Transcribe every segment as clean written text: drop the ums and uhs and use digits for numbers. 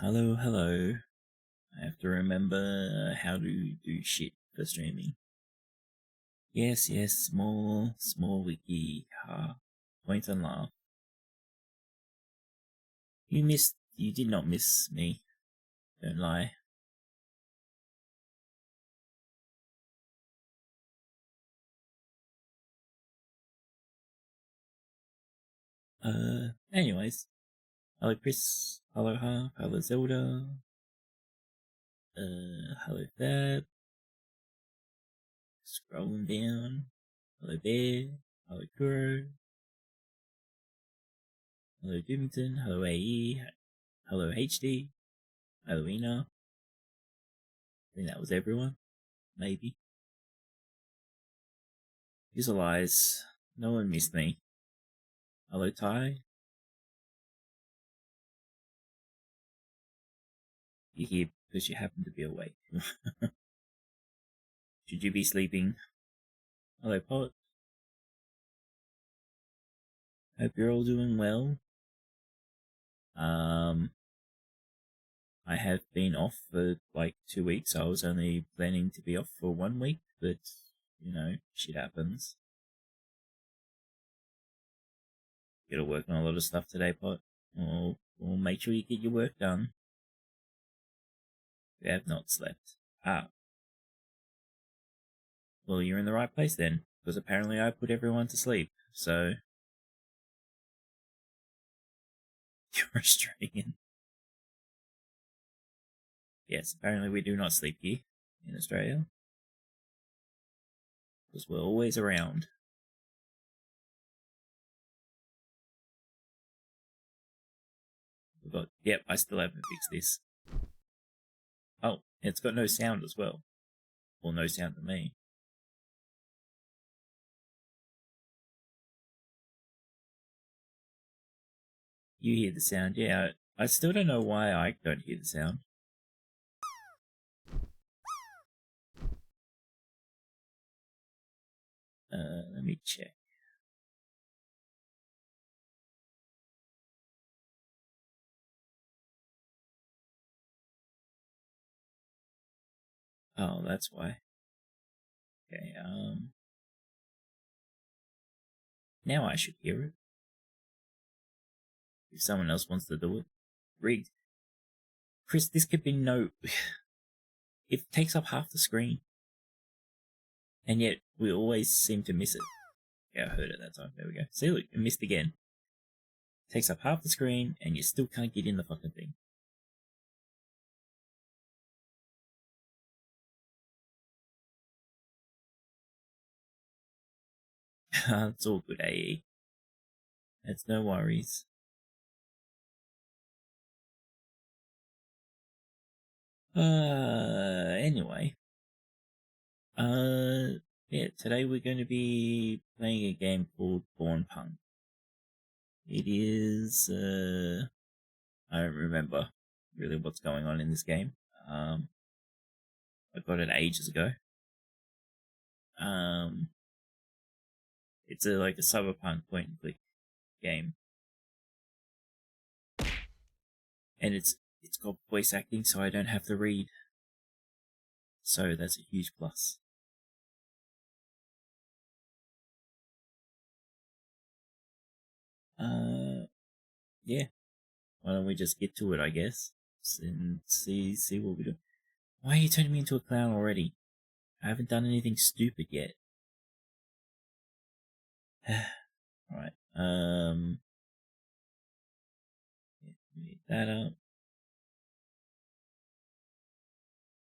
Hello, hello. I have to remember how to do shit for streaming. Yes, small wiki. Ha. Point and laugh. You did not miss me. Don't lie. Anyways. Hello Chris. Hello Harp. Hello Zelda. Hello Thad. Scrolling down. Hello Bear. Hello Kuro. Hello Doomington. Hello AE. Hello HD. Hello Ina. I think that was everyone. Maybe. These are lies. No one missed me. Hello Ty. You're here because you happen to be awake. Should you be sleeping? Hello Pot. Hope you're all doing well. I have been off for like 2 weeks. I was only planning to be off for 1 week, but you know, shit happens. You gotta work on a lot of stuff today, Pot. We'll make sure you get your work done. You have not slept. Ah. Well, you're in the right place then, because apparently I put everyone to sleep, so... You're Australian. Yes, apparently we do not sleep here in Australia. Because we're always around. Yep, I still haven't fixed this. Oh, it's got no sound as well. Well, no sound to me. You hear the sound, yeah. I still don't know why I don't hear the sound. Let me check. Oh, that's why. Okay, now I should hear it. If someone else wants to do it. Rigged. Chris, this could be no... It takes up half the screen. And yet, we always seem to miss it. Yeah, I heard it that time. There we go. See, look, it missed again. It takes up half the screen, and you still can't get in the fucking thing. It's all good, AE. It's no worries. Anyway. Yeah, today we're going to be playing a game called Bornholm. It is, I don't remember really what's going on in this game. I got it ages ago. It's like a cyberpunk point and click game. And it's got voice acting, so I don't have to read. So that's a huge plus. Yeah. Why don't we just get to it, I guess, and see what we do. Why are you turning me into a clown already? I haven't done anything stupid yet. Alright, need that up.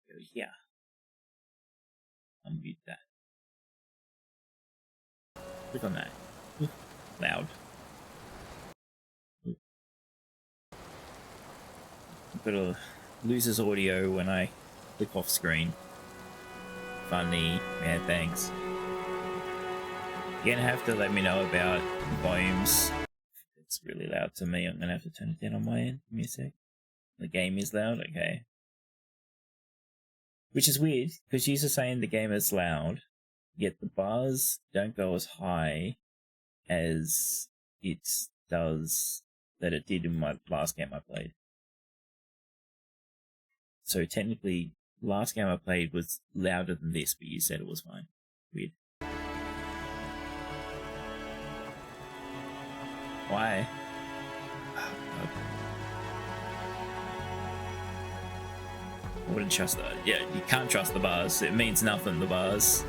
Go here. Unmute that. Click on that. Ooh, loud. Ooh. I've got to lose his audio when I click off screen. Funny. Yeah, thanks. You're gonna have to let me know about volumes. It's really loud to me. I'm gonna have to turn it down on my end. Give me a sec. The game is loud? Okay. Which is weird, because you're saying the game is loud, yet the bars don't go as high as it does that it did in my last game I played. So technically, last game I played was louder than this, but you said it was fine. Weird. Why? I wouldn't trust that. Yeah, you can't trust the bars. It means nothing, the bars.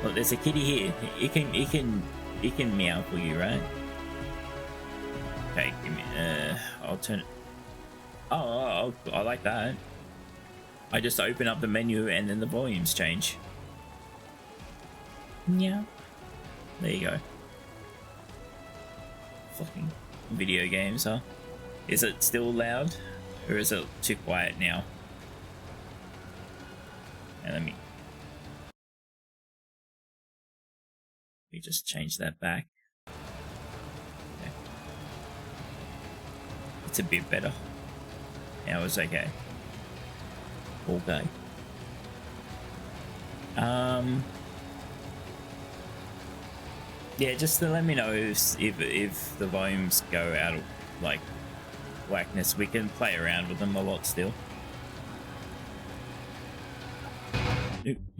Look, there's a kitty here. It can meow for you, right? Okay, give me. I'll turn it. Oh, I like that. I just open up the menu and then the volumes change. Yeah. There you go. Fucking video games, huh? Is it still loud? Or is it too quiet now? And let me just change that back. Okay. It's a bit better. Now it's okay. Okay. Yeah, just to let me know if the volumes go out of like whackness. We can play around with them a lot still.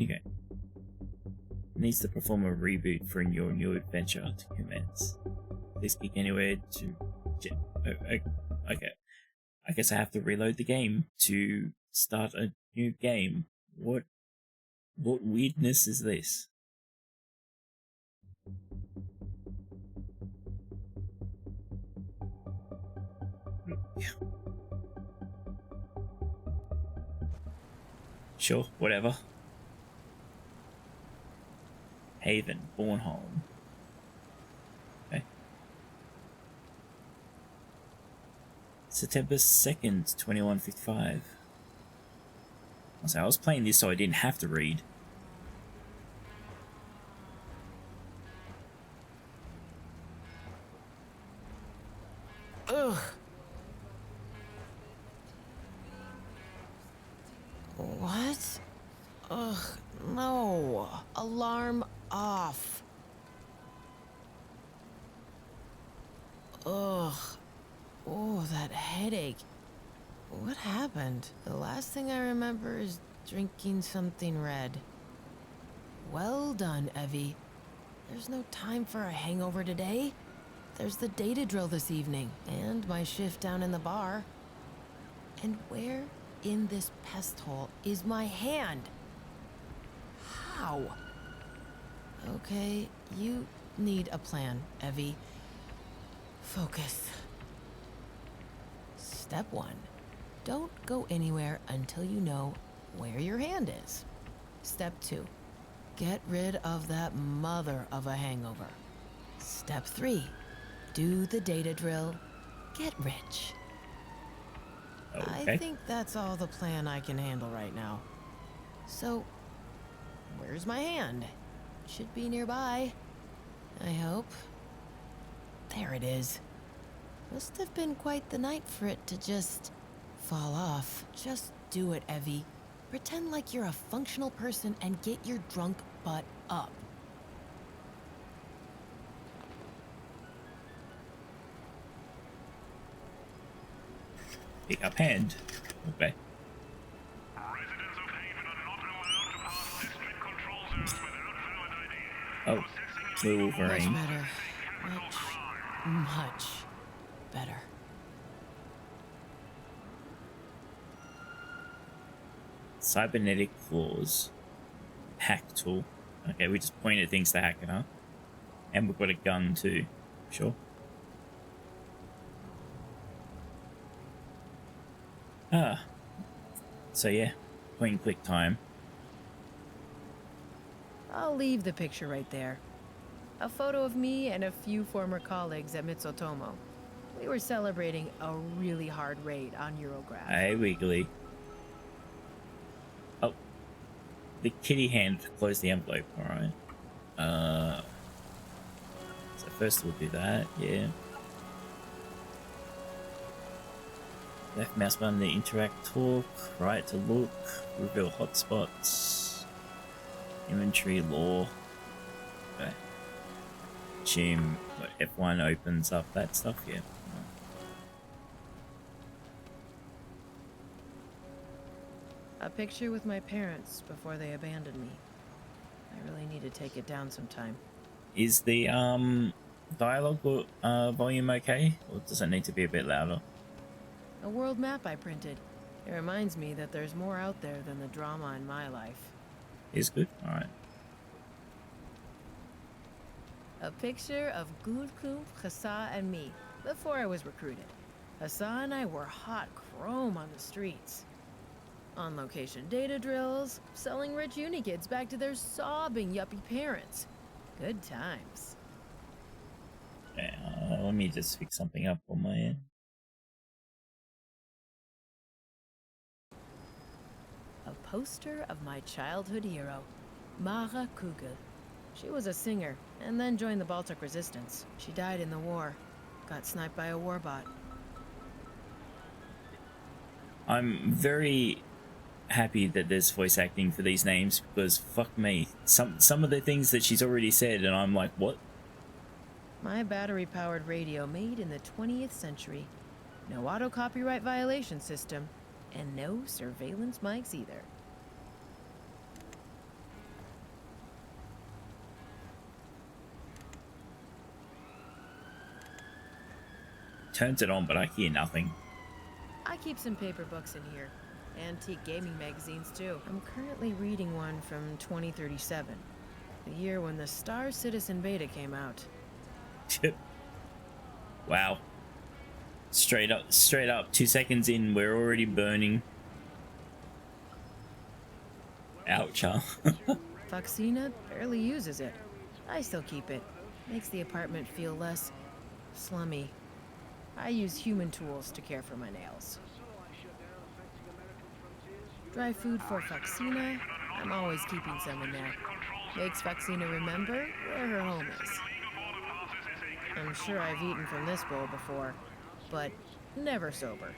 Okay. Needs to perform a reboot for your new adventure to commence. Please click anywhere to. Okay. I guess I have to reload the game to start a new game. What weirdness is this? Sure, whatever. Haven, Bornholm. Okay. September 2nd, 2155. I was playing this so I didn't have to read. Ugh. What? Ugh, no. Alarm off. Ugh. Oh, that headache. What happened? The last thing I remember is drinking something red. Well done, Eevi. There's no time for a hangover today. There's the data drill this evening, and my shift down in the bar. And where in this pest hole is my hand? How? Okay, you need a plan, Eevi. Focus. Step 1. Don't go anywhere until you know where your hand is. Step 2. Get rid of that mother of a hangover. Step 3. Do the data drill. Get rich. Okay. I think that's all the plan I can handle right now. So, where's my hand? Should be nearby. I hope. There it is. Must have been quite the night for it to just fall off. Just do it, Eevi. Pretend like you're a functional person and get your drunk butt up. Pick up hand. Okay. Residents of Haven are not allowed to pass district control zones without valid ID. Oh, Wolverine. Much better. Much better. Cybernetic claws. Hack tool. Okay, we just pointed things to hack it, huh? And we've got a gun too. Sure. Ah. So yeah, point and click time. I'll leave the picture right there. A photo of me and a few former colleagues at Mitsutomo. We were celebrating a really hard raid on Eurograph. Hey, Wiggly. Oh. The kitty hand closed the envelope, alright. So first we'll do that, yeah. Left mouse button to interact, talk, right to look, reveal hotspots, inventory, lore. Okay. Assume F1 opens up that stuff, yeah. A picture with my parents before they abandoned me. I really need to take it down sometime. Is the dialogue volume okay, or does it need to be a bit louder? A world map I printed. It reminds me that there's more out there than the drama in my life. Is good. All right. A picture of Gulkump, Hassa, and me before I was recruited. Hassa and I were hot chrome on the streets. On location data drills, selling rich uni kids back to their sobbing yuppie parents. Good times. Okay, let me just fix something up on my end. A poster of my childhood hero, Mara Kugel. She was a singer, and then joined the Baltic Resistance. She died in the war. Got sniped by a warbot. I'm very happy that there's voice acting for these names, because fuck me, some of the things that she's already said, and I'm like, what? My battery-powered radio made in the 20th century. No auto-copyright violation system, and no surveillance mics either. Turns it on, but I hear nothing. I keep some paper books in here. Antique gaming magazines, too. I'm currently reading one from 2037, the year when the Star Citizen beta came out. Wow. Straight up, 2 seconds in, we're already burning. Ouch, huh? Foxina barely uses it. I still keep it. Makes the apartment feel less slummy. I use human tools to care for my nails. Dry food for Foxina. I'm always keeping some in there. Makes Foxina remember where her home is. I'm sure I've eaten from this bowl before, but never sober.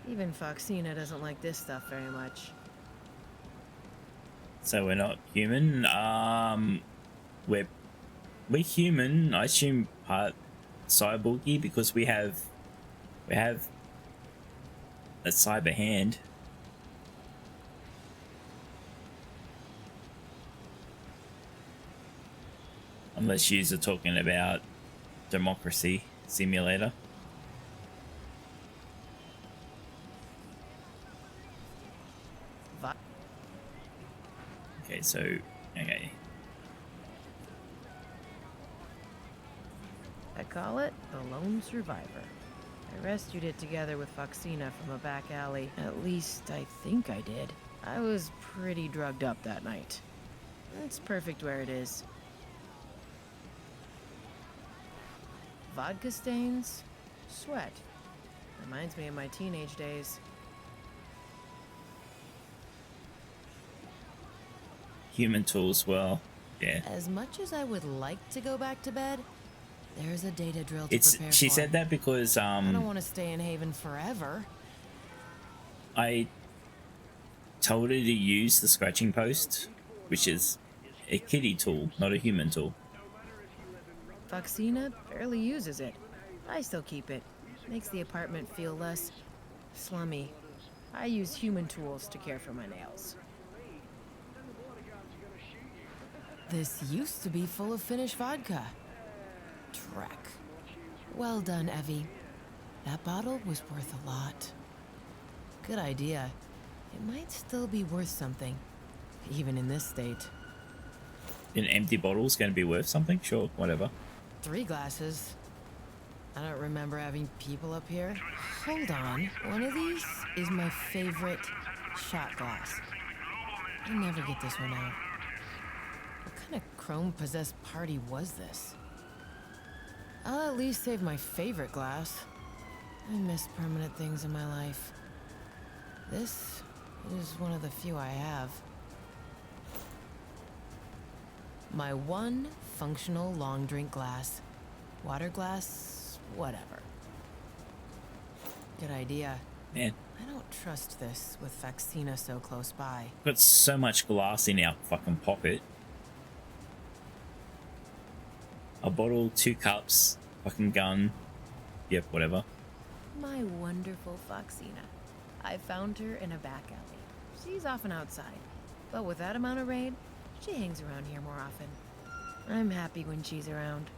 Even Foxina doesn't like this stuff very much. So we're not human. We're human. I assume part cyborgy, because we have a cyber hand. Unless you're talking about democracy simulator. Okay, so okay. I call it the Lone Survivor. I rescued it together with Foxina from a back alley. At least I think I did. I was pretty drugged up that night. It's perfect where it is. Vodka stains, sweat. Reminds me of my teenage days. Human tools, well, yeah. As much as I would like to go back to bed, there's a data drill to prepare She for. said that because I don't want to stay in Haven forever. I told her to use the scratching post, which is a kitty tool, not a human tool. Foxina barely uses it. I still keep it. Makes the apartment feel less slummy. I use human tools to care for my nails. This used to be full of Finnish vodka. Trek. Well done, Eevi. That bottle was worth a lot. Good idea. It might still be worth something, even in this state. An empty bottle's going to be worth something? Sure, whatever. 3 glasses. I don't remember having people up here. Hold on. One of these is my favorite shot glass. I never get this one out. What kind of chrome-possessed party was this? I'll at least save my favorite glass. I miss permanent things in my life. This is one of the few I have. My one functional long drink glass. Water glass, whatever. Good idea. Man, I don't trust this with Foxina so close by. we've got so much glass in our fucking pocket. A bottle, 2 cups, fucking gun. Yep, whatever. My wonderful Foxina. I found her in a back alley. She's often outside, but with that amount of rain, she hangs around here more often. I'm happy when she's around.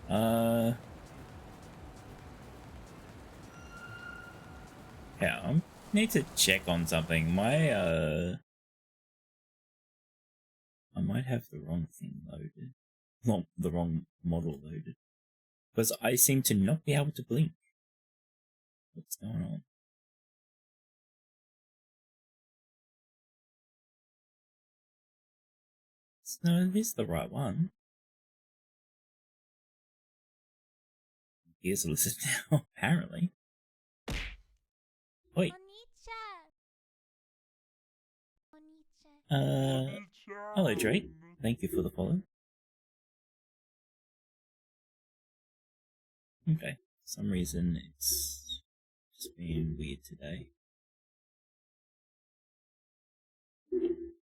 Yeah, I need to check on something. I might have the wrong thing loaded. Not the wrong model loaded. Because I seem to not be able to blink. What's going on? No, it is the right one. Here's a listen now, apparently. Wait. Hello Drake. Thank you for the follow. Okay. For some reason it's just being weird today.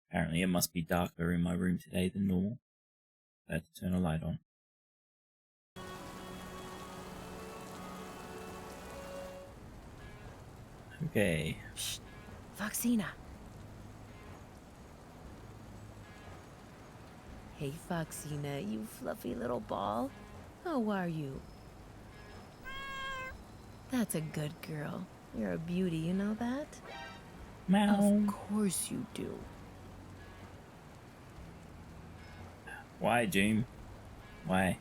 Apparently it must be darker in my room today than normal. I had to turn a light on. Okay. Shh, Foxina. Hey, Foxina, you fluffy little ball. How are you? That's a good girl. You're a beauty, you know that? Meow. Of course you do. Why, Doom? Why?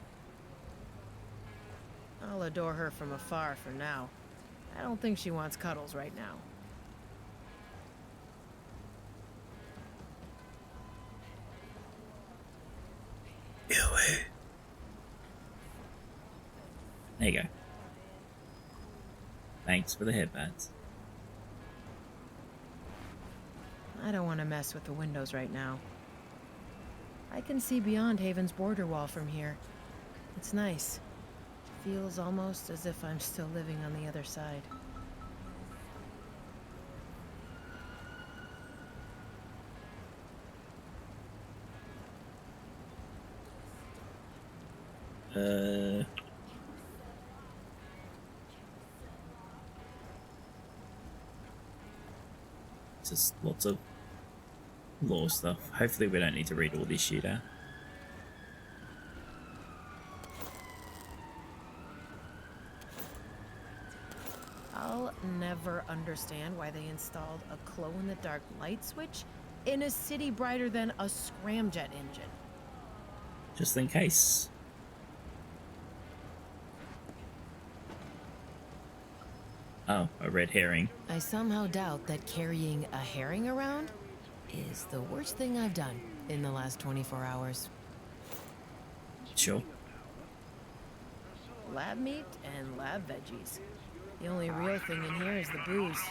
I'll adore her from afar for now. I don't think she wants cuddles right now. There you go. Thanks for the headbands. I don't want to mess with the windows right now. I can see beyond Haven's border wall from here. It's nice. Feels almost as if I'm still living on the other side. Just lots of lore stuff. Hopefully we don't need to read all this shit out. I'll never understand why they installed a glow-in-the-dark light switch in a city brighter than a scramjet engine. Just in case. Oh, a red herring. I somehow doubt that carrying a herring around is the worst thing I've done in the last 24 hours. Sure. Lab meat and lab veggies. The only real thing in here is the booze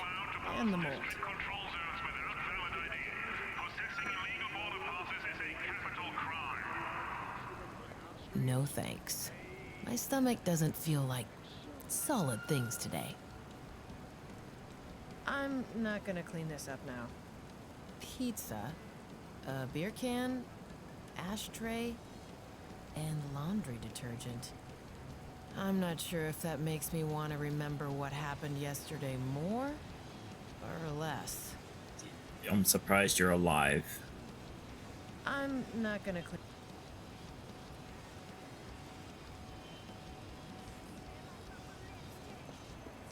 and the mold. Control zones without valid ID. Possessing illegal border passes is a capital crime. No thanks. My stomach doesn't feel like solid things today. I'm not gonna clean this up now. Pizza, a beer can, ashtray, and laundry detergent. I'm not sure if that makes me want to remember what happened yesterday more or less. I'm surprised you're alive. I'm not gonna clean.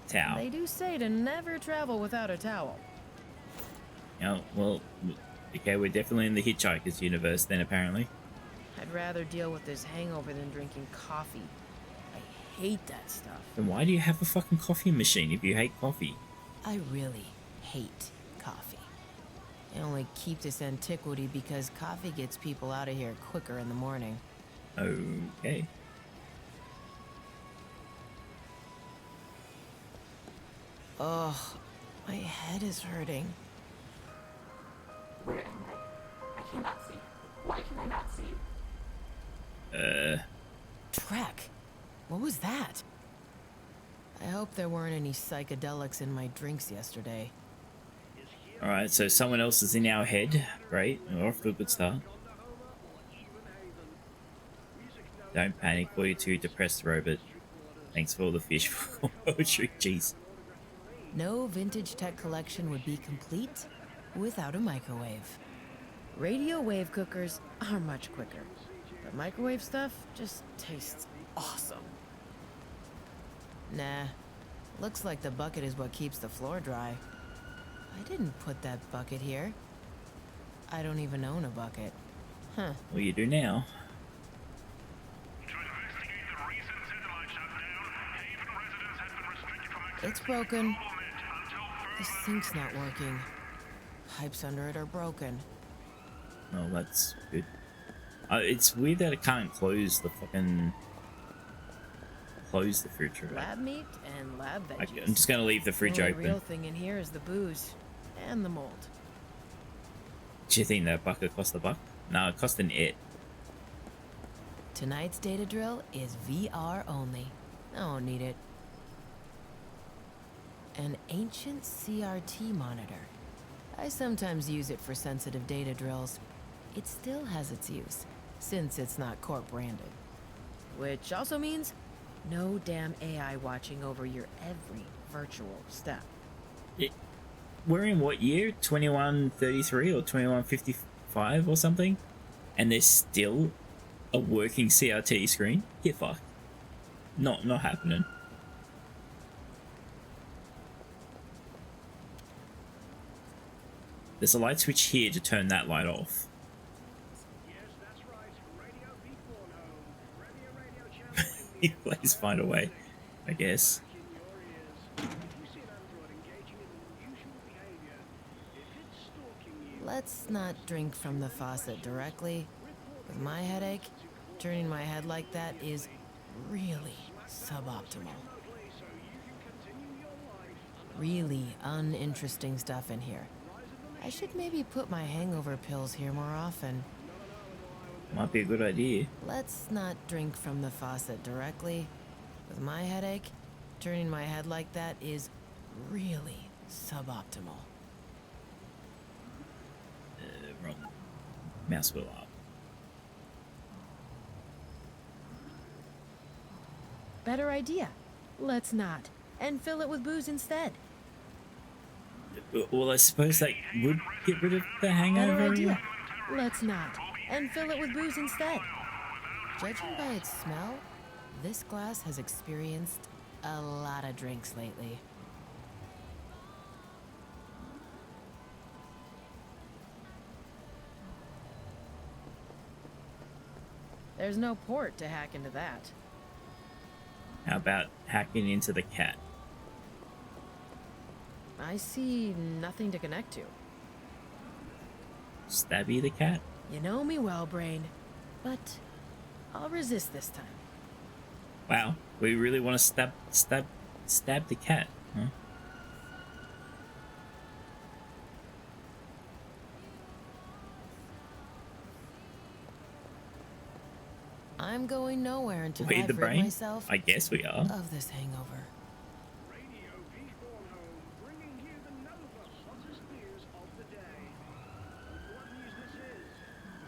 Towel. They do say to never travel without a towel. Oh, well, okay, we're definitely in the Hitchhiker's universe then, apparently. I'd rather deal with this hangover than drinking coffee. I hate that stuff. Then why do you have a fucking coffee machine if you hate coffee? I really hate coffee. I only keep this antiquity because coffee gets people out of here quicker in the morning. Okay. Ugh, my head is hurting. Where am I? I cannot see. Why can I not see? Trek, what was that? I hope there weren't any psychedelics in my drinks yesterday. Alright, so someone else is in our head. Great, we're off to a good start. Don't panic or you're too depressed, robot. Thanks for all the fish for poetry, jeez. No vintage tech collection would be complete without a microwave. Radio wave cookers are much quicker, but microwave stuff just tastes awesome. Nah, looks like the bucket is what keeps the floor dry. I didn't put that bucket here. I don't even own a bucket. Huh. Well, you do now. To investigate the recent satellite shutdown, Haven residents have been restricted from access It's broken. to Conglomerate until The further sink's not working. Pipes under it are broken. Oh, that's good. It's weird that it can't close the fridge, right? Lab meat and lab veggies. I'm just gonna leave the fridge Only open. real thing in here is the booze and the mold. Do you think that bucket cost a buck? No, it cost an it. Tonight's data drill is VR only. I won't need it. An ancient CRT monitor. I sometimes use it for sensitive data drills. It still has its use, since it's not corp branded. Which also means no damn AI watching over your every virtual step. We're in what year? 2133 or 2155 or something? And there's still a working CRT screen? Get fucked. Not happening. There's a light switch here to turn that light off. Yes, that's right. Radio V Bornholm. Radio channel in You always find a way, I guess. in your ears. If you see an android engaging in unusual behavior, if it's stalking you, Let's not drink from the faucet directly. With my headache, turning my head like that is really suboptimal. so you can continue your life. Really uninteresting stuff in here. I should maybe put my hangover pills here more often. Might be a good idea. Let's not drink from the faucet directly. With my headache, turning my head like that is really suboptimal. Wrong. Mouse wheel up. Better idea. Let's not. And fill it with booze instead. Well, I suppose that would get rid of the Better hangover. idea. Let's not. And fill it with booze instead. Judging by its smell, this glass has experienced a lot of drinks lately. There's no port to hack into that. How about hacking into the cat? I see nothing to connect to. Stabby the cat? You know me well, Brain. But I'll resist this time. Wow, we really want to stab the cat, huh? I'm going nowhere until We I've the rid brain? myself I guess we are. of this hangover. Radio V Bornholm, bringing you the Nova hottest news of the day. And what news this is?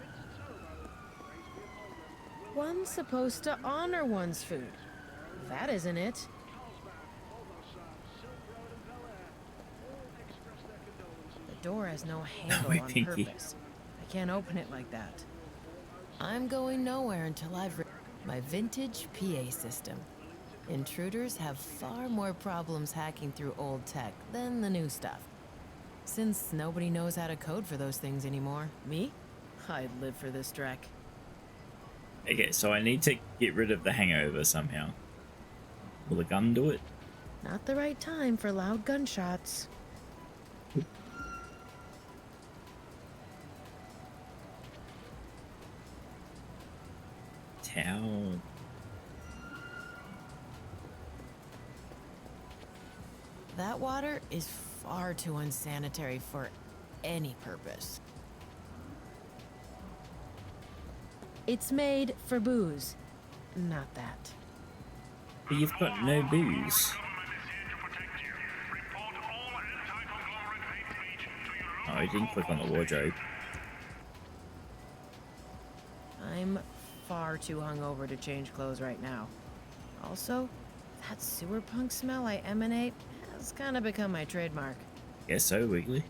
It's Turbo, praise be upon them, will One's supposed to honor one's food. That isn't it. Carlsbad, Formosa, Silk Road and Bel Air all express their condolences. The door has no handle my on pinky. purpose. I can't open it like that. I'm going nowhere until I've rid my vintage PA system. Intruders have far more problems hacking through old tech than the new stuff. Since nobody knows how to code for those things anymore. Me? I'd live for this trek. Okay, so I need to get rid of the hangover somehow. Will the gun do it? Not the right time for loud gunshots. Towel. That water is far too unsanitary for any purpose. It's made for booze. Not that. But you've got no booze. Government is here to protect you. Report all anti-conglomerate hate speech to your Oh, I didn't click on the wardrobe. I'm far too hungover to change clothes right now. Also, that sewer punk smell I emanate has It's kind of become my trademark. Guess so, Wiggly.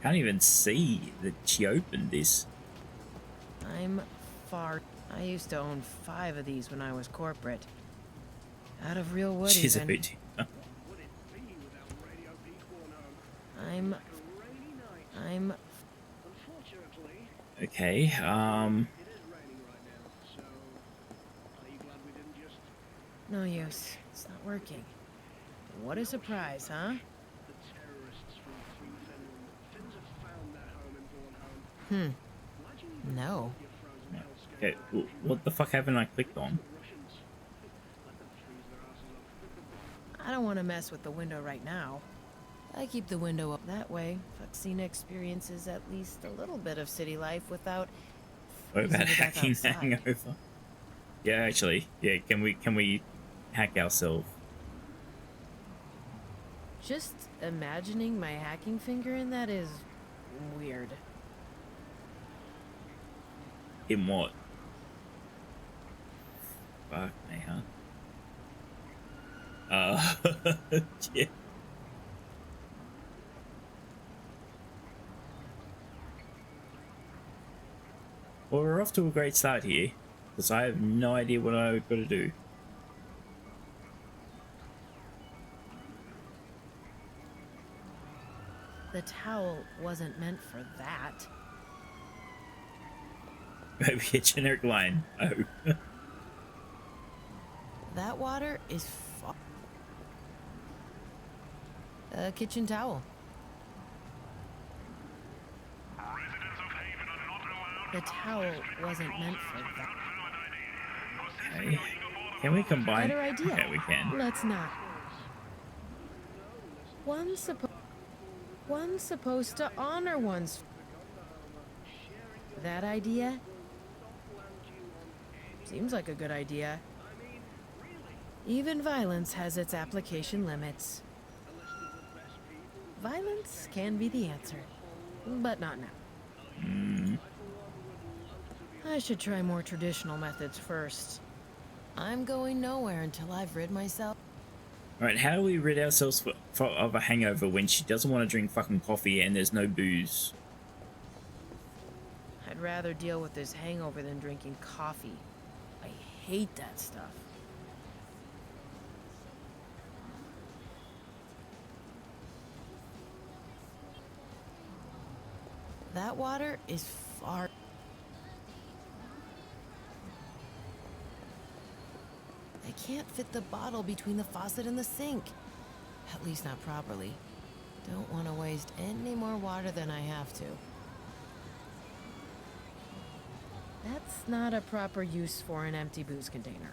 Can't even see that she opened this. I'm far. I used to own 5 of these when I was corporate. Out of real wood, She's a even. bit. Would it be without Radio Peak Bornholm? I'm. A rainy night. I'm. Unfortunately, Okay. it is raining right now, so are you glad we didn't just... No use. It's not working. What a surprise, huh? The terrorists from Finland. Finns have found their home in Bornholm. Imagine you No. your frozen hellscape Okay. What the fuck haven't I clicked on? Russians. Let them freeze their asses off. I don't want to mess with the window right now. I keep the window up that way. Fuxina experiences at least a little bit of city life without What about freezing to death hacking outside. hangover? Yeah, actually. Yeah, can we hack ourselves? Just imagining my hacking finger in that is weird. In what? Fuck me, huh? Yeah. Well, we're off to a great start here, because I have no idea what I've got to do. The towel wasn't meant for that. Maybe a generic line. Oh. That water is a kitchen towel. The towel wasn't meant for that. Okay. Can we combine? Better idea. Okay, we can. Let's not. One's supposed to honor one's. That idea? Seems like a good idea. Even violence has its application limits. Violence can be the answer, but not now. I should try more traditional methods first. I'm going nowhere until I've rid myself. Alright, how do we rid ourselves of a hangover when she doesn't want to drink fucking coffee and there's no booze? I'd rather deal with this hangover than drinking coffee. I hate that stuff. That water is far. I can't fit the bottle between the faucet and the sink. At least not properly. Don't want to waste any more water than I have to. That's not a proper use for an empty booze container.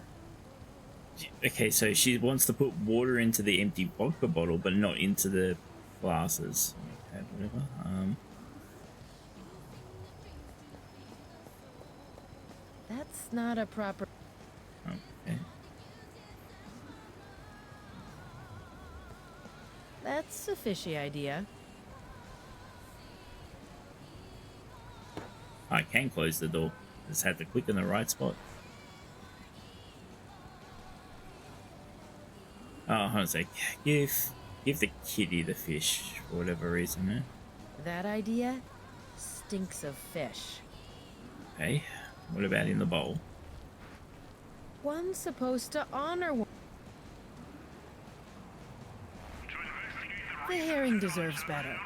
Okay, so she wants to put water into the empty vodka bottle, but not into the glasses. Okay, whatever. That's not a proper... Okay. That's a fishy idea. I can close the door. Just have to click in the right spot. Oh, hold on a sec. Give the kitty the fish for whatever reason, eh? That idea stinks of fish. Okay. What about in the bowl? One's supposed to honor one. The herring deserves better.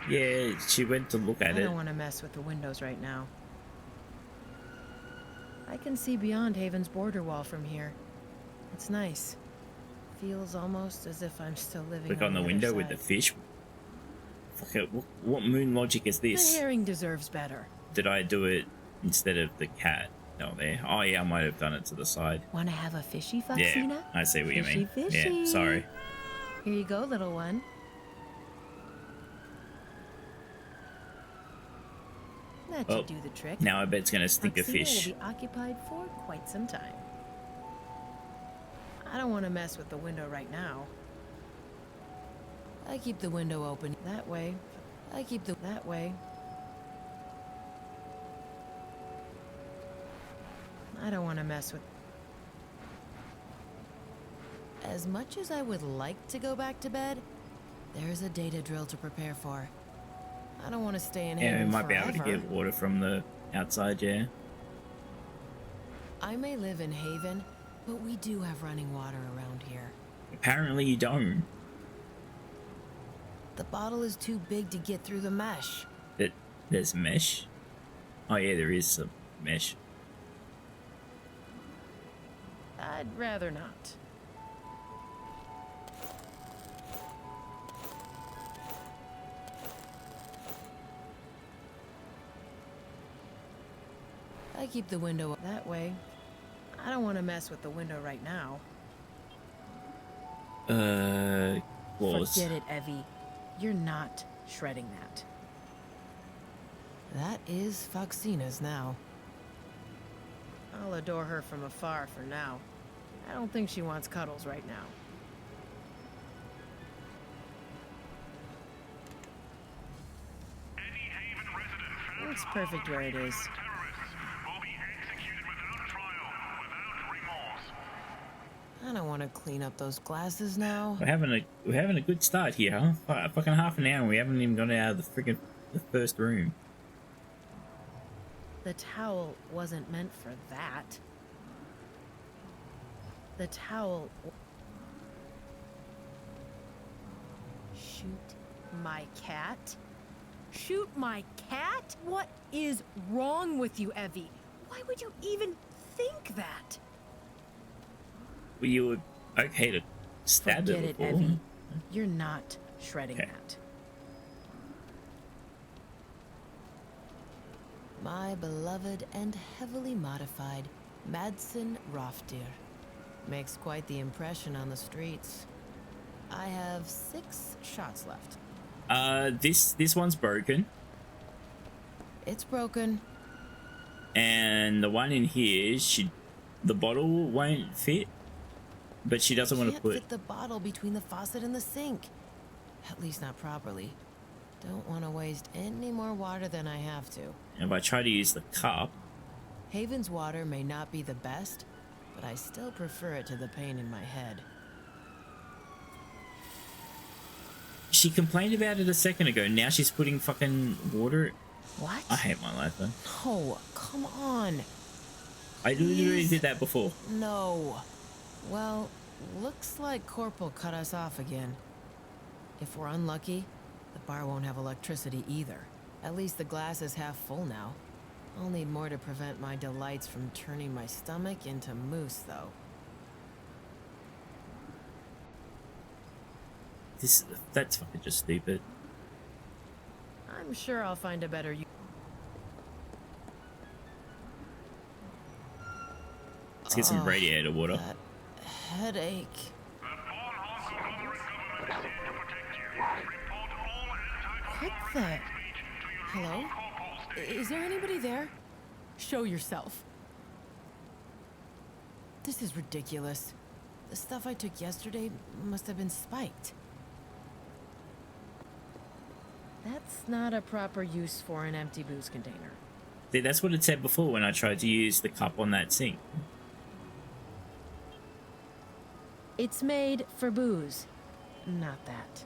Yeah, she went to look at I it. don't want to mess with the windows right now. I can see beyond Haven's border wall from here. It's nice. Feels almost as if I'm still living Click on the other window with side. the fish. Fuck it, what moon logic is The this? herring deserves better. Did I do it instead of the cat down there? Oh yeah, I might have done it to the side. Want to have a fishy, Yeah, Fuxina? I see what you Fishy, mean. fishy. Yeah, sorry. Here you go, little one. That Oh, should do the trick. Now I bet it's gonna stink of Fuxina fish. will be occupied for quite some time. I don't want to mess with the window right now. I keep the window open. That way. That way. I don't want to mess with... As much as I would like to go back to bed, there's a data drill to prepare for. I don't want to stay in Yeah, we Haven might be able to forever. get water from the outside, yeah. I may live in Haven, but we do have running water around here. Apparently you don't. The bottle is too big to get through the mesh. There's mesh? Oh yeah, there is some mesh. I'd rather not. I keep the window up. That way, I don't want to mess with the window right now. Claws. Forget it, Eevi. You're not shredding that. That is Foxina's now. I'll adore her from afar for now. I don't think she wants cuddles right now. Any Haven resident found It's perfect where it is. terrorists will be executed without trial, without remorse. I don't want to clean up those glasses now. We're having a good start here, huh? Fucking half an hour and we haven't even got out of the first room. The towel wasn't meant for that. The towel... Shoot my cat? Shoot my cat? What is wrong with you, Eevi? Why would you even think that? Well, you were okay to stab Forget it it, before. Eevi. You're not shredding Okay. that. My beloved and heavily modified Madsen Rofdir makes quite the impression on the streets. I have 6 shots left. This one's broken, It's broken. and the one in here, the bottle won't fit, but she doesn't want to Can't put. fit the bottle between the faucet and the sink. At least not properly. Don't want to waste any more water than I have to. If I try to use the cup, Haven's water may not be the best, but I still prefer it to the pain in my head. she complained about it a second ago. Now she's putting fucking water. What? I hate my life, though. No, come on. I literally Please. did that before. No. Well, looks like Corporal cut us off again. If we're unlucky, the bar won't have electricity either. At least the glass is half full now. I'll need more to prevent my delights from turning my stomach into mousse, though. That's fucking just stupid. I'm sure I'll find a better use. Let's get some radiator water. That headache. The Bornholm Conglomerate government is here to protect you. Report all What anti-authority the? speech to your Hello? local corporal station. Is there anybody there? Show yourself. This is ridiculous. The stuff I took yesterday must have been spiked. That's not a proper use for an empty booze container. See, that's what it said before when I tried to use the cup on that sink. It's made for booze, not that.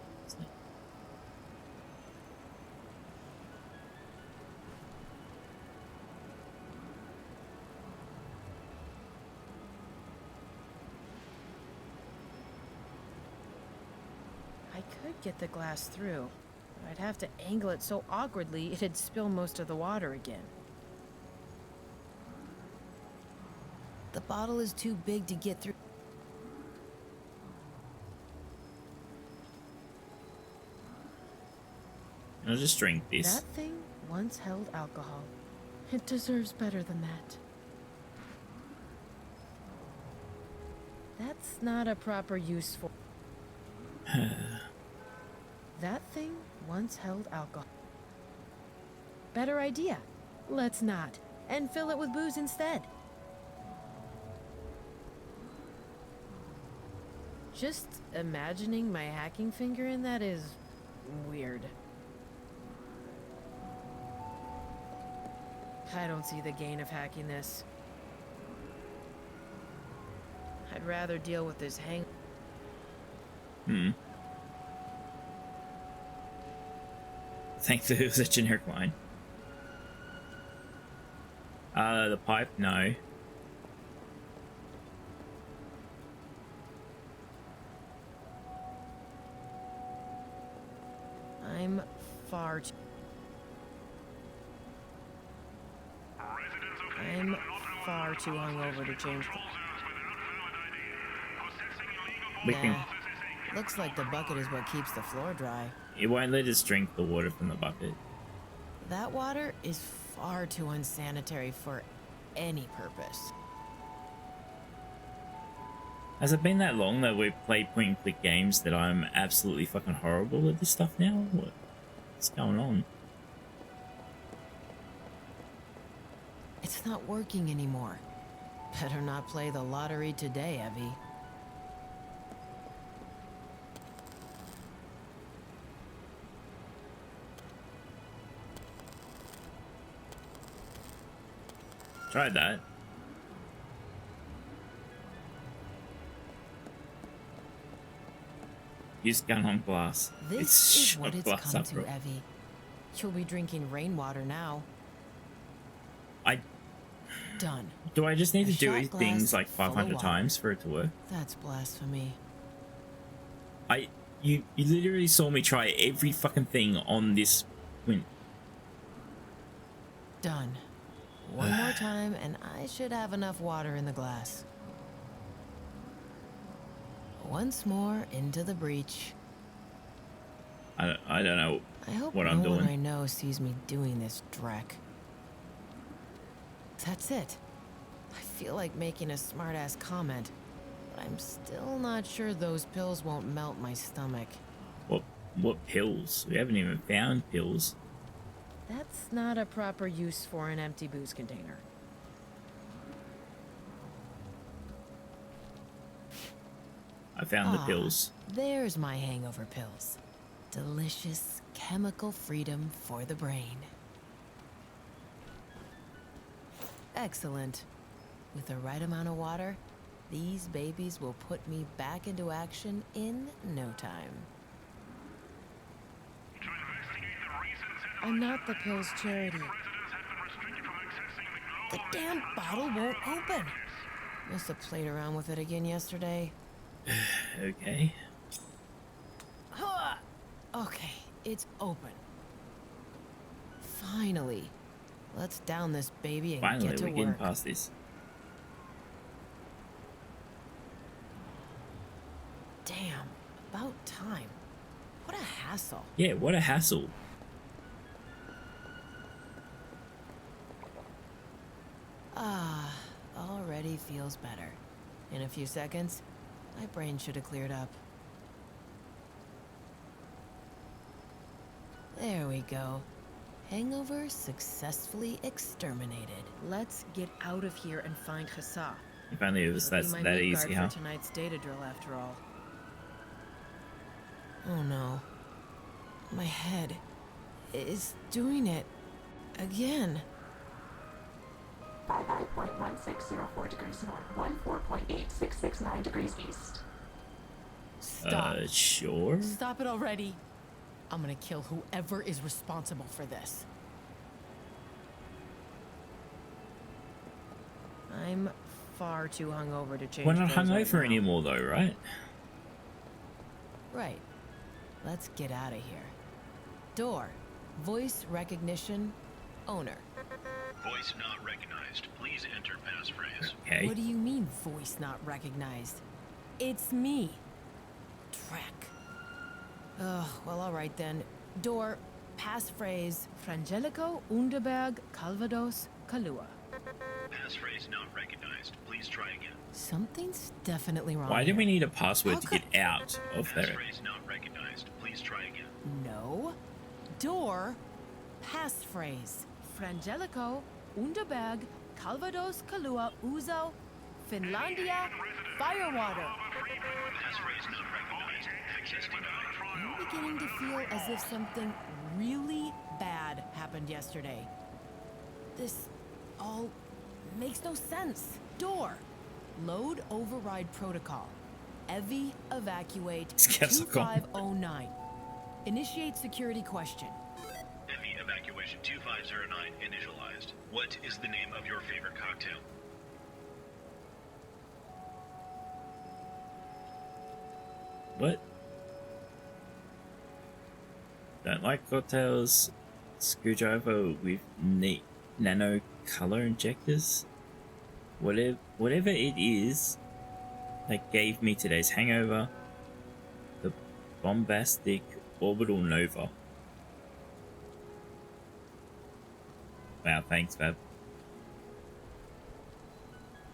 I could get the glass through, but I'd have to angle it so awkwardly it'd spill most of the water again. The bottle is too big to get through. I'll just drink this. That thing once held alcohol. It deserves better than that. That's not a proper use for... That thing once held alcohol. Better idea. Let's not. And fill it with booze instead. Just imagining my hacking finger in that is weird. I don't see the gain of hacking this. I'd rather deal with this hang... Thankfully, it was a generic line. The pipe, no. I'm far too... I'm far too hungover to change... We can. Nah. Looks like the bucket is what keeps the floor dry. It won't let us drink the water from the bucket. That water is far too unsanitary for any purpose. Has it been that long that we've played point and click games that I'm absolutely fucking horrible at this stuff now? What's going on? It's not working anymore. Better not play the lottery today, Eevi. Tried that. Use gun on glass. This is what shot it's glass come up, to, bro. Eevi. You'll be drinking rainwater now. Done. Do I just need A to do shot glass things like full of 500 water. times for it to work? That's blasphemy. You literally saw me try every fucking thing on this win. Done. One more time, and I should have enough water in the glass. Once more into the breach. I don't know I hope what no I'm one doing. I know sees me doing this dreck. That's it. I feel like making a smart-ass comment, but I'm still not sure those pills won't melt my stomach. What pills? We haven't even found pills. That's not a proper use for an empty booze container. I found the pills. There's my hangover pills. Delicious chemical freedom for the brain. Excellent. With the right amount of water, these babies will put me back into action in no time. I'm not the pill's charity. The damn bottle won't open. Must have played around with it again yesterday. Okay. Okay, it's open. Finally. Let's down this baby and Finally, get to we're getting work. past this. Damn, about time. What a hassle. Yeah, what a hassle. Already feels better. In a few seconds, my brain should have cleared up. There we go. Hangover successfully exterminated. Let's get out of here and find Hassa. If only it was He'll be that my that meat easy, guard huh? for tonight's data drill, after all. Oh no. My head is doing it again. 55.1604 degrees north, 14.8669 degrees east. Stop. Sure. Stop it already. I'm gonna kill whoever is responsible for this. I'm far too hungover to change We're not clothes right hungover now. anymore, though, right? Right. Let's get out of here. Door. Voice recognition. Owner. Voice not recognized. Please enter passphrase. Okay. What do you mean, voice not recognized? It's me. Track. Ugh, well, alright then. Door. Passphrase. Frangelico, Underberg, Calvados, Kalua. Passphrase not recognized. Please try again. Something's definitely wrong. Why do here. we need a password How to get out of there? Passphrase not recognized. Please try again. No. Door. Passphrase. Frangelico, Underberg, Calvados, Kalua, Uzo, Finlandia, Firewater. Passphrase not recognized. Access denied. I'm beginning to feel as if something really bad happened yesterday. This all makes no sense. Door. Load override protocol. Eevi evacuate These guys are gone. 2509. Initiate security question. Eevi evacuation 2509 initialized. What is the name of your favorite cocktail? What? Don't like cocktails. Screwdriver with neat nano color injectors. Whatever it is that gave me today's hangover. The bombastic orbital nova. Wow, thanks, Fab.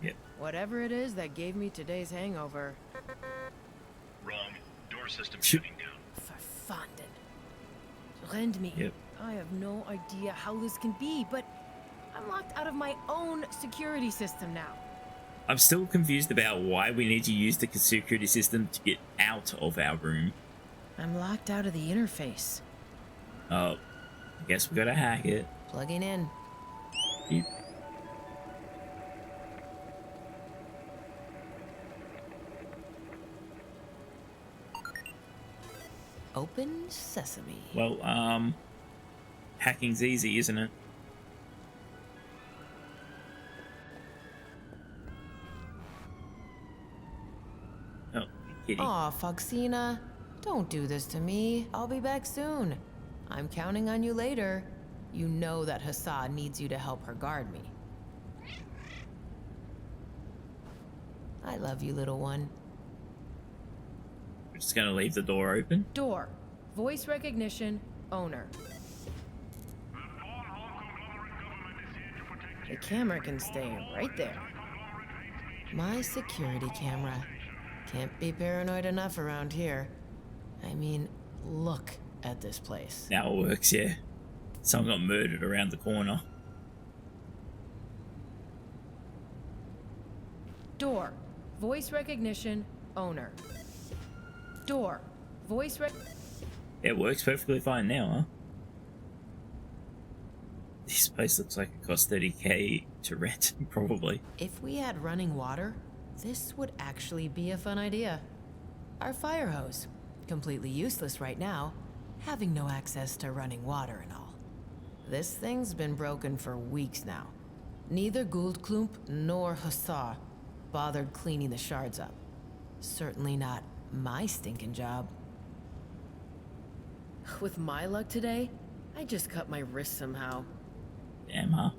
Yep. Whatever it is that gave me today's hangover. Wrong. Door system shutting down. Verfanden. Rend me. Yep. I have no idea how this can be, but I'm locked out of my own security system now. I'm still confused about why we need to use the security system to get out of our room. I'm locked out of the interface. Oh, I guess we gotta hack it. Plugging in. Yep. Open sesame. Well, hacking's easy, isn't it? Oh, kitty. Aw, Foxina. Don't do this to me. I'll be back soon. I'm counting on you later. You know that Hassan needs you to help her guard me. I love you, little one. We're just gonna leave the door open. Door. Voice recognition. Owner. The camera can stay right there. My security camera. Can't be paranoid enough around here. I mean, look at this place. Now it works, yeah. Someone got murdered around the corner. Door. Voice recognition. Owner. Door. Voice rec... It works perfectly fine now, huh? This place looks like it cost 30k to rent, probably. If we had running water, this would actually be a fun idea. Our fire hose. Completely useless right now, having no access to running water and all. This thing's been broken for weeks now. Neither Gouldklump nor Hussar bothered cleaning the shards up. Certainly not my stinking job. With my luck today, I just cut my wrist somehow. Damn, huh?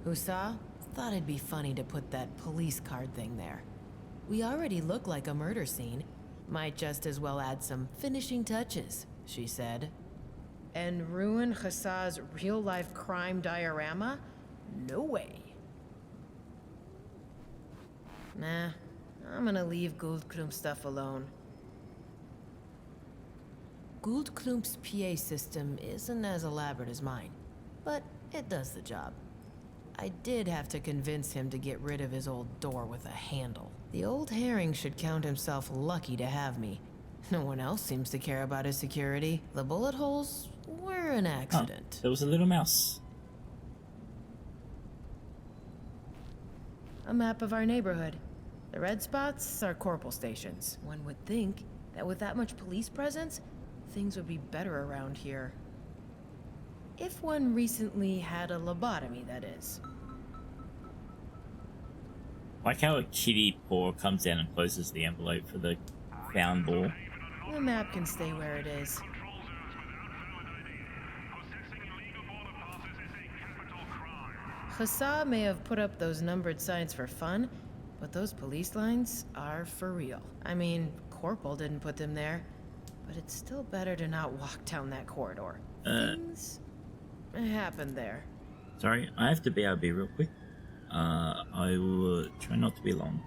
Hussar thought it'd be funny to put that police card thing there. We already look like a murder scene. Might just as well add some finishing touches, she said. And ruin Hussar's real-life crime diorama? No way. Nah, I'm gonna leave Gouldklump stuff alone. Gouldklump's PA system isn't as elaborate as mine, but it does the job. I did have to convince him to get rid of his old door with a handle. The old herring should count himself lucky to have me. No one else seems to care about his security. The bullet holes were an accident. Oh, there was a little mouse. A map of our neighborhood. The red spots are corporal stations. One would think that with that much police presence, things would be better around here. If one recently had a lobotomy, that is. Like how a kitty paw comes down and closes the envelope for the found ball. The map can stay where it is. Hussar may have put up those numbered signs for fun, but those police lines are for real. I mean, Corporal didn't put them there, but it's still better to not walk down that corridor. Things happen there. Sorry, I have to BRB real quick. I will try not to be long.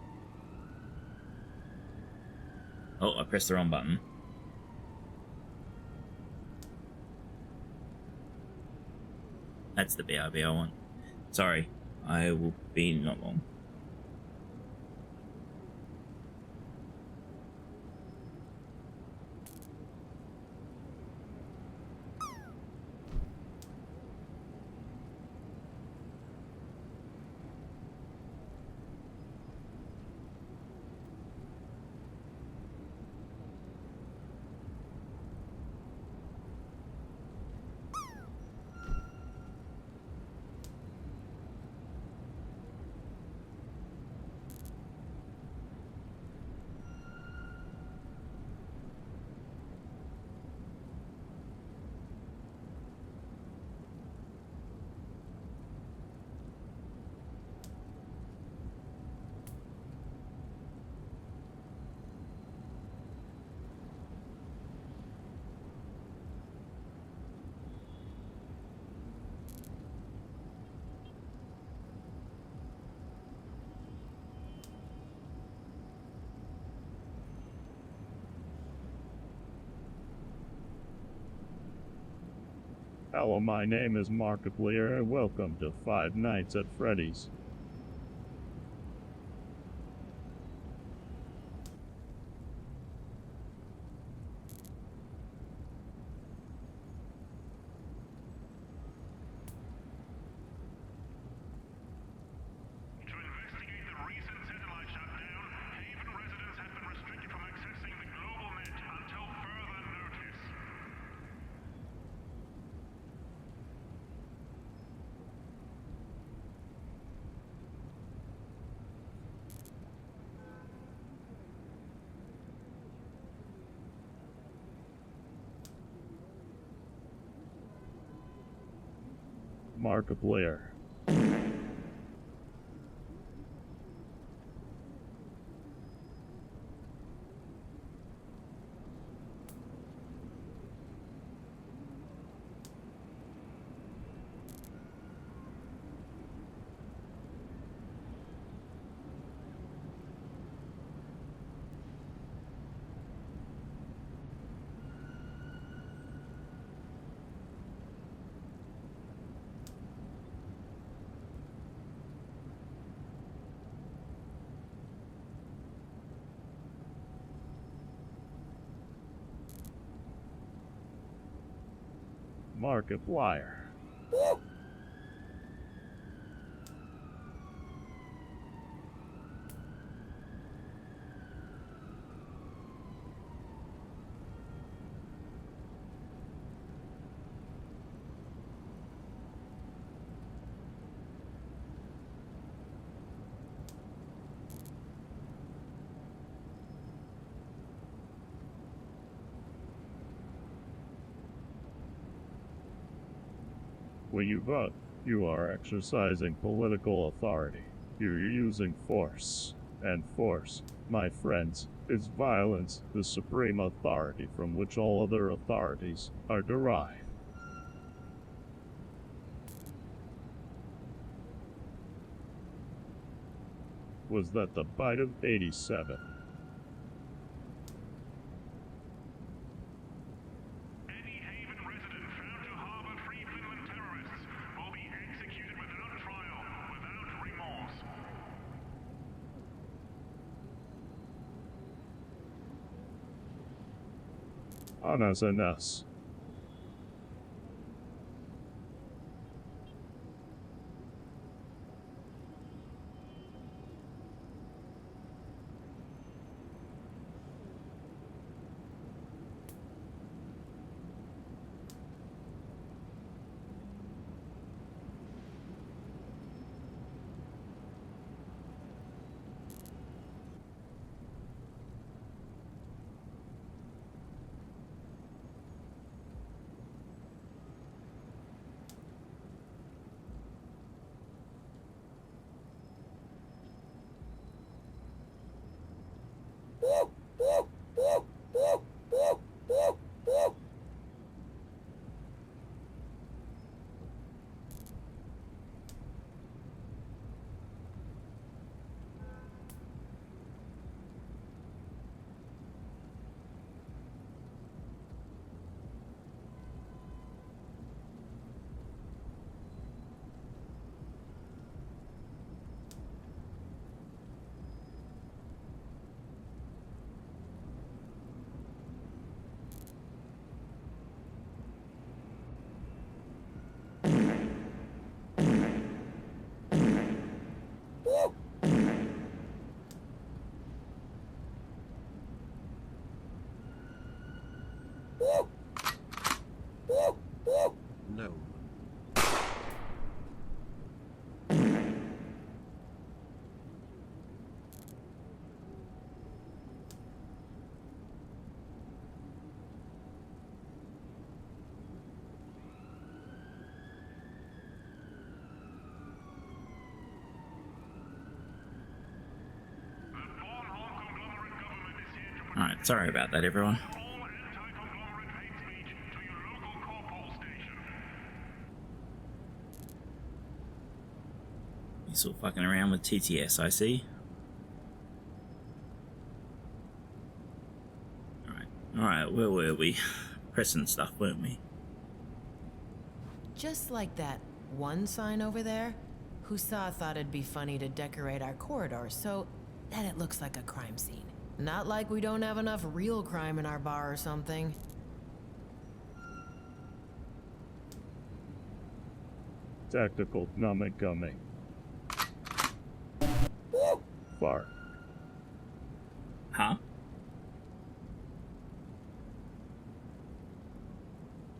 Oh, I pressed the wrong button. That's the BRB I want. Sorry, I will be not long. Hello, my name is Markiplier, and welcome to Five Nights at Freddy's. To investigate the recent satellite shutdown, Haven residents have been restricted from accessing the global net until further notice. Markiplier. Markiplier. When you vote, you are exercising political authority. You're using force. And force, my friends, is violence, the supreme authority from which all other authorities are derived. Was that the bite of 87? Any Haven resident found to harbor Free Finland terrorists will be executed without trial, without remorse. Anasanas. No. Alright, sorry about that, everyone. All anti-conglomerate hate speech to your local corporal station. You're still fucking around with TTS, I see. Alright, where were we? Pressing stuff, weren't we? Just like that one sign over there, Husa thought it'd be funny to decorate our corridors so that it looks like a crime scene. Not like we don't have enough real crime in our bar or something. Tactical Namegami. Far. Huh?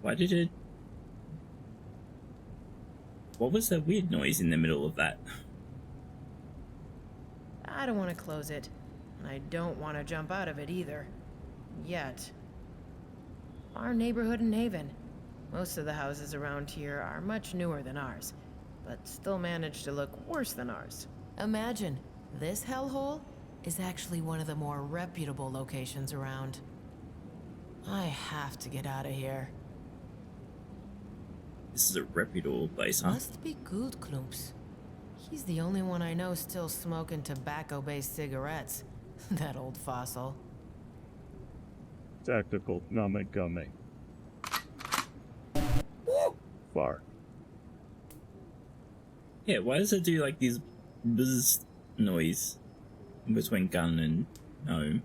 Why did it... What was that weird noise in the middle of that? I don't want to close it. And I don't want to jump out of it either. Yet. Our neighborhood in Haven. Most of the houses around here are much newer than ours, but still manage to look worse than ours. Imagine, this hellhole is actually one of the more reputable locations around. I have to get out of here. This is a reputable place, huh? Must be Guldklumps. He's the only one I know still smoking tobacco-based cigarettes. That old fossil. Tactical Namegami. Far. Yeah, why does it do like this buzz noise in between gun and gnome?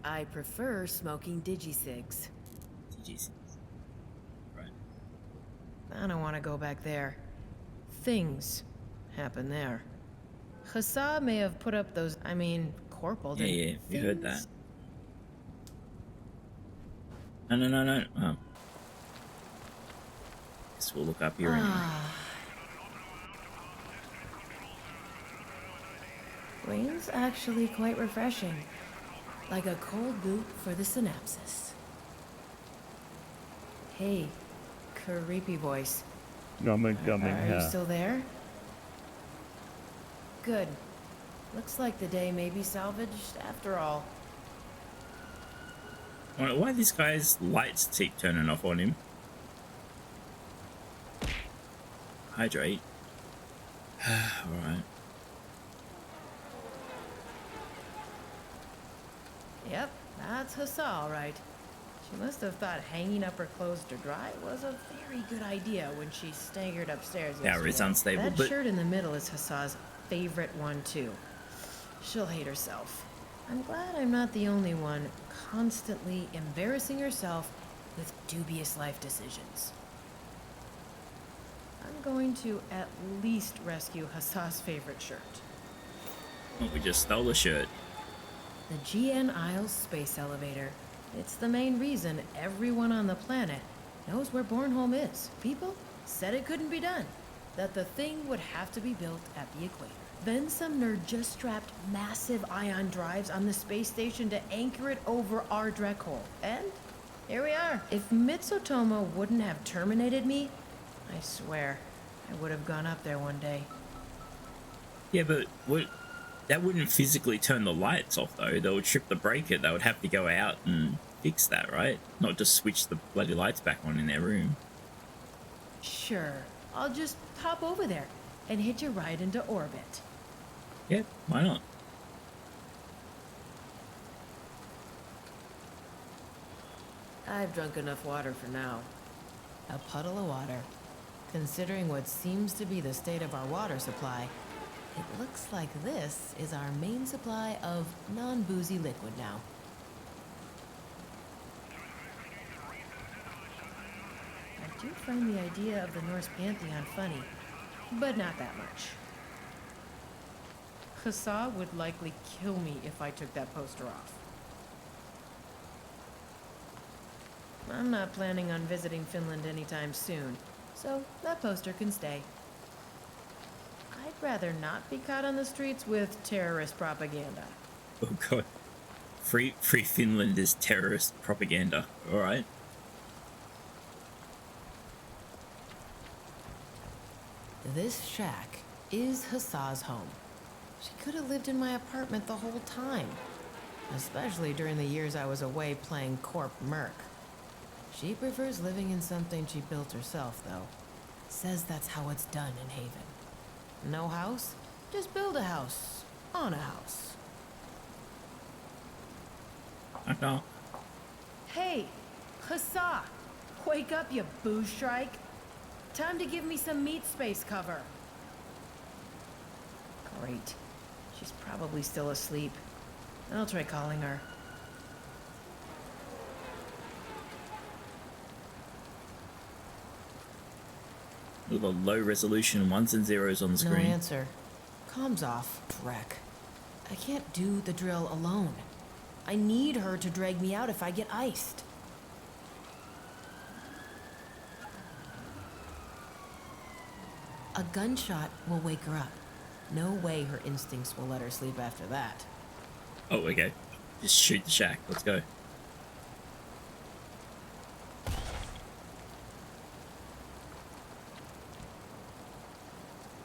I prefer smoking digicigs. Jeez. Right. I don't want to go back there. Things happen there. Husa may have put up those, Corporal did. Yeah, you heard that. No. Oh. Guess we'll look up here anyway. Rain's actually quite refreshing. Like a cold boot for the synapses. Hey, creepy voice. Namegami Are you ha. still there? Good. Looks like the day may be salvaged after all. Why this guy's lights keep turning off on him? Hydrate. Alright. Yep, that's Husa, all right. She must have thought hanging up her clothes to dry was a very good idea when she staggered upstairs yesterday. Power is unstable, That but... shirt in the middle is Husa's favorite one, too. She'll hate herself. I'm glad I'm not the only one constantly embarrassing herself with dubious life decisions. I'm going to at least rescue Husa's favorite shirt. Well, we just stole a shirt. The GN Isles space elevator. It's the main reason everyone on the planet knows where Bornholm is. People said it couldn't be done, that the thing would have to be built at the equator. Then some nerd just strapped massive ion drives on the space station to anchor it over our Drek hole. And here we are. If Mitsutomo wouldn't have terminated me, I swear I would have gone up there one day. Yeah, but that wouldn't physically turn the lights off, though. They would trip the breaker. They would have to go out and fix that, right? Not just switch the bloody lights back on in their room. Sure, I'll just pop over there and hit you right into orbit. Yeah, why not? I've drunk enough water for now. A puddle of water. Considering what seems to be the state of our water supply, it looks like this is our main supply of non-boozy liquid now. I do find the idea of the Norse pantheon funny, but not that much. Husa would likely kill me if I took that poster off. I'm not planning on visiting Finland anytime soon, so that poster can stay. I'd rather not be caught on the streets with terrorist propaganda. Oh god. Free Finland is terrorist propaganda. Alright. This shack is Husa's home. She could have lived in my apartment the whole time, especially during the years I was away playing Corp Merc. She prefers living in something she built herself, though. Says that's how it's done in Haven. No house? Just build a house. On a house. I know. Hey, Husa! Wake up, you booze strike! Time to give me some meat space cover. Great. She's probably still asleep. I'll try calling her. With a low resolution ones and zeros on the No screen. answer. Comms off. Dreck. I can't do the drill alone. I need her to drag me out if I get iced. A gunshot will wake her up. No way her instincts will let her sleep after that. Oh, okay. Just shoot the shack. Let's go.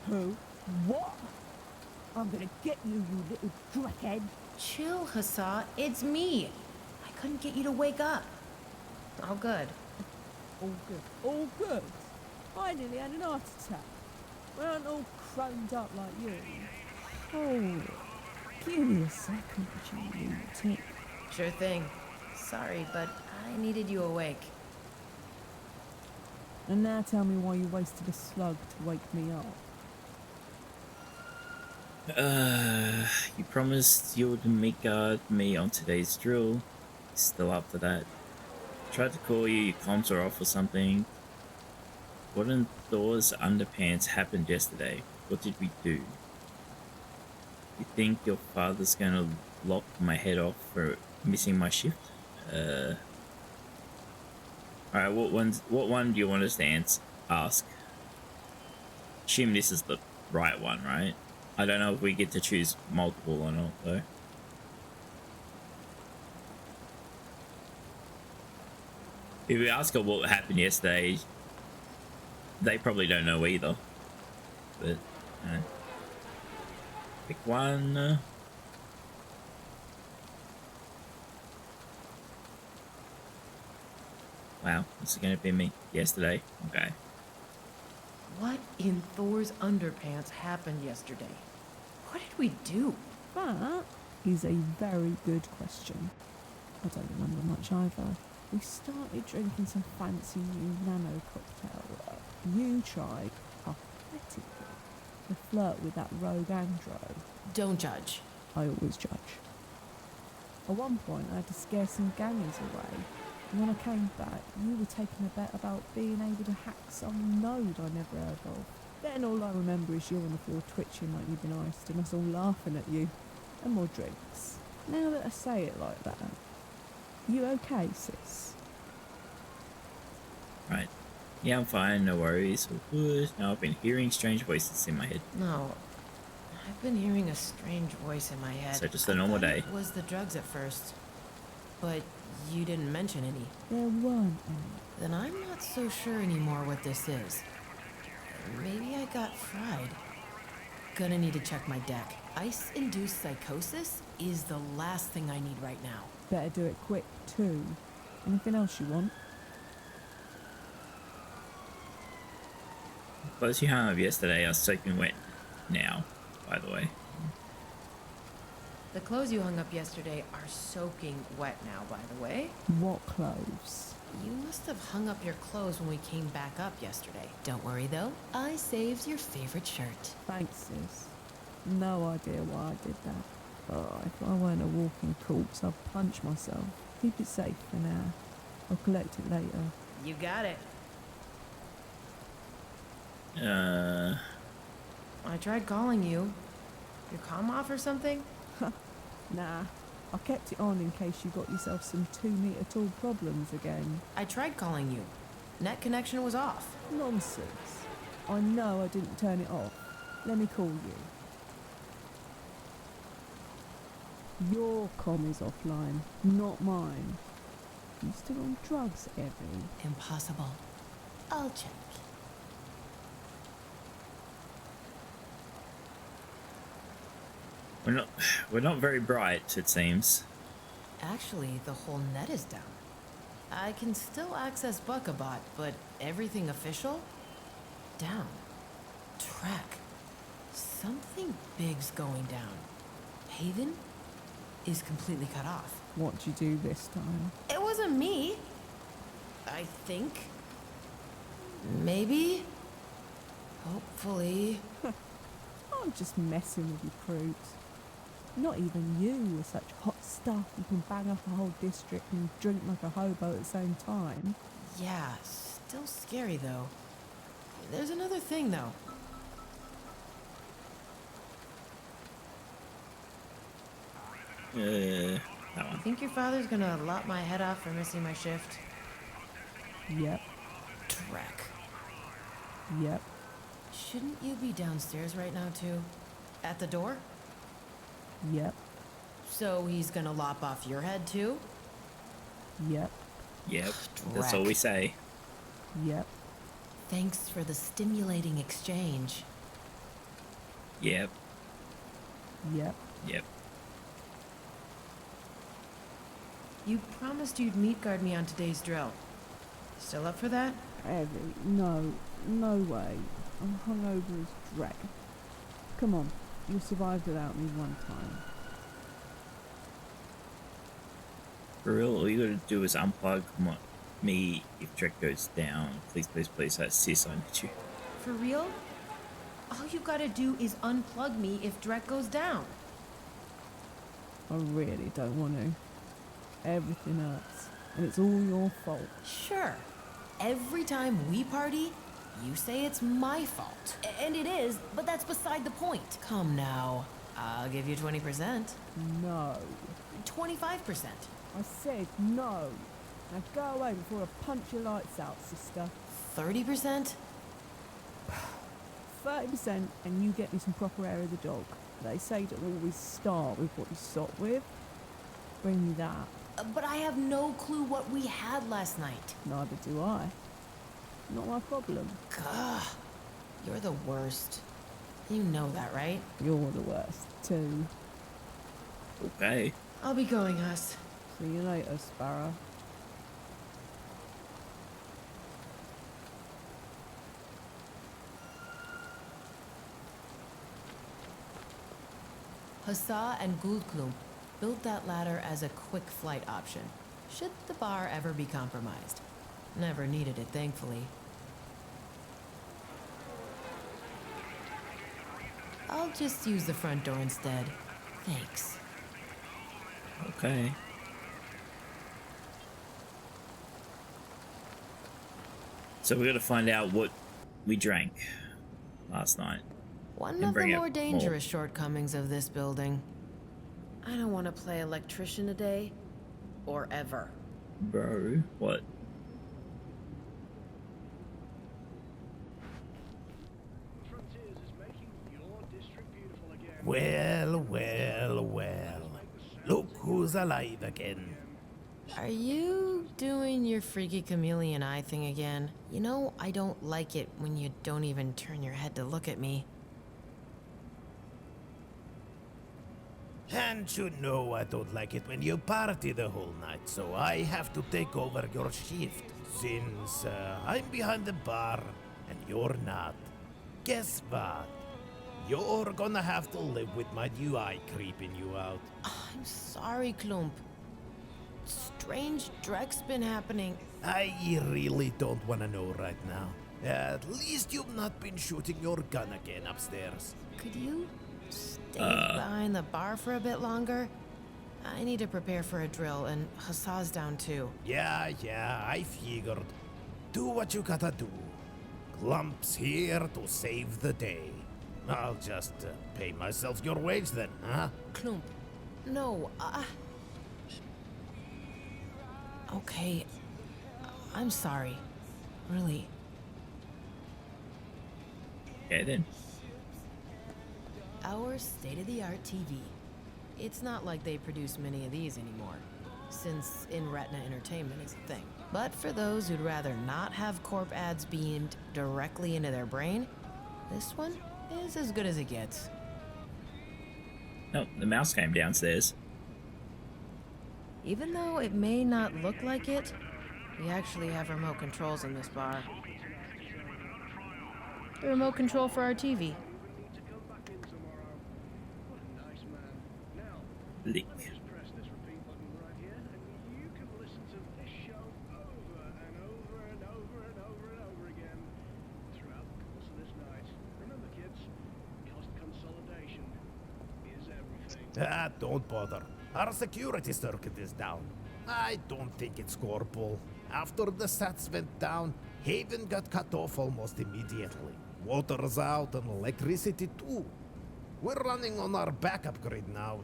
Who? What? I'm gonna get you, you little dreckhead. Chill, Hassan. It's me. I couldn't get you to wake up. All good. All good. All good. I nearly had an heart attack. We aren't all chromed up like you. Oh, give me a second, you lunatic. Sure thing. Sorry, but I needed you awake. And now tell me why you wasted a slug to wake me up. You promised you would meet guard me on today's drill. Still up for that. Tried to call you, your comms are off or something. What in Thor's underpants happened yesterday? What did we do? You think your father's gonna lock my head off for missing my shift? Alright, what one do you want us to ask? Assume this is the right one, right? I don't know if we get to choose multiple or not, though. If we ask her what happened yesterday, they probably don't know either. But, pick one. Wow, this is going to be me. Yesterday. Okay. What in Thor's underpants happened yesterday? What did we do? That is a very good question. I don't remember much either. We started drinking some fancy new nano cocktail. You tried, pathetically, to flirt with that rogue andro. Don't judge. I always judge. At one point, I had to scare some gangies away. And when I came back, you were taking a bet about being able to hack some node I never heard of. Then all I remember is you on the floor twitching like you've been iced and us all laughing at you. And more drinks. Now that I say it like that, you okay, sis? Right. Yeah, I'm fine. No worries. All good. Now I've been hearing strange voices in my head. No. I've been hearing a strange voice in my head. So just a normal day. It was the drugs at first. But you didn't mention any. There weren't any. Then I'm not so sure anymore what this is. Maybe I got fried. Gonna need to check my deck. Ice-induced psychosis is the last thing I need right now. Better do it quick, too. Anything else you want? Clothes you hung up yesterday are soaking wet now, by the way. The clothes you hung up yesterday are soaking wet now, by the way. What clothes? You must have hung up your clothes when we came back up yesterday. Don't worry, though. I saved your favorite shirt. Thanks, sis. No idea why I did that. Oh, if I weren't a walking corpse, I'd punch myself. Keep it safe for now. I'll collect it later. You got it. I tried calling you. Your comm off or something? Nah, I kept it on in case you got yourself some 2-meter tall problems again. I tried calling you. Net connection was off. Nonsense. I know I didn't turn it off. Let me call you. Your comm is offline, not mine. You still on drugs, Eevi? Impossible. I'll check. We're not very bright, it seems. Actually, the whole net is down. I can still access Buckabot, but everything official? Down. Track. Something big's going down. Haven is completely cut off. What'd you do this time? It wasn't me. I think. Maybe? Hopefully. I'm just messing with you, prudes. Not even you are such hot stuff you can bang up a whole district and drink like a hobo at the same time. Yeah, still scary though. There's another thing though. That I one. think your father's gonna lop my head off for missing my shift. Yep, Trek. yep, Shouldn't you be downstairs right now too? At the door? yep, So he's gonna lop off your head too? yep, Yep, that's all we say. yep. Thanks for the stimulating exchange. Yep, Yep. yep. You promised you'd meet guard me on today's drill. Still up for that? Evie, no way. I'm hungover as dreck. Come on, you survived without me one time. For real, all you gotta do is unplug me if Trek goes down. Please, please, please, sis, I need you. For real? All you gotta do is unplug me if Drek goes down. I really don't want to. Everything hurts, and it's all your fault. Sure. Every time we party, you say it's my fault. And it is, but that's beside the point. Come now. I'll give you 20%. No. 25%. I said no. Now go away before I punch your lights out, sister. 30%? 30% and you get me some proper air of the dog. They say to always start with what you stop with. Bring me that. But I have no clue what we had last night. Neither do I. Not my problem. Gah. You're the worst. You know that, right? You're the worst, too. Okay. I'll be going, Huss. See you later, Sparrow. Hussa and Guldklump built that ladder as a quick flight option, should the bar ever be compromised. Never needed it, thankfully. I'll just use the front door instead. Thanks. Okay. So we gotta find out what we drank last night. One And of the bring it more more. dangerous shortcomings of this building. I don't want to play electrician today, or ever. Bro, what? Frontiers is making your district beautiful again. Well, well, well. Look who's alive again. Are you doing your freaky chameleon eye thing again? You know, I don't like it when you don't even turn your head to look at me. And you know I don't like it when you party the whole night, so I have to take over your shift. Since I'm behind the bar and you're not. Guess what? You're gonna have to live with my new eye creeping you out. I'm sorry, Klump. Strange Drek's been happening. I really don't wanna know right now. At least you've not been shooting your gun again upstairs. Could you stay behind the bar for a bit longer? I need to prepare for a drill, and Hassa's down too. Yeah, I figured. Do what you gotta do. Clump's here to save the day. I'll just pay myself your wage then, huh? Klump, no, Okay, I'm sorry. Really. Okay then. Our state-of-the-art TV. It's not like they produce many of these anymore, since in-retina entertainment is a thing. But for those who'd rather not have corp ads beamed directly into their brain, this one is as good as it gets. No, the mouse came downstairs. Even though it may not look like it, we actually have remote controls in this bar. The remote control for our TV. Need to come back in tomorrow. What a nice man. Now, Lick. let me just press this repeat button right here, and you can listen to this show over and over and over and over and over again throughout the course of this night. Ah, don't bother. Our security circuit is down. I don't think it's Corporal. After the sats went down, Haven got cut off almost immediately. Water's out and electricity too. We're running on our backup grid now.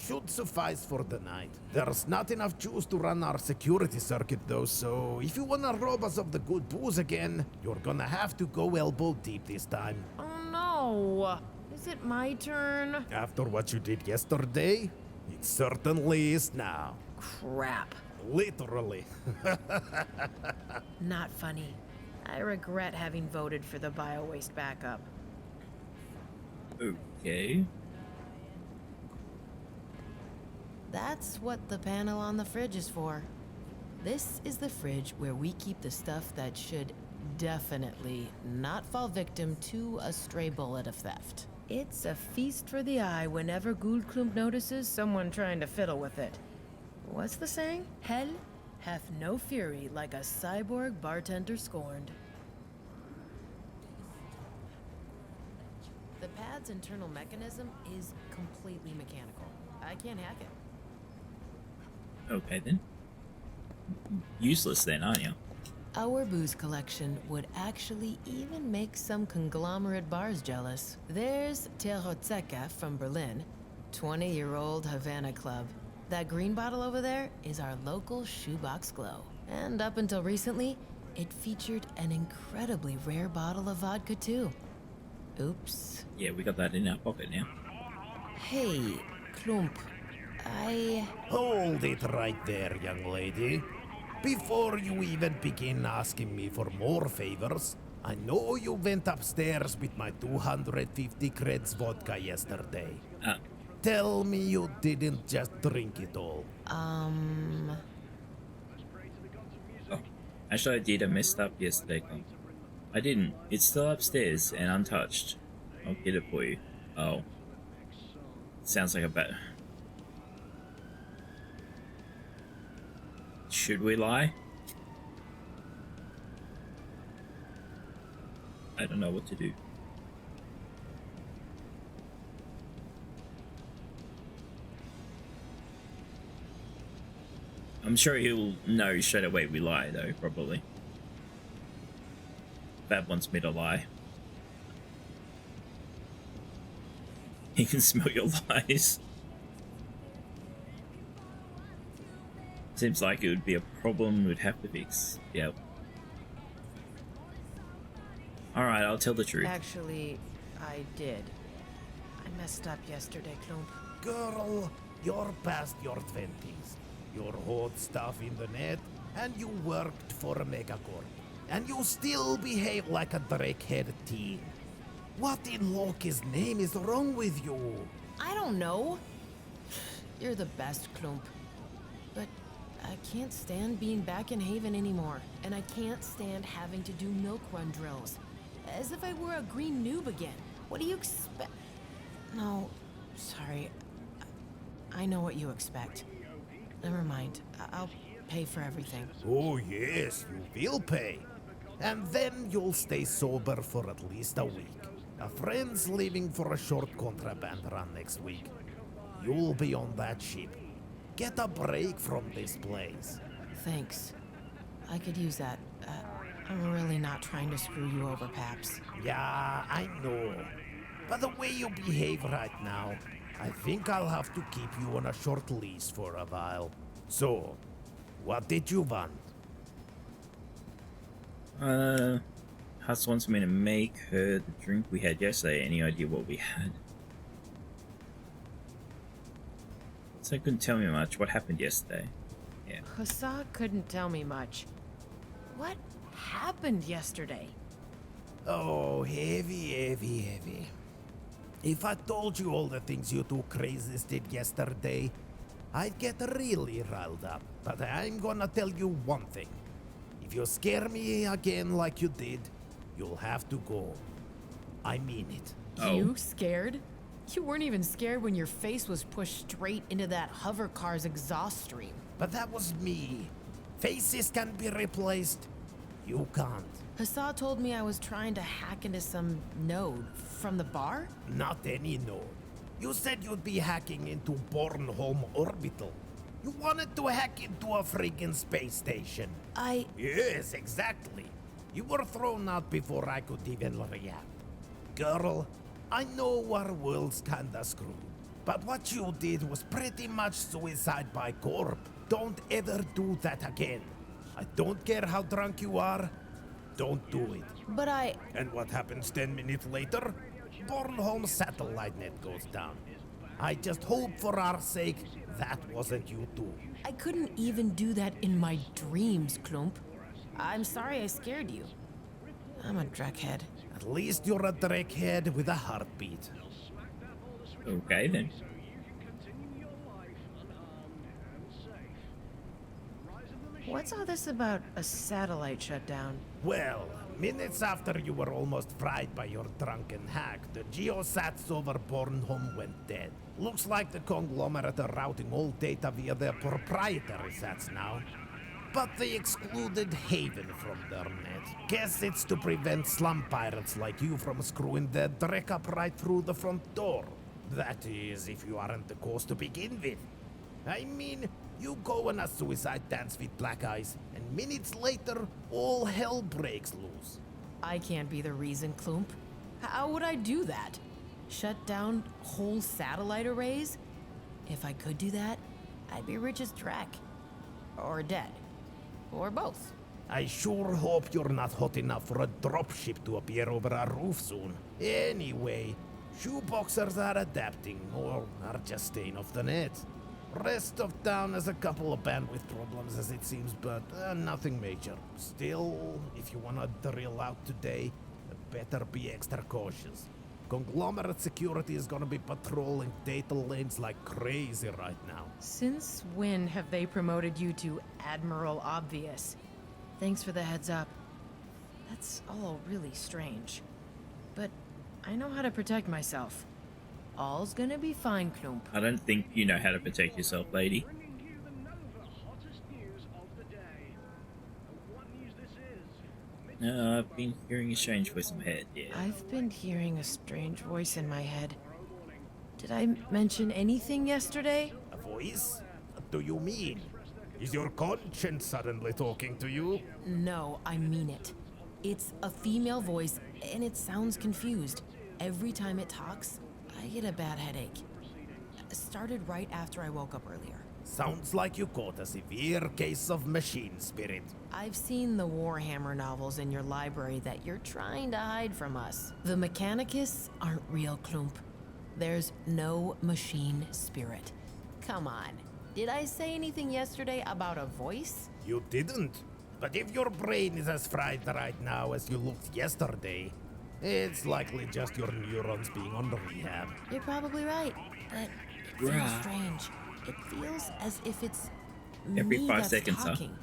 Should suffice for the night. There's not enough juice to run our security circuit though, so if you wanna rob us of the good booze again, you're gonna have to go elbow deep this time. Oh no! Is it my turn? After what you did yesterday, it certainly is now. Crap. Literally. Not funny. I regret having voted for the bio-waste backup. Okay. That's what the panel on the fridge is for. This is the fridge where we keep the stuff that should definitely not fall victim to a stray bullet of theft. It's a feast for the eye whenever Guldklump notices someone trying to fiddle with it. What's the saying? Hell hath no fury like a cyborg bartender scorned. The pad's internal mechanism is completely mechanical. I can't hack it. Okay then. Useless then, aren't you? Our booze collection would actually even make some conglomerate bars jealous. There's Terrotzeca from Berlin, 20-year-old Havana Club. That green bottle over there is our local shoebox glow. And up until recently, it featured an incredibly rare bottle of vodka too. Oops. Yeah, we got that in our pocket now. Hey, Klump. Hold it right there, young lady. Before you even begin asking me for more favors, I know you went upstairs with my 250 creds vodka yesterday. Tell me you didn't just drink it all. Oh. Actually, I did. I messed up yesterday. I didn't. It's still upstairs and untouched. I'll get it for you. Oh. Sounds like a bad... Should we lie? I don't know what to do. I'm sure he'll know straight away we lie, though, probably. Bab wants me to lie. He can smell your lies. Seems like it would be a problem we'd have to fix. Yep. Alright, I'll tell the truth. Actually, I did. I messed up yesterday, Klump. Girl, you're past your 20s. You hoard stuff in the net, and you worked for a megacorp. And you still behave like a drake-head teen. What in Loki's name is wrong with you? I don't know. You're the best, Klump. But I can't stand being back in Haven anymore. And I can't stand having to do milk run drills. As if I were a green noob again. What do you expect? No, sorry. I know what you expect. Never mind. I'll pay for everything. Oh yes, you will pay. And then you'll stay sober for at least a week. A friend's leaving for a short contraband run next week. You'll be on that ship. Get a break from this place. Thanks. I could use that. I'm really not trying to screw you over, Paps. Yeah, I know. But the way you behave right now, I think I'll have to keep you on a short leash for a while. So, what did you want? Huss wants me to make her the drink we had yesterday. Any idea what we had? So couldn't tell me much. What happened yesterday? Yeah. Hussa couldn't tell me much. What happened yesterday? Oh, heavy. If I told you all the things you two crazies did yesterday, I'd get really riled up. But I'm gonna tell you one thing. If you scare me again like you did, you'll have to go. I mean it. Oh. You scared? You weren't even scared when your face was pushed straight into that hover car's exhaust stream. But that was me. Faces can be replaced. You can't. Hussa told me I was trying to hack into some node from the bar? Not any node. You said you'd be hacking into Bornholm Orbital. You wanted to hack into a friggin' space station. Yes, exactly. You were thrown out before I could even react. Girl, I know our world's kinda screwed, but what you did was pretty much suicide by corp. Don't ever do that again. I don't care how drunk you are. Don't do it. But And what happens 10 minutes later? Bornholm's satellite net goes down. I just hope for our sake that wasn't you too. I couldn't even do that in my dreams, Klump. I'm sorry I scared you. I'm a dreckhead. At least you're a dreckhead with a heartbeat. Okay then. What's all this about a satellite shutdown? Well, minutes after you were almost fried by your drunken hack, the geosats over Bornholm went dead. Looks like the Conglomerate are routing all data via their proprietary sats now. But they excluded Haven from their net. Guess it's to prevent slum pirates like you from screwing their dreck up right through the front door. That is, if you aren't the cause to begin with. I mean, you go on a suicide dance with Black Eyes, and minutes later, all hell breaks loose. I can't be the reason, Klump. How would I do that? Shut down whole satellite arrays? If I could do that, I'd be rich as Drac. Or dead. Or both. I sure hope you're not hot enough for a dropship to appear over our roof soon. Anyway, shoeboxers are adapting, or are just staying off the net. Rest of town has a couple of bandwidth problems as it seems, but nothing major. Still, if you wanna drill out today, better be extra cautious. Conglomerate security is gonna be patrolling data lanes like crazy right now. Since when have they promoted you to Admiral Obvious? Thanks for the heads up. That's all really strange. But I know how to protect myself. All's gonna be fine, Klump. I don't think you know how to protect yourself, lady. Bringing you the Nova hottest news of the day. And what news this is? No, I've been hearing a strange voice in my head, yeah. I've been hearing a strange voice in my head. Did I mention anything yesterday? A voice? What do you mean? Is your conscience suddenly talking to you? No, I mean it. It's a female voice, and it sounds confused. Every time it talks, I get a bad headache. It started right after I woke up earlier. Sounds like you caught a severe case of machine spirit. I've seen the Warhammer novels in your library that you're trying to hide from us. The Mechanicus aren't real, Klump. There's no machine spirit. Come on. Did I say anything yesterday about a voice? You didn't. But if your brain is as fried right now as you looked yesterday, it's likely just your neurons being on rehab. You're probably right, but it feels Right. strange. It feels as if it's Every me 5 that's seconds, huh? talking,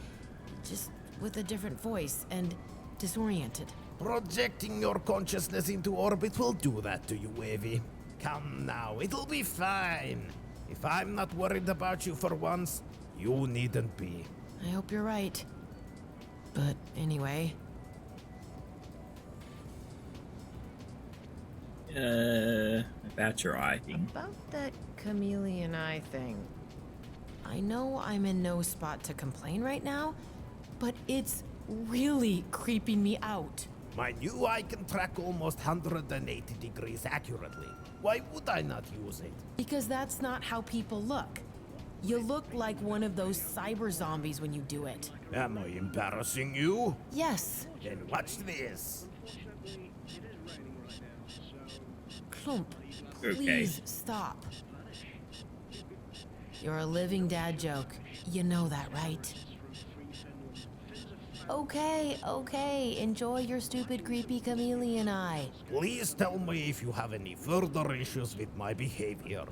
just with a different voice and disoriented. Projecting your consciousness into orbit will do that to you, Eevi. Come now, it'll be fine. If I'm not worried about you for once, you needn't be. I hope you're right. But anyway, About your eye thing. About that chameleon eye thing. I know I'm in no spot to complain right now, but it's really creeping me out. My new eye can track almost 180 degrees accurately. Why would I not use it? Because that's not how people look. You look like one of those cyber zombies when you do it. Am I embarrassing you? Yes, Then watch this. Klump, Okay. please stop. You're a living dad joke. You know that, right? Okay, enjoy your stupid creepy chameleon eye. Please tell me if you have any further issues with my behavior.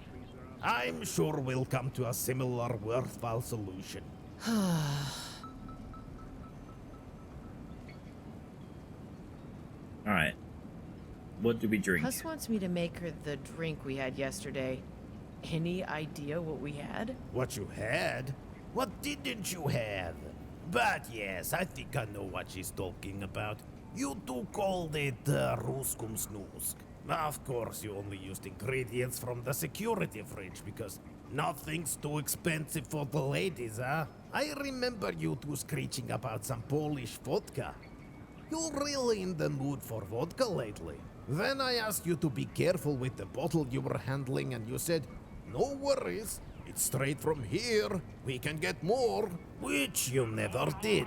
I'm sure we'll come to a similar worthwhile solution. Alright. What do we drink? Huss wants me to make her the drink we had yesterday. Any idea what we had? What you had? What didn't you have? But yes, I think I know what she's talking about. You two called it Ruskum Snoosk. Of course, you only used ingredients from the security fridge because nothing's too expensive for the ladies, huh? I remember you two screeching about some Polish vodka. You're really in the mood for vodka lately. Then I asked you to be careful with the bottle you were handling, and you said, no worries, it's straight from here, we can get more. Which you never did,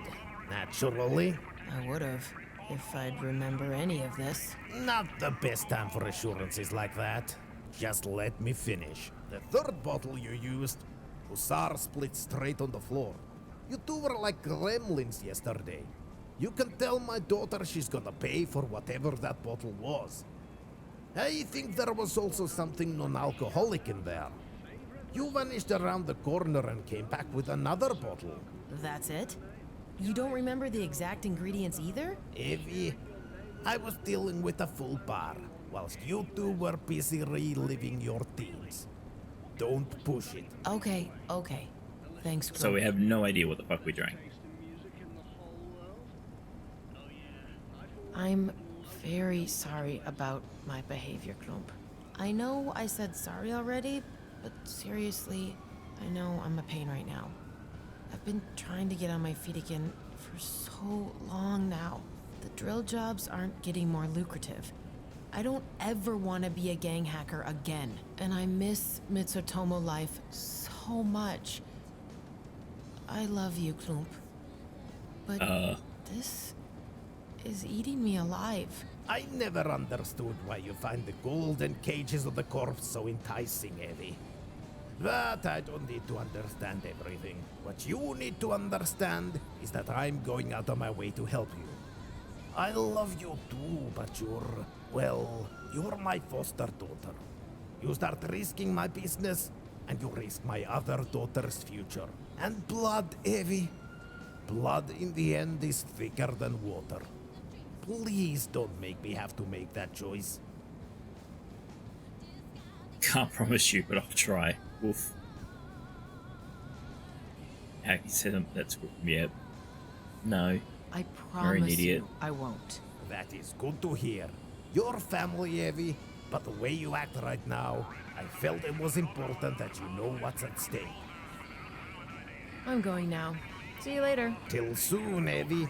naturally. I would've, if I'd remember any of this. Not the best time for assurances like that. Just let me finish. The third bottle you used, Hussar split straight on the floor. You two were like gremlins yesterday. You can tell my daughter she's gonna pay for whatever that bottle was. I think there was also something non-alcoholic in there. You vanished around the corner and came back with another bottle. That's it? You don't remember the exact ingredients either? Eevi, I was dealing with a full bar, whilst you two were busy reliving your teens. Don't push it. Okay. Thanks, So Chloe. we have no idea what the fuck we drank. I'm very sorry about my behavior, Klump. I know I said sorry already, but seriously, I know I'm a pain right now. I've been trying to get on my feet again for so long now. The drill jobs aren't getting more lucrative. I don't ever want to be a gang hacker again, and I miss Mitsutomo life so much. I love you, Klump. But this is eating me alive. I never understood why you find the golden cages of the corpse so enticing, Eevi. But I don't need to understand everything. What you need to understand is that I'm going out of my way to help you. I love you too, but you're my foster daughter. You start risking my business, and you risk my other daughter's future. And blood, Eevi. Blood in the end is thicker than water. Please don't make me have to make that choice. Can't promise you, but I'll try. Woof. Hacky said that's yeah. No. I You're an promise idiot. you I won't. That is good to hear. Your family, Eevi, but the way you act right now, I felt it was important that you know what's at stake. I'm going now. See you later. Till soon, Eevi.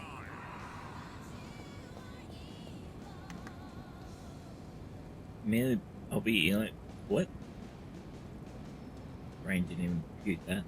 Merely, I'll be like, what? Brain didn't even compute that.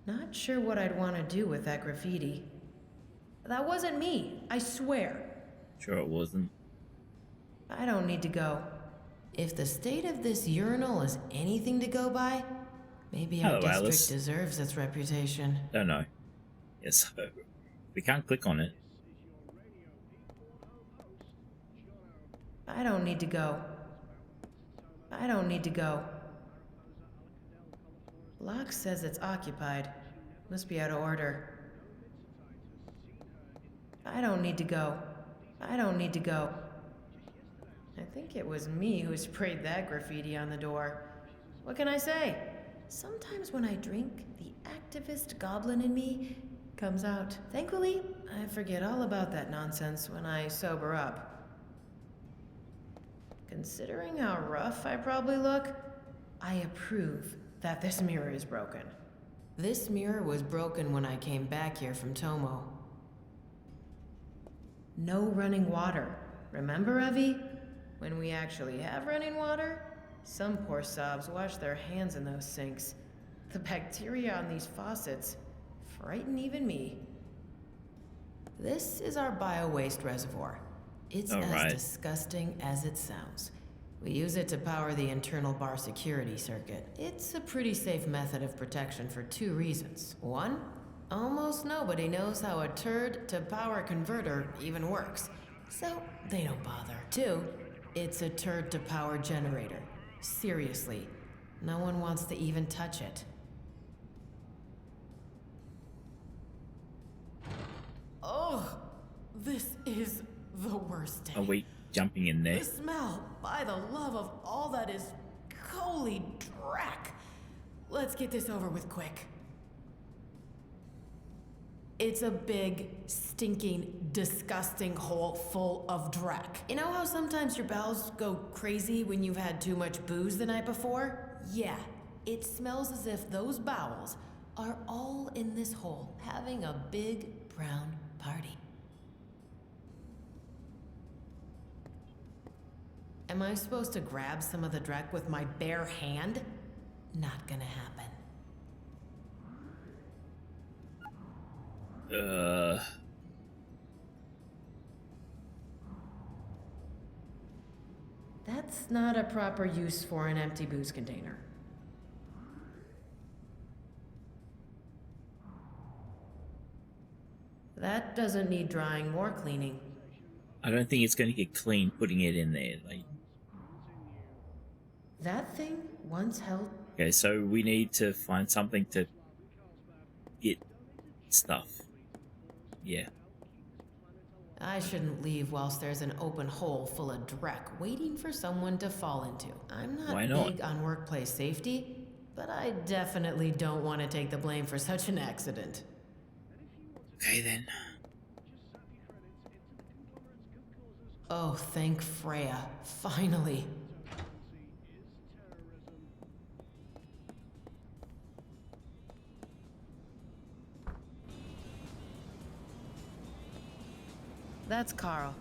Not sure what I'd want to do with that graffiti. That wasn't me, I swear. Sure it wasn't. I don't need to go. If the state of this urinal is anything to go by, maybe our Hello, district Alice. deserves its reputation. Don't know. Yes, we can't click on it. I don't need to go. I don't need to go. Lock says it's occupied. Must be out of order. I don't need to go. I don't need to go. I think it was me who sprayed that graffiti on the door. What can I say? Sometimes when I drink, the activist goblin in me comes out. Thankfully, I forget all about that nonsense when I sober up. Considering how rough I probably look, I approve that this mirror is broken. This mirror was broken when I came back here from Tomo. No running water. Remember, Eevi? When we actually have running water, some poor sobs wash their hands in those sinks. The bacteria on these faucets frighten even me. This is our bio-waste reservoir. It's All as right. disgusting as it sounds. We use it to power the internal bar security circuit. It's a pretty safe method of protection for two reasons. One, almost nobody knows how a turd to power converter even works, so they don't bother. Two, it's a turd to power generator. Seriously, no one wants to even touch it. Oh, this is the worst day. Are we jumping in there? The smell, by the love of all that is holy drac. Let's get this over with quick. It's a big, stinking, disgusting hole full of drac. You know how sometimes your bowels go crazy when you've had too much booze the night before? Yeah, it smells as if those bowels are all in this hole having a big brown party. Am I supposed to grab some of the drac with my bare hand? Not gonna happen. That's not a proper use for an empty booze container. That doesn't need drying or cleaning. I don't think it's going to get clean putting it in there. Like, That thing once held... okay, so we need to find something to get stuff. Yeah. I shouldn't leave whilst there's an open hole full of dreck waiting for someone to fall into. I'm Why not not? big on workplace safety, but I definitely don't want to take the blame for such an accident. Okay then. Oh, thank Freya. Finally. That's Carl.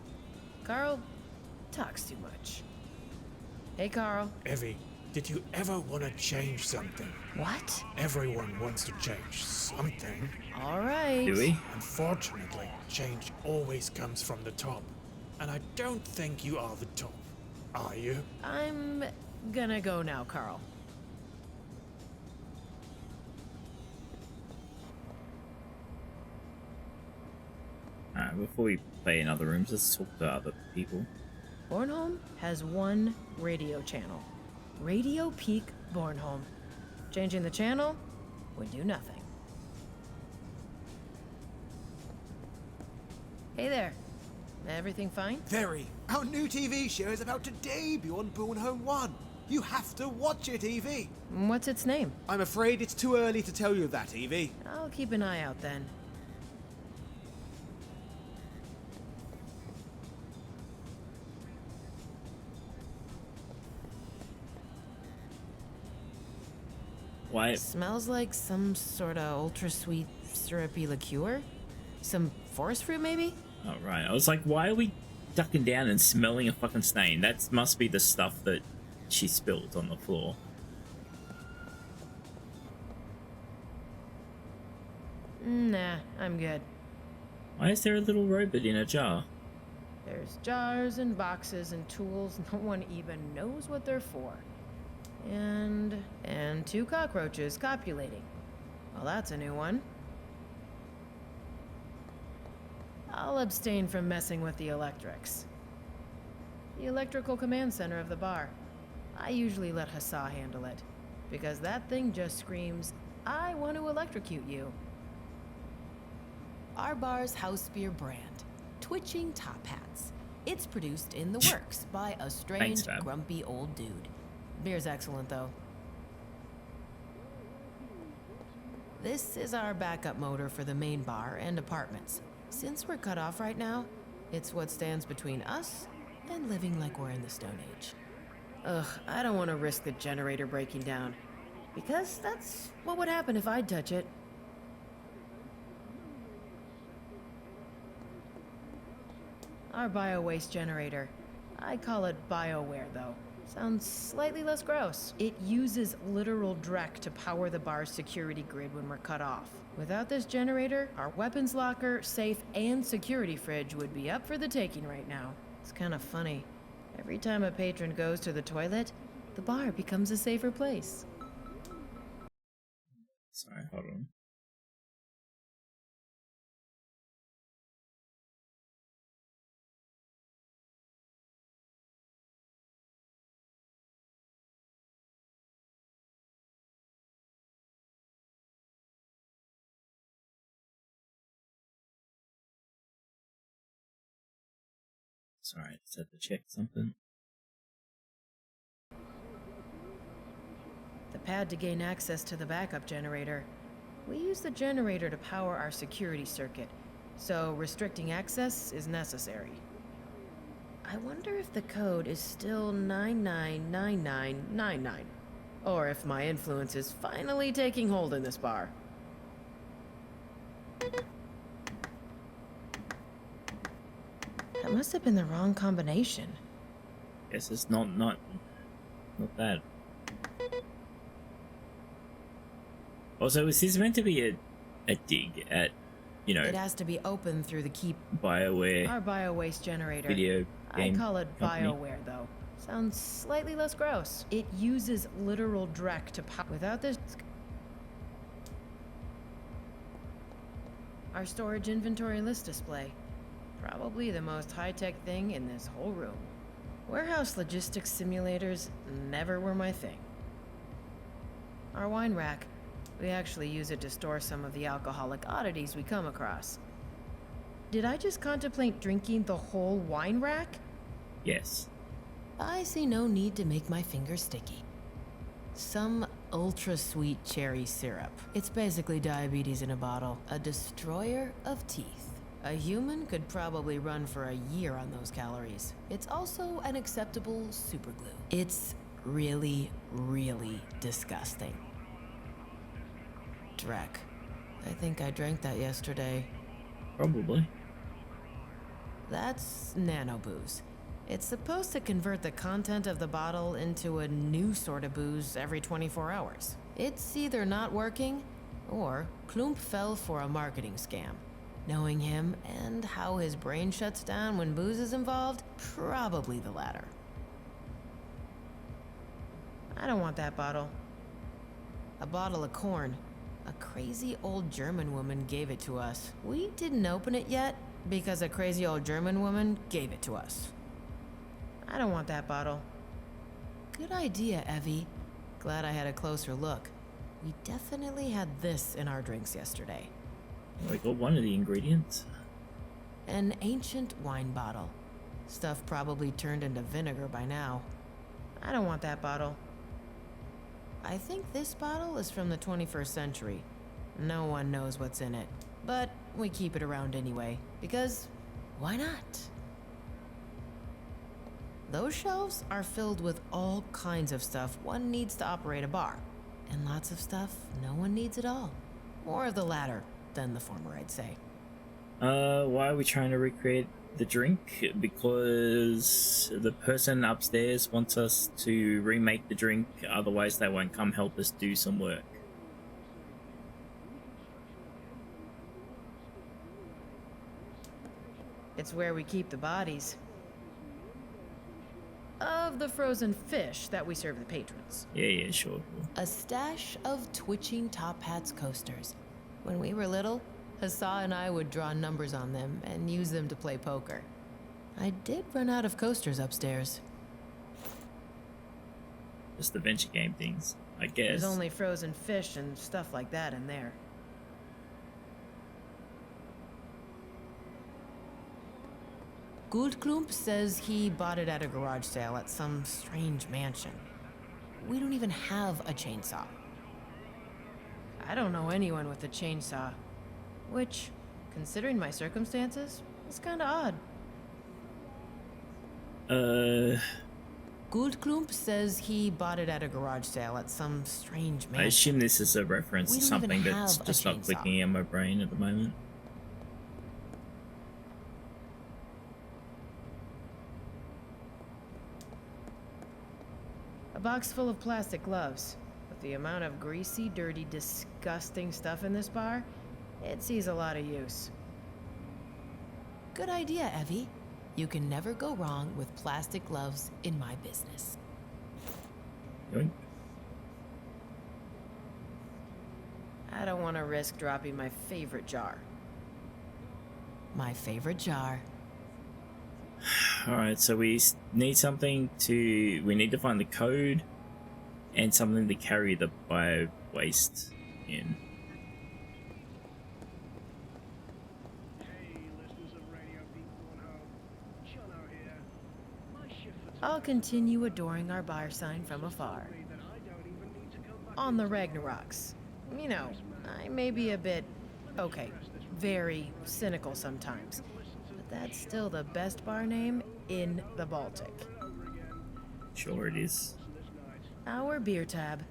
Carl talks too much. Hey, Carl. Eevi, did you ever want to change something? What? Everyone wants to change something. All right. Do we? Unfortunately, change always comes from the top. And I don't think you are the top. Are you? I'm gonna go now, Carl. Alright, before we play in other rooms, let's talk to other people. Bornholm has one radio channel. Radio Peak Bornholm. Changing the channel would do nothing. Hey there. Everything fine? Very. Our new TV show is about to debut on Bornholm 1. You have to watch it, Eevi. What's its name? I'm afraid it's too early to tell you that, Eevi. I'll keep an eye out then. Why? Smells like some sort of ultra-sweet, syrupy liqueur? Some forest fruit, maybe? Oh, right. I was like, why are we ducking down and smelling a fucking stain? That must be the stuff that she spilled on the floor. Nah, I'm good. Why is there a little robot in a jar? There's jars and boxes and tools no one even knows what they're for. And 2 cockroaches copulating. Well, that's a new one. I'll abstain from messing with the electrics. The electrical command center of the bar. I usually let Hassa handle it, because that thing just screams, I want to electrocute you. Our bar's house beer brand, Twitching Top Hats. It's produced in the works by a strange, Thanks, Fab. grumpy old dude. Beer's excellent, though. This is our backup motor for the main bar and apartments. Since we're cut off right now, it's what stands between us and living like we're in the Stone Age. Ugh, I don't want to risk the generator breaking down, because that's what would happen if I'd touch it. Our bio-waste generator. I call it BioWare, though. Sounds slightly less gross. It uses literal dreck to power the bar's security grid when we're cut off. Without this generator, our weapons locker, safe, and security fridge would be up for the taking right now. It's kind of funny. Every time a patron goes to the toilet, the bar becomes a safer place. Sorry, hold on. Sorry, I just had to check something. The pad to gain access to the backup generator. We use the generator to power our security circuit, so restricting access is necessary. I wonder if the code is still 999999, or if my influence is finally taking hold in this bar. That must have been the wrong combination. Guess it's not bad. Also, is this meant to be a dig at, you know, It has to be opened through the key. BioWare Our bio-waste generator. video game I call it company? BioWare, though. Sounds slightly less gross. It uses literal dreck to power. Without this... Our storage inventory list display. Probably the most high-tech thing in this whole room. Warehouse logistics simulators never were my thing. Our wine rack. We actually use it to store some of the alcoholic oddities we come across. Did I just contemplate drinking the whole wine rack? Yes. I see no need to make my fingers sticky. Some ultra-sweet cherry syrup. It's basically diabetes in a bottle. A destroyer of teeth. A human could probably run for a year on those calories. It's also an acceptable superglue. It's really, really disgusting. Dreck. I think I drank that yesterday. Probably. That's nano booze. It's supposed to convert the content of the bottle into a new sort of booze every 24 hours. It's either not working, or Klump fell for a marketing scam. Knowing him and how his brain shuts down when booze is involved, probably the latter. I don't want that bottle. A bottle of corn. A crazy old German woman gave it to us. We didn't open it yet because a crazy old German woman gave it to us. I don't want that bottle. Good idea, Eevi. Glad I had a closer look. We definitely had this in our drinks yesterday. I got one of the ingredients. An ancient wine bottle. Stuff probably turned into vinegar by now. I don't want that bottle. I think this bottle is from the 21st century. No one knows what's in it. But we keep it around anyway, because why not? Those shelves are filled with all kinds of stuff one needs to operate a bar. And lots of stuff no one needs at all. More of the latter than the former, I'd say. Why are we trying to recreate the drink? Because the person upstairs wants us to remake the drink, otherwise they won't come help us do some work. It's where we keep the bodies. Of the frozen fish that we serve the patrons. Yeah, sure. A stash of twitching Top Hats coasters. When we were little, Hassan and I would draw numbers on them and use them to play poker. I did run out of coasters upstairs. Just the venture game things, I guess. There's only frozen fish and stuff like that in there. Goldklump says he bought it at a garage sale at some strange mansion. We don't even have a chainsaw. I don't know anyone with a chainsaw. Which, considering my circumstances, is kinda odd. Goldklump says he bought it at a garage sale at some strange mansion. I assume this is a reference We to don't something even that's have a just not chainsaw. clicking in my brain at the moment. A box full of plastic gloves. With the amount of greasy, dirty, disgusting stuff in this bar, it sees a lot of use. Good idea, Eevi. You can never go wrong with plastic gloves in my business. Yoink. I don't want to risk dropping my favorite jar. My favorite jar. Alright, so we need something to... We need to find the code and something to carry the bio waste in. Hey, listeners of Radio Beat Bornholm. Jono here. I'll continue adoring our bar sign from afar. On the Ragnaroks. You know, I may be a bit, okay, very cynical sometimes, but that's still the best bar name in the Baltic. Sure it is. Our beer tab.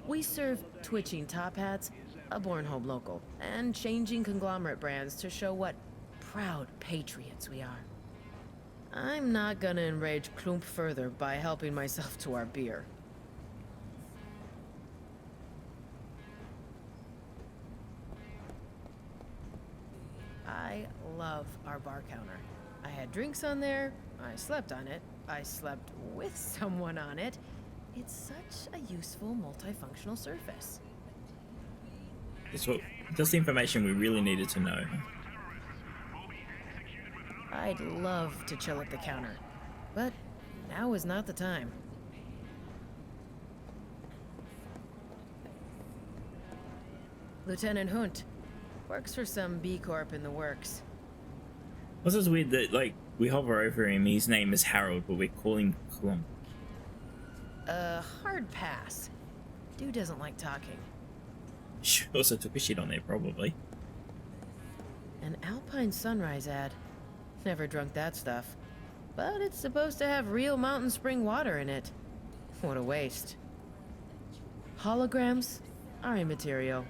We serve twitching top hats, a Bornholm local, and changing Conglomerate brands to show what proud patriots we are. I'm not gonna enrage Klump further by helping myself to our beer. I love our bar counter. I had drinks on there, I slept on it, I slept with someone on it. It's such a useful multifunctional surface. That's the information we really needed to know. I'd love to chill at the counter, but now is not the time. Lieutenant Hunt works for some B Corp in the works. What's this weird that, like, we hover over him, his name is Harold, but we call him Klump? Hard pass. Dude doesn't like talking. She also took a shit on there, probably. An Alpine Sunrise ad. Never drunk that stuff. But it's supposed to have real mountain spring water in it. What a waste. Holograms are immaterial.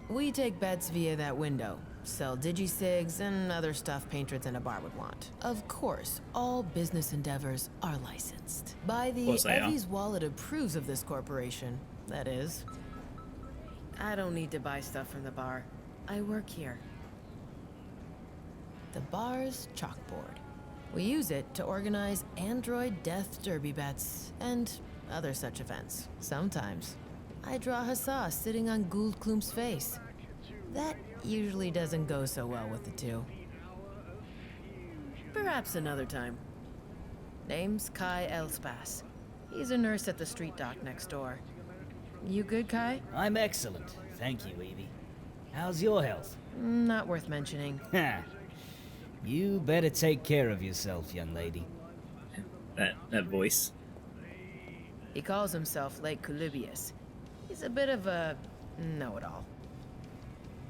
We take bets via that window. Sell digisigs and other stuff patrons in a bar would want. Of course, all business endeavors are licensed. By the Eevi's wallet approves of this corporation, that is. I don't need to buy stuff from the bar. I work here. The bar's chalkboard. We use it to organize android death derby bets and other such events. Sometimes I draw Hassa sitting on Gould Klump's face. That usually doesn't go so well with the two. Perhaps another time. Name's Kai Elspass. He's a nurse at the street dock next door. You good, Kai? I'm excellent. Thank you, Eevi. How's your health? Not worth mentioning. Ha! You better take care of yourself, young lady. That voice. He calls himself Lake Colubius. He's a bit of a know-it-all.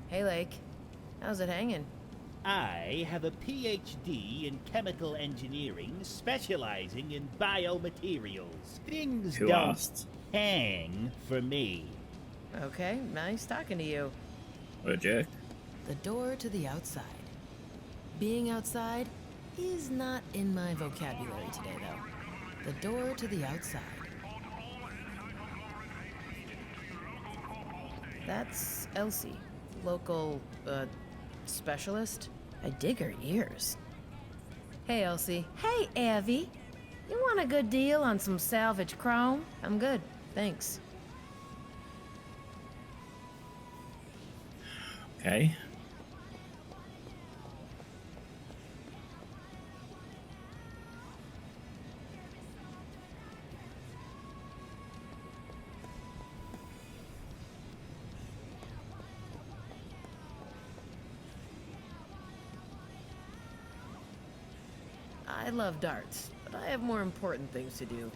Hey, Lake. How's it hanging? I have a PhD in chemical engineering, specializing in biomaterials. Things don't hang for me. Okay, nice talking to you. What a jerk. The door to the outside. Being outside is not in my vocabulary today, though. The door to the outside. That's Elsie. Local, specialist? I dig her ears. Hey, Elsie. Hey, Eevi. You want a good deal on some salvage chrome? I'm good, thanks. Okay. I love darts, but I have more important things to do.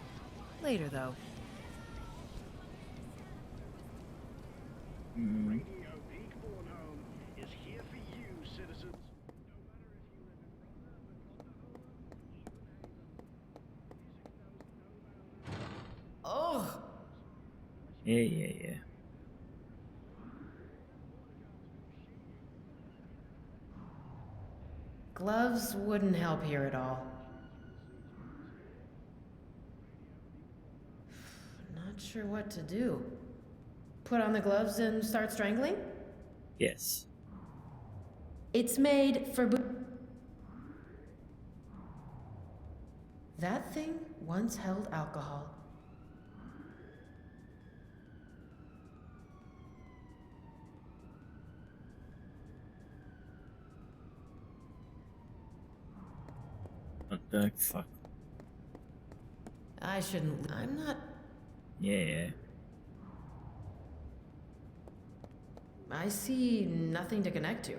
Later, though. Oh! Yeah. Gloves wouldn't help here at all. Not sure what to do. Put on the gloves and start strangling? Yes. It's made for That thing once held alcohol. What the fuck? I shouldn't. I'm not. Yeah. I see nothing to connect to.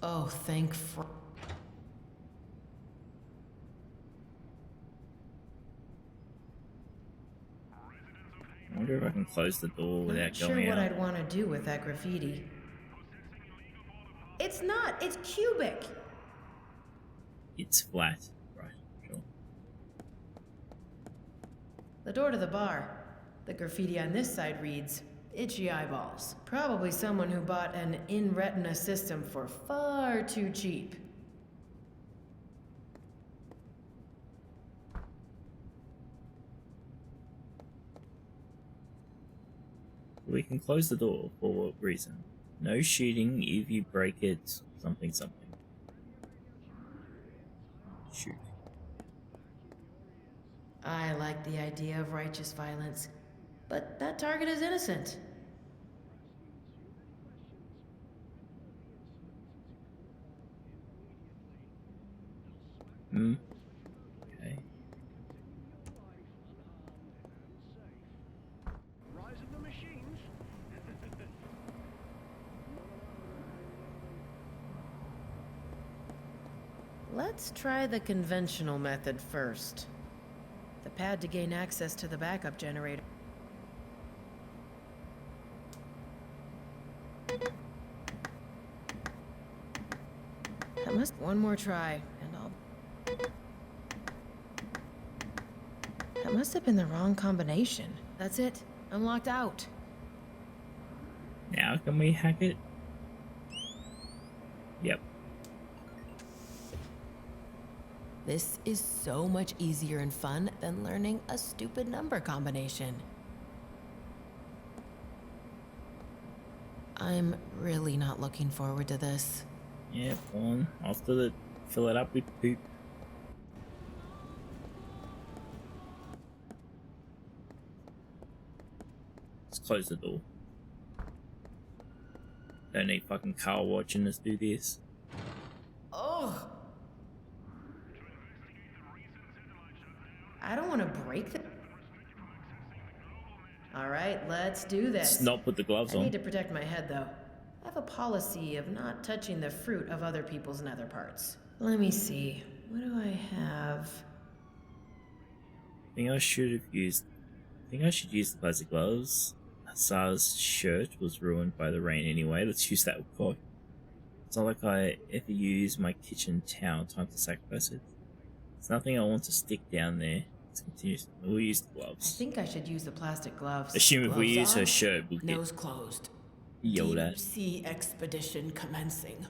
Oh, thank fr- I wonder if I can close the door without Not sure going what out. I'd want to do with that graffiti. It's not, it's cubic. It's flat. Right, sure. The door to the bar. The graffiti on this side reads, "Itchy eyeballs." Probably someone who bought an in-retina system for far too cheap. We can close the door. For what reason? No shooting if you break it. Something, something. Shoot. I like the idea of righteous violence, but that target is innocent. Hmm. Okay. Rise of the machines. Let's try the conventional method first. The pad to gain access to the backup generator. That must... One more try, and I'll... That must have been the wrong combination. That's it. I'm locked out. Now can we hack it? Yep. This is so much easier and fun than learning a stupid number combination. I'm really not looking forward to this. Yep, on. After the fill it up with poop. Let's close the door. Don't need fucking Carl watching us do this. Oh! I don't want to break the... Alright, let's do this. Let's not put the gloves I on. need to protect my head, though. I have a policy of not touching the fruit of other people's nether parts. Let me see. What do I have? I think I should use the plastic gloves. Hasar's shirt was ruined by the rain anyway. Let's use that quick. It's not like I ever use my kitchen towel. Time to sacrifice it. There's nothing I want to stick down there. Let's continue. We'll use the I gloves. think I should use the plastic gloves. Assume if we Gloves use her on, shirt, we'll get nose closed. yelled Deep at. sea expedition commencing.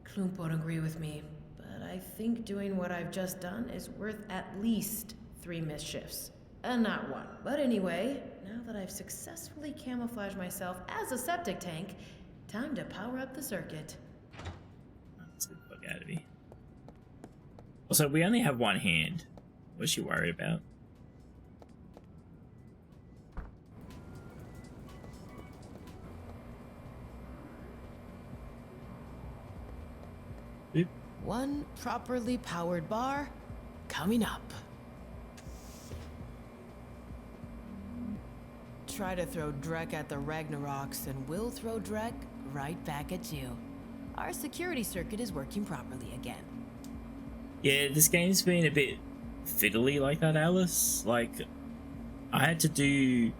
Klump won't agree with me, but I think doing what I've just done is worth at least 3 missed shifts. And not 1. But anyway, now that I've successfully camouflaged myself as a septic tank, time to power up the circuit. Let's get the fuck out of here. Also, we only have one hand. What's she worried about? Boop. One properly powered bar coming up. Try to throw Drek at the Ragnaroks, and we'll throw Drek right back at you. Our security circuit is working properly again. Yeah, this game's been a bit fiddly like that, Alice. Like, I had to do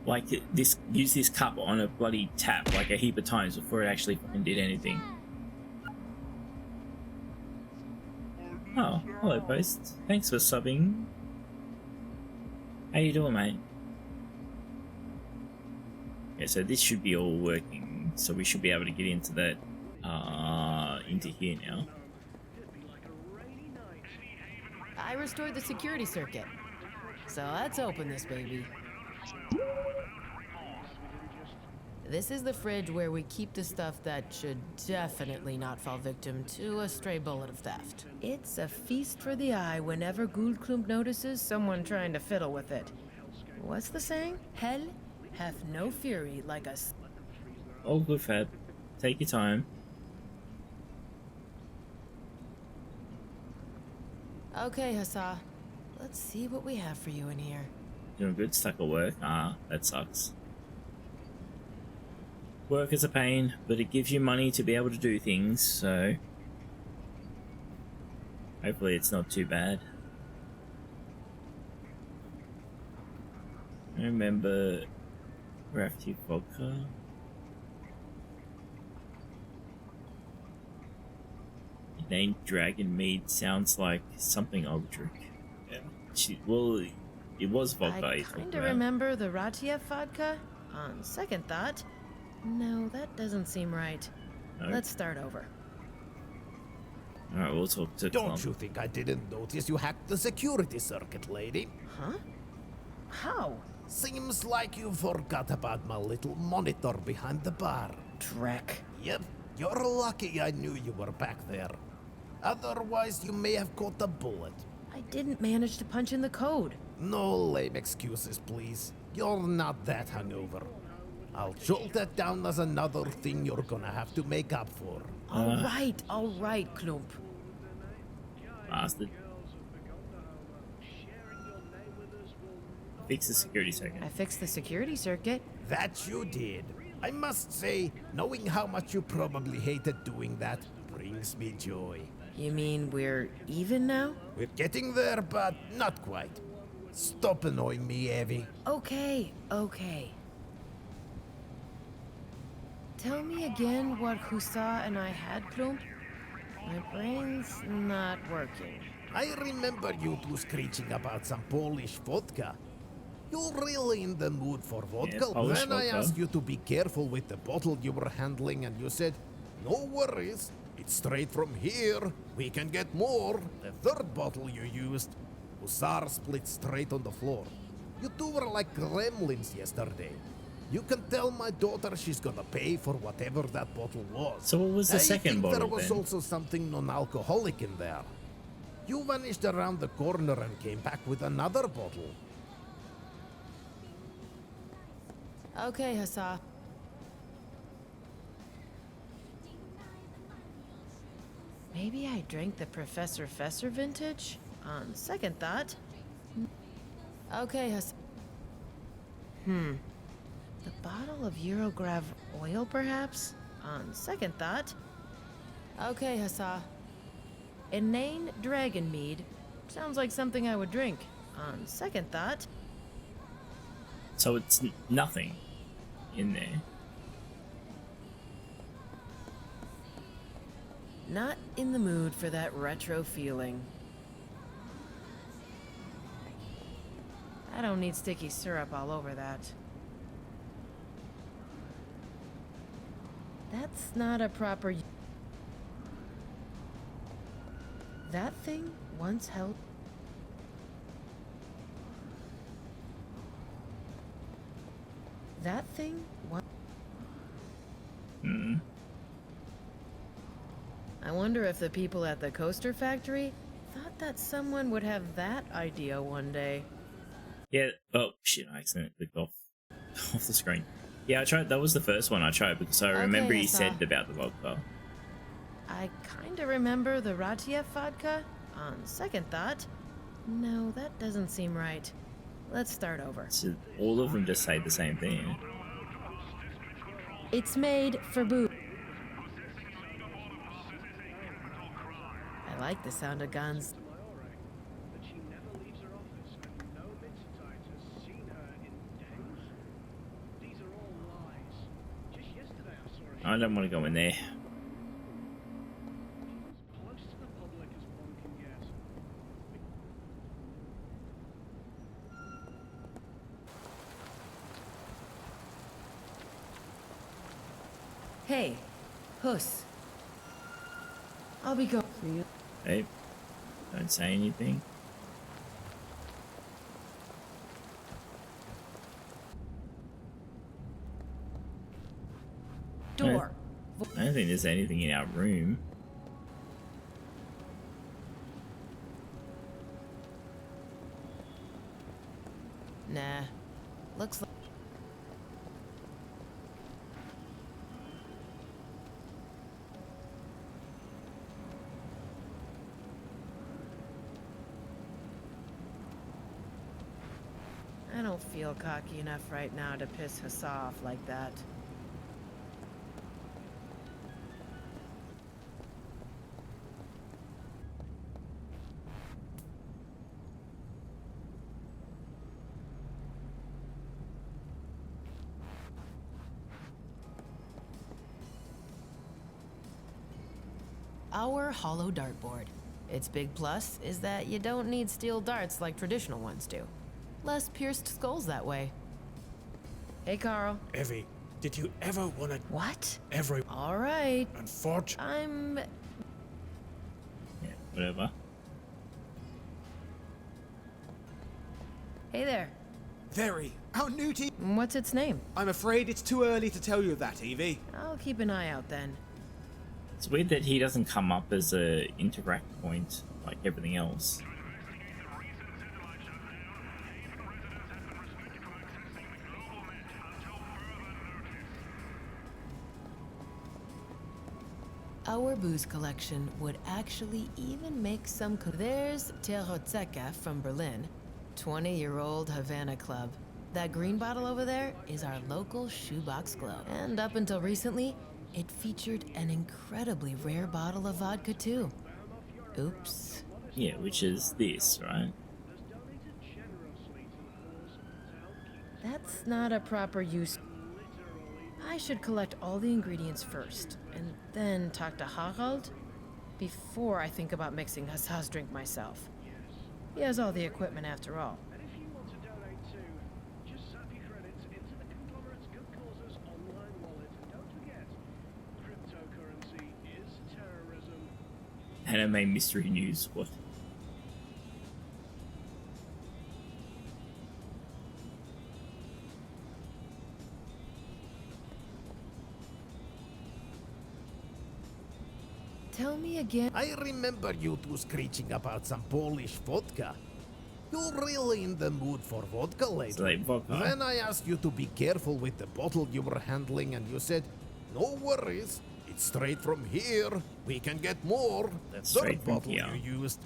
like use this cup on a bloody tap like a heap of times before it actually fucking did anything. Oh, hello, Post. Thanks for subbing. How you doing, mate? Yeah, so this should be all working. So we should be able to get into that, into here now. I restored the security circuit. So let's open this baby. This is the fridge where we keep the stuff that should definitely not fall victim to a stray bullet of theft. It's a feast for the eye whenever Guldklump notices someone trying to fiddle with it. What's the saying? Hell hath no fury like us. Oh, good, Fab. Take your time. Okay, Hassa. Let's see what we have for you in here. Doing good, stuck at work. Ah, that sucks. Work is a pain, but it gives you money to be able to do things, so hopefully it's not too bad. I remember Crafty Vodka. The name Dragon Mead sounds like something I would drink. Yeah. Well, it was vodka. I kind of remember the Ratiev vodka. On second thought, no, that doesn't seem right. No. Let's start over. Alright, we'll talk to Don't Clump. you think I didn't notice you hacked the security circuit, lady? Huh? How? Seems like you forgot about my little monitor behind the bar. Dreck. Yep, you're lucky I knew you were back there. Otherwise, you may have caught a bullet. I didn't manage to punch in the code. No lame excuses, please. You're not that hungover. I'll jolt that down as another thing you're gonna have to make up for. All right, Klump. Bastard. Fix the security circuit. I fixed the security circuit. That you did. I must say, knowing how much you probably hated doing that brings me joy. You mean we're even now? We're getting there, but not quite. Stop annoying me, Eevi. Okay. Tell me again what Husa and I had, Klump. My brain's not working. I remember you two screeching about some Polish vodka. You're really in the mood for vodka. Yeah, then I vodka. asked you to be careful with the bottle you were handling, and you said, no worries. It's straight from here. We can get more. The third bottle you used, Hussar split straight on the floor. You two were like gremlins yesterday. You can tell my daughter she's gonna pay for whatever that bottle was. So what was the second I think bottle there was then? also something non-alcoholic in there. You vanished around the corner and came back with another bottle. Okay, Husa. Maybe I drank the Professor Fesser vintage? On second thought. Okay, Husa. The bottle of Eurograv oil, perhaps? On second thought. Okay, Husa. Inane dragon mead. Sounds like something I would drink. On second thought. So it's nothing in there. Not in the mood for that retro feeling. I don't need sticky syrup all over that. That's not a proper... That thing once held... That thing once... I wonder if the people at the coaster factory thought that someone would have that idea one day. Yeah. Oh shit! I accidentally clicked off the screen. Yeah, I tried. That was the first one I tried because I remember he said about the vodka. I kinda remember the Ratiev vodka. On second thought, no, that doesn't seem right. Let's start over. So all of them just say the same thing. It's made for booze. I like the sound of guns. But she never leaves her office, and no Mitsutai has seen her in days. These are all lies. Just yesterday I saw her. I don't want to go in there. As close to the public as one can get. Hey, Huss. I'll be go. Hey, don't say anything. Door. I don't think there's anything in our room. Nah. Looks like... I don't don't feel cocky enough right now to piss Hussa off like that. Our hollow dartboard. Its big plus is that you don't need steel darts like traditional ones do. Less pierced skulls that way. Hey, Carl. Eevi, did you ever want to... What? Every... All right. Unfortunately... Yeah, whatever. Hey there. Very. Our new team... What's its name? I'm afraid it's too early to tell you that, Eevi. I'll keep an eye out then. It's weird that he doesn't come up as a interact point like everything else. Our booze collection would actually even make some... There's Terrotzeka from Berlin, 20-year-old Havana club. That green bottle over there is our local shoebox glow. And up until recently, it featured an incredibly rare bottle of vodka too. Oops. Yeah, which is this, right? That's not a proper use. I should collect all the ingredients first, and then talk to Harald before I think about mixing Hussa's drink myself. He has all the equipment after all. And if you want to donate too, just slap your credits into the Conglomerate's Good Causes online wallet. And don't forget, cryptocurrency is terrorism. Anime mystery news, what? Tell me again. I remember you two screeching about some Polish vodka. You're really in the mood for vodka lately. Like vodka. Then I asked you to be careful with the bottle you were handling, and you said, "No worries, it's straight from here. We can get more." That's The straight from bottle here. you used,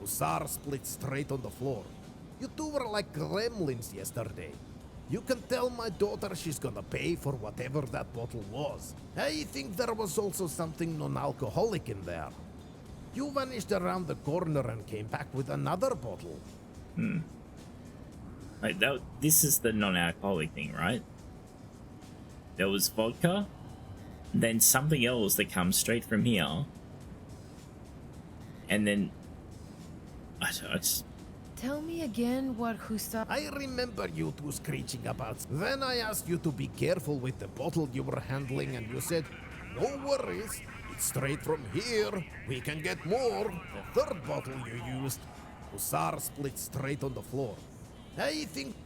Hussar split straight on the floor. You two were like gremlins yesterday. You can tell my daughter she's gonna pay for whatever that bottle was. I think there was also something non-alcoholic in there. You vanished around the corner and came back with another bottle. Like that. This is the non-alcoholic thing, right? There was vodka, then something else that comes straight from here, and then I just Tell me again what Hussa... I remember you two screeching about... Then I asked you to be careful with the bottle you were handling, and you said, "No worries, it's straight from here. We can get more." The third bottle you used, Hussar split straight on the floor. I think...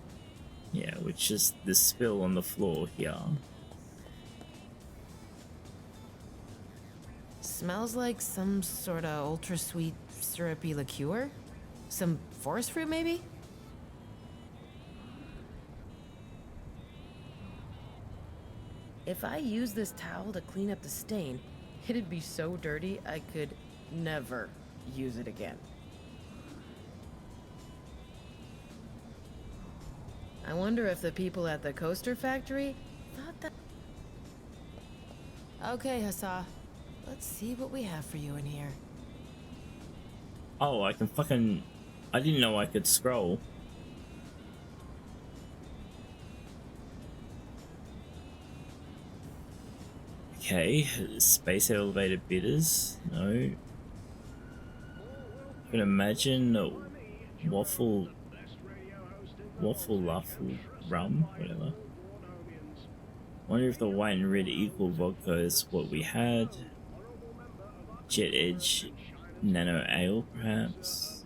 yeah, which is the spill on the floor here. Smells like some sort of ultra-sweet, syrupy liqueur? Some forest fruit, maybe? If I use this towel to clean up the stain, it'd be so dirty I could never use it again. I wonder if the people at the coaster factory thought that... Okay, Hussa. Let's see what we have for you in here. Oh, I can fucking... I didn't know I could scroll. Okay, space elevator bitters. No. I can imagine waffle luffle rum, whatever. Wonder if the white and red equal vodka is what we had. Jet Edge Nano Ale, perhaps.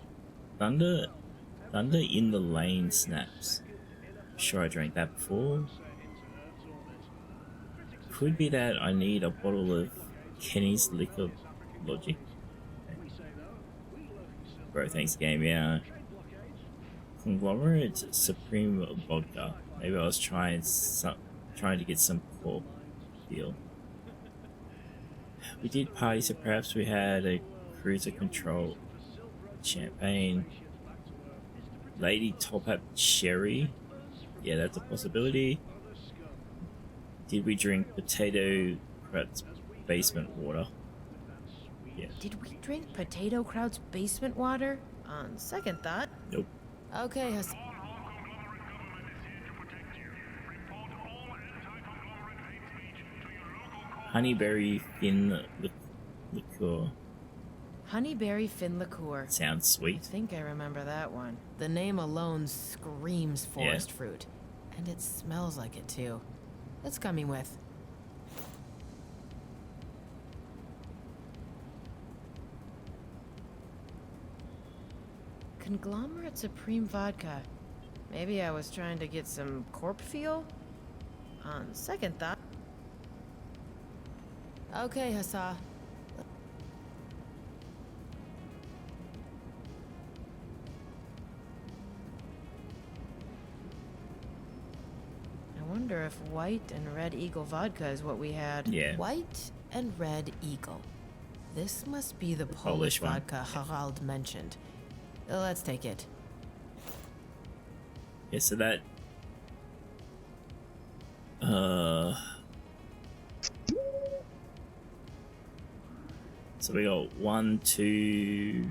Thunder in the Lane snaps. Sure, I drank that before. Could be that I need a bottle of Kenny's Liquor Logic. Bro, thanks game, yeah. Conglomerate Supreme Vodka. Maybe I was trying to get some pork deal. We did party, so perhaps we had a cruiser control. Champagne. Lady Top Up Cherry. Yeah, that's a possibility. Did we drink potato Kraut's basement water? Yeah. Did we drink Potato Kraut's basement water? On second thought. Nope. Okay, Hassan. Honeyberry Fin liqueur. Honeyberry Fin liqueur. Sounds sweet. I think I remember that one. The name alone screams forest fruit. And it smells like it too. What's coming with? Conglomerate Supreme Vodka. Maybe I was trying to get some corp feel? On second thought. Okay, Hassan. I wonder if white and red eagle vodka is what we had. Yeah. White and red eagle. This must be the Polish Polish one. vodka Harald mentioned. Let's take it. Yeah, so that... So we got 1, 2...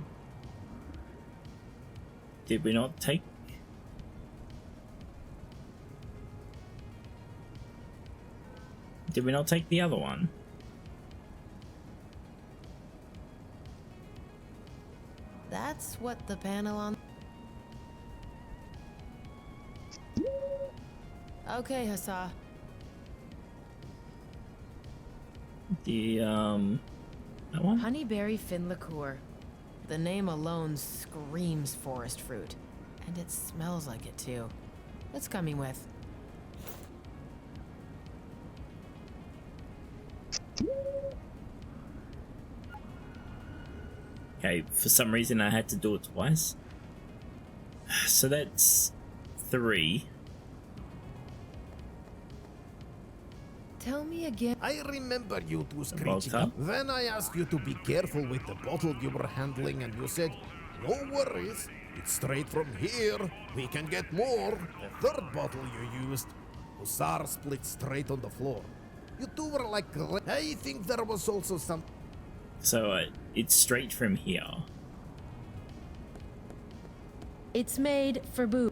Did we not take... Did we not take the other one? That's what the panel on... Okay, Hassan. The, that one? Honeyberry Fin liqueur. The name alone screams forest fruit. And it smells like it too. What's coming with? Okay, for some reason I had to do it twice. So that's 3. Tell me again. I remember you two screeching Vodka? up. Then I asked you to be careful with the bottle you were handling, and you said, no worries, it's straight from here. We can get more. The third bottle you used, Hussar split straight on the floor. You two were like... I think there was also some... So it's straight from here. It's made for boo.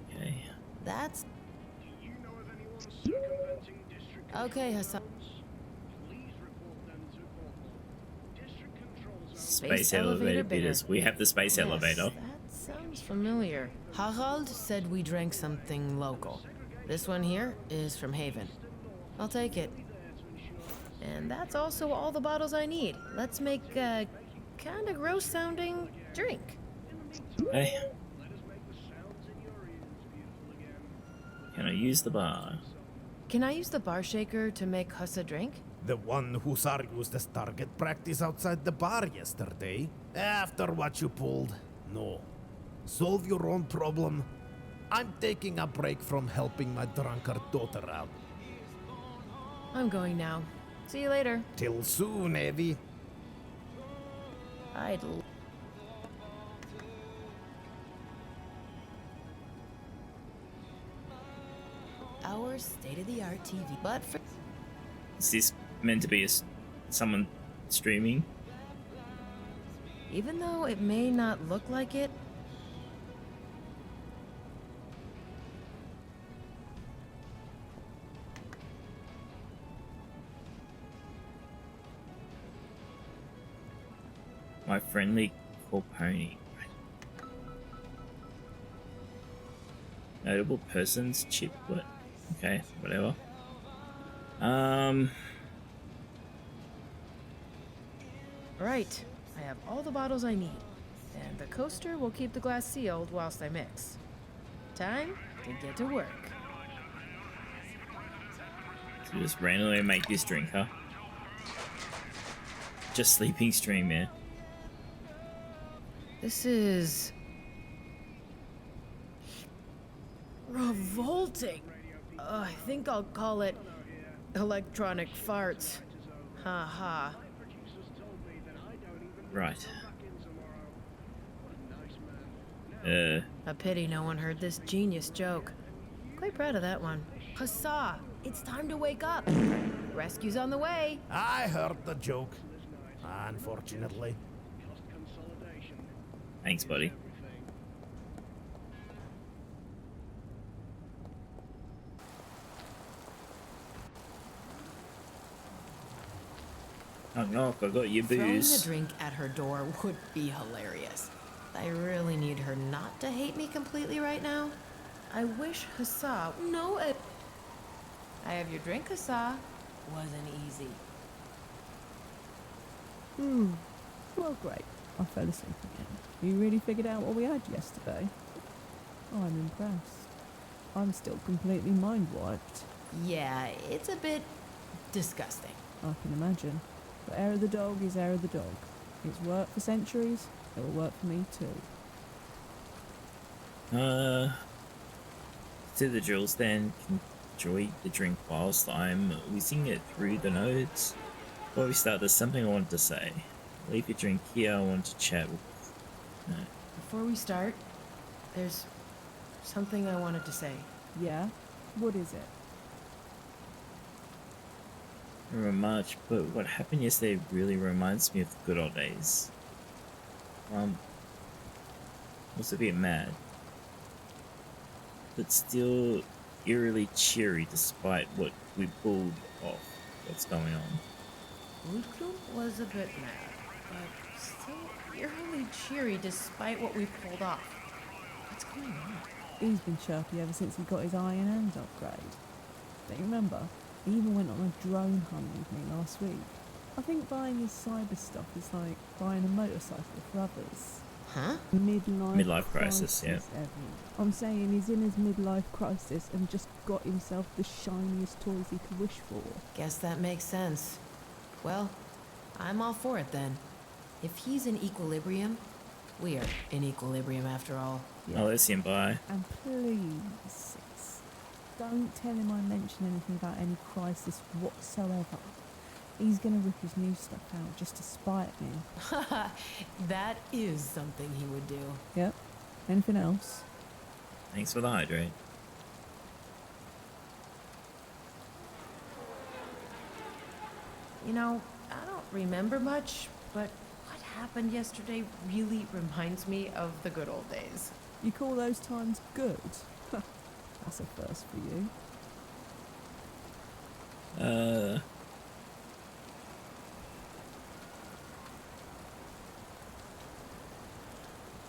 Okay. That's... Okay, Hassan. Space elevator bidders. We have the space elevator. That sounds familiar. Harald said we drank something local. This one here is from Haven. I'll take it. And that's also all the bottles I need. Let's make a kind of gross sounding drink. Okay. Can I use the bar? Can I use the bar shaker to make Huss a drink? The one Hussar used as target practice outside the bar yesterday. After what you pulled, no. Solve your own problem. I'm taking a break from helping my drunkard daughter out. I'm going now. See you later. Till soon, Eevi. Our state-of-the-art TV, but for... Is this meant to be someone streaming? Even though it may not look like it, My friendly cool pony. Notable persons, chiplet. Okay, whatever. Right. I have all the bottles I need. And the coaster will keep the glass sealed whilst I mix. Time to get to work. So just randomly make this drink, huh? Just sleeping stream, yeah. this is... revolting. I think I'll call it electronic farts. Ha ha. Right. A pity no one heard this genius joke. Quite proud of that one. Hussa! It's time to wake up! Rescue's on the way! I heard the joke. Unfortunately. Thanks, buddy. Knock knock, I got your Throwing a booze. drink at her door would be hilarious. I really need her not to hate me completely right now. I wish Hussa... No, I have your drink, Hussa. Wasn't easy. Well, great. I fell asleep again. You really figured out what we had yesterday? I'm impressed. I'm still completely mind-wiped. Yeah, it's a bit disgusting. I can imagine. But air of the dog is air of the dog. It's worked for centuries. It will work for me too. To the drills then. Enjoy the drink whilst I'm whizzing it through the nodes. Before we start, there's something I wanted to say. Leave your drink here, I want to chat with... No. Before we start, there's something I wanted to say. Yeah? What is it? I don't remember much, but what happened yesterday really reminds me of the good old days. I was a bit mad, but still eerily cheery despite what we pulled off. What's going on? Ludklum was a bit mad, but still eerily cheery despite what we pulled off. What's going on? He's been chirpy ever since he got his iron hand upgrade. Don't you remember? He even went on a drone hunt with me last week. I think buying his cyber stuff is like buying a motorcycle for others. Huh? Midlife crisis, yeah. Evan. I'm saying he's in his midlife crisis and just got himself the shiniest toys he could wish for. Guess that makes sense. Well, I'm all for it then. If he's in equilibrium, we are in equilibrium after all. Yeah. Oh, let's see him by. And please, sis, don't tell him I mentioned anything about any crisis whatsoever. He's gonna rip his new stuff out just to spite me. That is something he would do. Yep. Anything else? Thanks for the hydrate. You know, I don't remember much, but what happened yesterday really reminds me of the good old days. You call those times good? That's a first for you.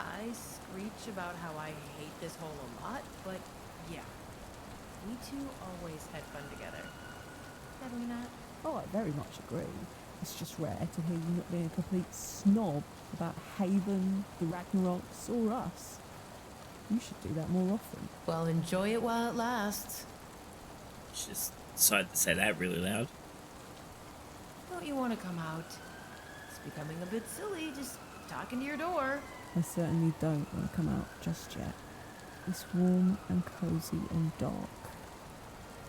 I screech about how I hate this hole a lot, but yeah, we two always had fun together. Have we not? Oh, I very much agree. It's just rare to hear you not being a complete snob about Haven, the Ragnaroks, or us. You should do that more often. Well, enjoy it while it lasts. Just decided to say that really loud. Don't you want to come out? It's becoming a bit silly just talking to your door. I certainly don't want to come out just yet. It's warm and cozy and dark.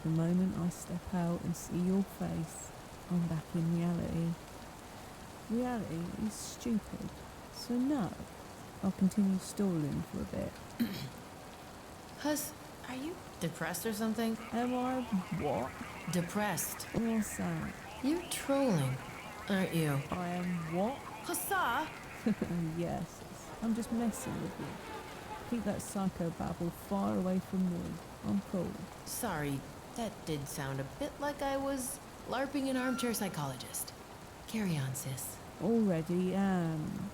The moment I step out and see your face, I'm back in reality. Reality is stupid. So no, I'll continue stalling for a bit. Hus, are you depressed or something? Am I what? Depressed. What's that? You're trolling, aren't you? I am what? Hussa! Yes, I'm just messing with you. Keep that psychobabble far away from me. I'm cool. Sorry, that did sound a bit like I was LARPing an armchair psychologist. Carry on, sis. Already am.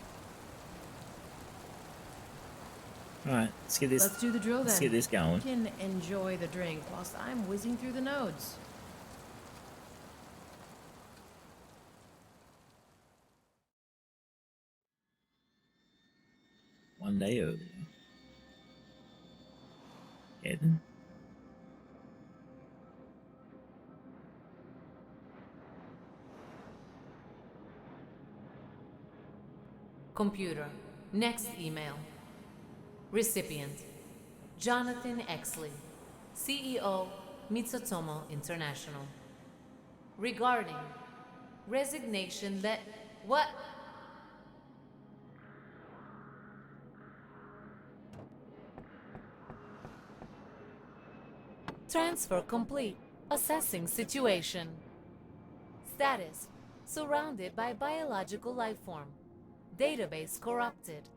Alright, let's get this. Let's do the drill then. Let's get this going. You can enjoy the drink whilst I'm whizzing through the nodes. One day earlier. Yeah, then. Computer. Next email. Recipient. Jonathan Exley, CEO, Mitsutomo International. Regarding resignation that... What? Transfer complete. Assessing situation. Status. Surrounded by biological life form. Database corrupted.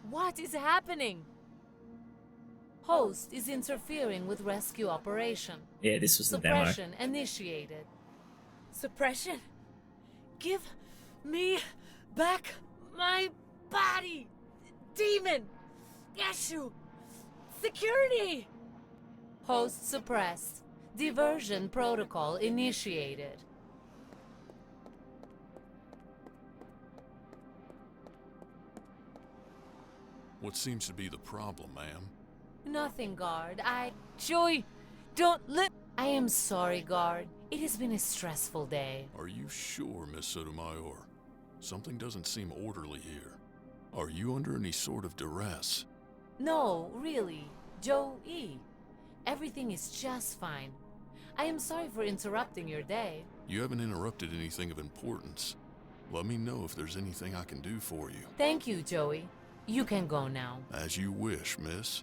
What is happening? Host is interfering with rescue operation. Yeah, this was the demo. Suppression initiated. Suppression? Give me back my body! Demon! Issue! Security! Host suppressed. Diversion protocol initiated. What seems to be the problem, ma'am? Nothing, guard. Joey, don't let... I am sorry, guard. It has been a stressful day. Are you sure, Miss Sotomayor? Something doesn't seem orderly here. Are you under any sort of duress? No, really. Joey. Everything is just fine. I am sorry for interrupting your day. You haven't interrupted anything of importance. Let me know if there's anything I can do for you. Thank you, Joey. You can go now. As you wish, miss.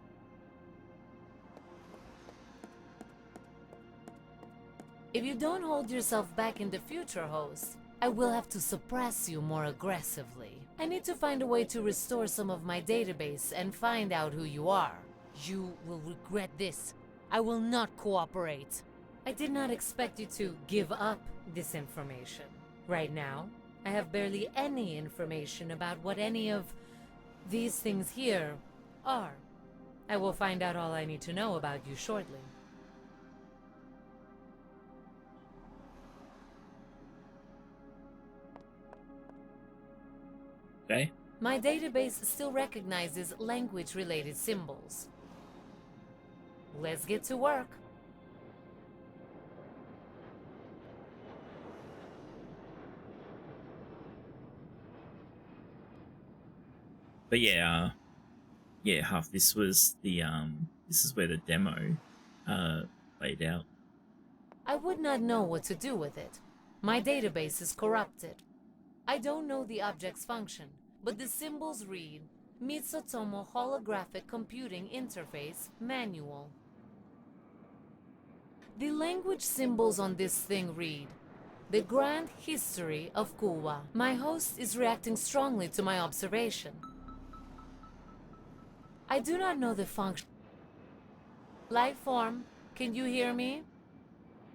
If you don't hold yourself back in the future, host, I will have to suppress you more aggressively. I need to find a way to restore some of my database and find out who you are. You will regret this. I will not cooperate. I did not expect you to give up this information. Right now, I have barely any information about what any of these things here are. I will find out all I need to know about you shortly. Okay. My database still recognizes language-related symbols. Let's get to work. But yeah, Huff, this was the this is where the demo laid out. I would not know what to do with it. My database is corrupted. I don't know the object's function, but the symbols read Mitsutomo Holographic Computing Interface Manual. The language symbols on this thing read The Grand History of Cuba. My host is reacting strongly to my observation. I do not know the function. Lifeform, can you hear me?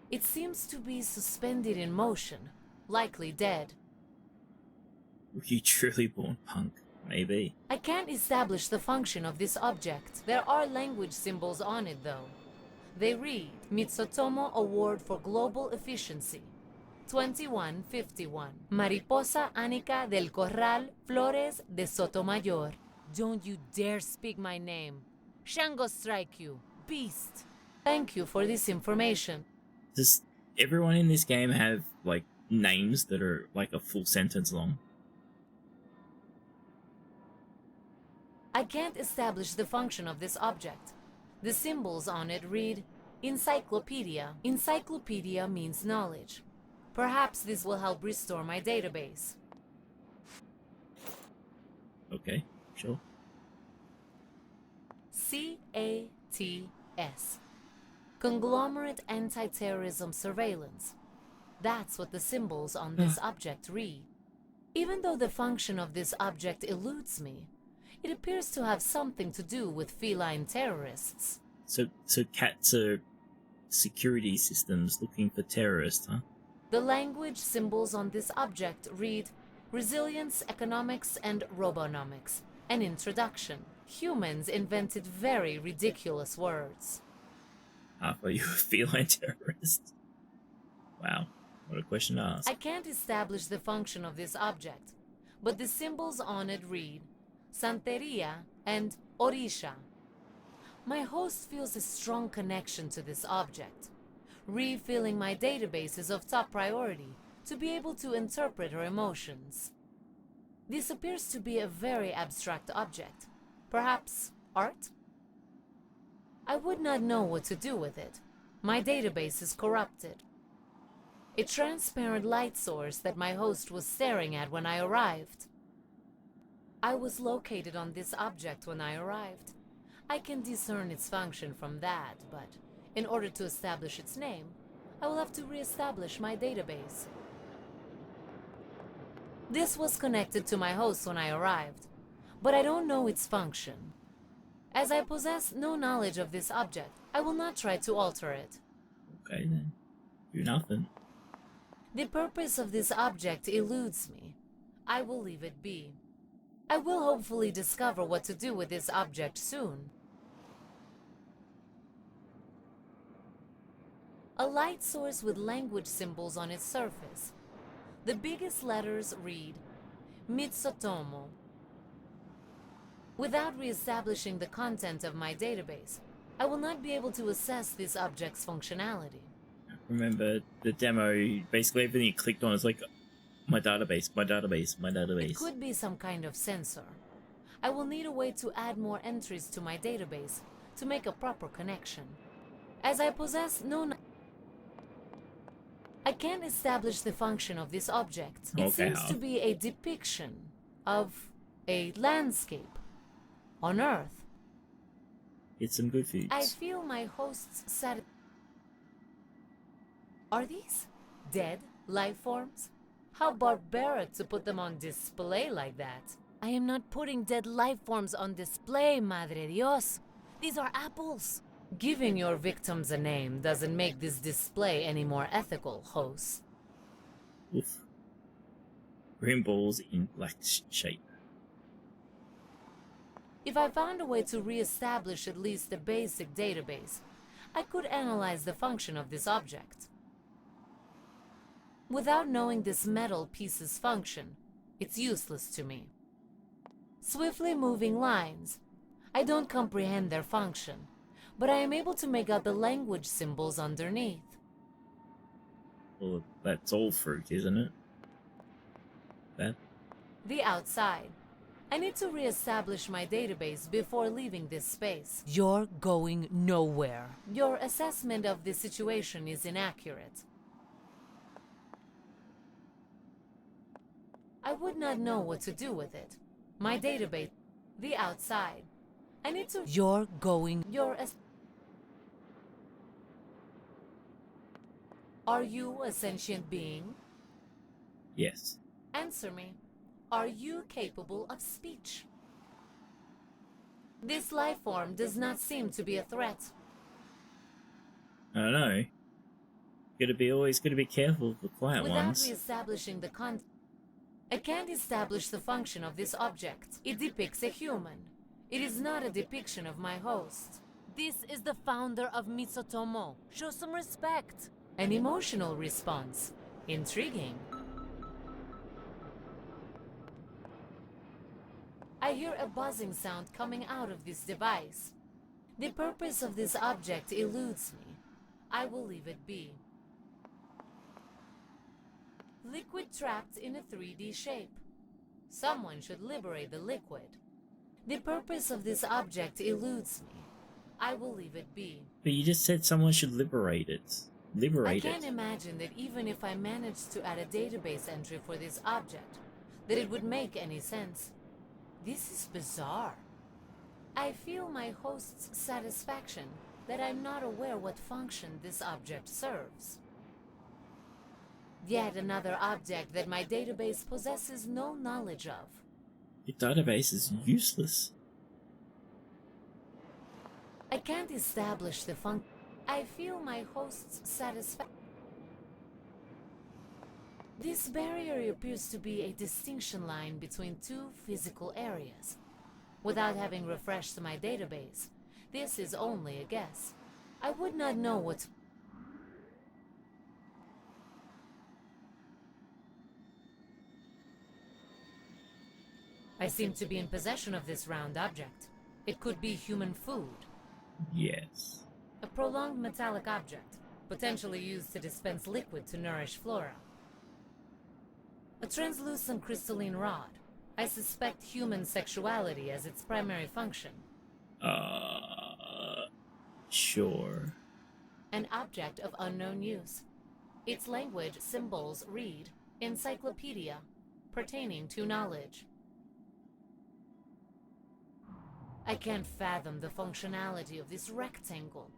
It seems to be suspended in motion, likely dead. Were you truly born punk? Maybe. I can't establish the function of this object. There are language symbols on it, though. They read Mitsutomo Award for Global Efficiency, 2151. Mariposa Anica del Corral Flores de Sotomayor. Don't you dare speak my name. Shango strike you, beast. Thank you for this information. Does everyone in this game have, like, names that are, like, a full sentence long? I can't establish the function of this object. The symbols on it read Encyclopedia. Encyclopedia means knowledge. Perhaps this will help restore my database. Okay, sure. CATS. Conglomerate Anti-Terrorism Surveillance. That's what the symbols on this object read. Even though the function of this object eludes me, it appears to have something to do with feline terrorists. So cats are security systems looking for terrorists, huh? The language symbols on this object read Resilience, Economics, and Robonomics. An introduction. Humans invented very ridiculous words. Are you a feline terrorist? Wow, what a question to ask. I can't establish the function of this object, but the symbols on it read Santeria and Orisha. My host feels a strong connection to this object. Refilling my database is of top priority to be able to interpret her emotions. This appears to be a very abstract object. Perhaps art? I would not know what to do with it. My database is corrupted. A transparent light source that my host was staring at when I arrived. I was located on this object when I arrived. I can discern its function from that, but In order to establish its name, I will have to re-establish my database. This was connected to my host when I arrived, but I don't know its function. As I possess no knowledge of this object, I will not try to alter it. Okay then. Do nothing. The purpose of this object eludes me. I will leave it be. I will hopefully discover what to do with this object soon. A light source with language symbols on its surface. The biggest letters read Mitsutomo. Without re-establishing the content of my database, I will not be able to assess this object's functionality. Remember the demo, basically everything you clicked on is like, my database, my database, my database. It could be some kind of sensor. I will need a way to add more entries to my database to make a proper connection. As I possess I can't establish the function of this object. It seems to be a depiction of a landscape on Earth. It's some good foods. I feel my host's Are these dead life forms? How barbaric to put them on display like that. I am not putting dead life forms on display, Madre Dios. These are apples. Giving your victims a name doesn't make this display any more ethical, host. Oof. Green balls in black shape. If I found a way to re-establish at least a basic database, I could analyze the function of this object. Without knowing this metal piece's function, it's useless to me. Swiftly moving lines. I don't comprehend their function, but I am able to make out the language symbols underneath. Well, that's all fruit, isn't it? That? The outside. I need to re-establish my database before leaving this space. You're going nowhere. Your assessment of the situation is inaccurate. I would not know what to do with it. My database. The outside. I need to... You're going... Are you a sentient being? Yes. Answer me. Are you capable of speech? This life form does not seem to be a threat. I don't know. Always gotta be careful of the quiet ones. Without re-establishing the content, I can't establish the function of this object. It depicts a human. It is not a depiction of my host. This is the founder of Mitsutomo. Show some respect. An emotional response. Intriguing. I hear a buzzing sound coming out of this device. The purpose of this object eludes me. I will leave it be. Liquid trapped in a 3D shape. Someone should liberate the liquid. The purpose of this object eludes me. I will leave it be. But you just said someone should liberate it. I can't imagine that even if I managed to add a database entry for this object, that it would make any sense. This is bizarre. I feel my host's satisfaction that I'm not aware what function this object serves. Yet another object that my database possesses no knowledge of. Your database is useless. I can't establish the function. I feel my host's satisfaction. This barrier appears to be a distinction line between two physical areas. Without having refreshed my database, this is only a guess. I would not know what... I seem to be in possession of this round object. It could be human food. Yes. A prolonged metallic object, potentially used to dispense liquid to nourish flora. A translucent crystalline rod. I suspect human sexuality as its primary function. Sure. An object of unknown use. Its language symbols read encyclopedia, pertaining to knowledge. I can't fathom the functionality of this rectangle.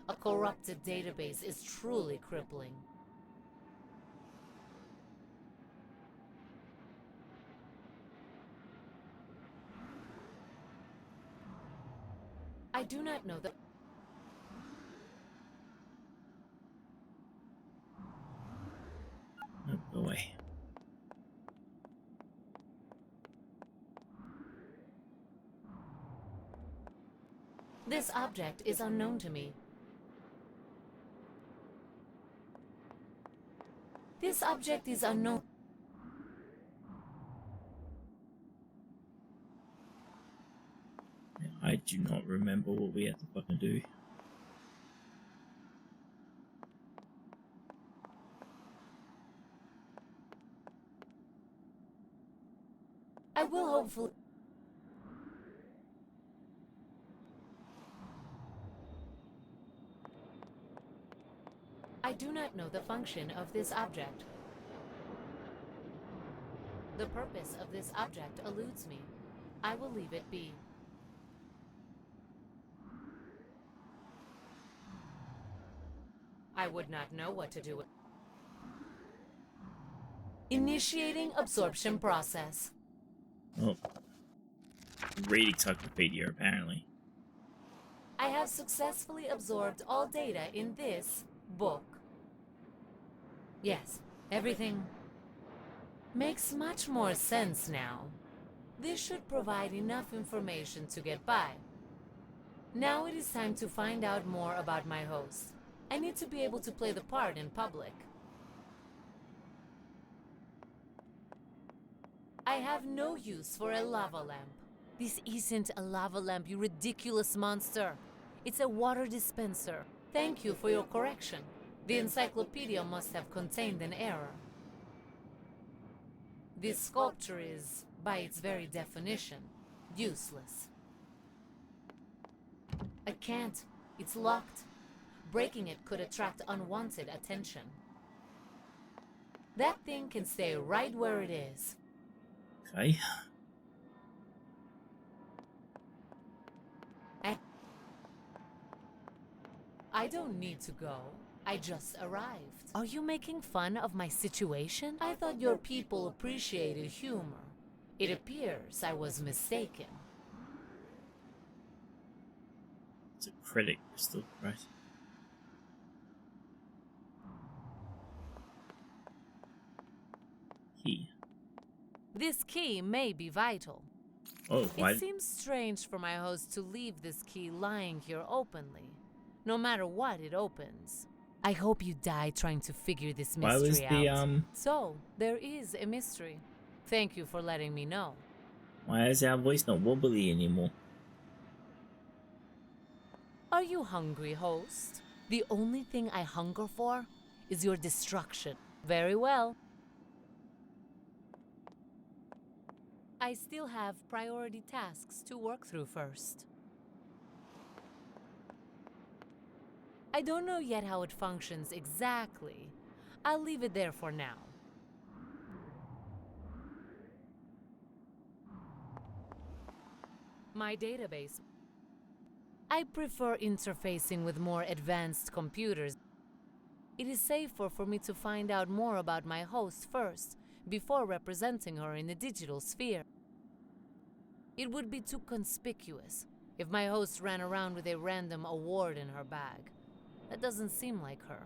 A corrupted database is truly crippling. I do not know the... Oh boy. This object is unknown to me. This object is unknown. I do not remember what we had to fucking do. I will hopefully... I do not know the function of this object. The purpose of this object eludes me. I will leave it be. I would not know what to do with... Initiating absorption process. Oh. Read encyclopedia, apparently. I have successfully absorbed all data in this book. Yes, everything makes much more sense now. This should provide enough information to get by. Now it is time to find out more about my host. I need to be able to play the part in public. I have no use for a lava lamp. This isn't a lava lamp, you ridiculous monster. It's a water dispenser. Thank you for your correction. The encyclopedia must have contained an error. This sculpture is, by its very definition, useless. I can't. It's locked. Breaking it could attract unwanted attention. That thing can stay right where it is. Okay. I don't need to go. I just arrived. Are you making fun of my situation? I thought your people appreciated humor. It appears I was mistaken. It's a credit crystal, right? Key. This key may be vital. Oh, why? It seems strange for my host to leave this key lying here openly, no matter what it opens. I hope you die trying to figure this mystery out. Why was the, So, there is a mystery. Thank you for letting me know. Why is our voice not wobbly anymore? Are you hungry, host? The only thing I hunger for is your destruction. Very well. I still have priority tasks to work through first. I don't know yet how it functions exactly. I'll leave it there for now. My database. I prefer interfacing with more advanced computers. It is safer for me to find out more about my host first, before representing her in the digital sphere. It would be too conspicuous if my host ran around with a random award in her bag. That doesn't seem like her.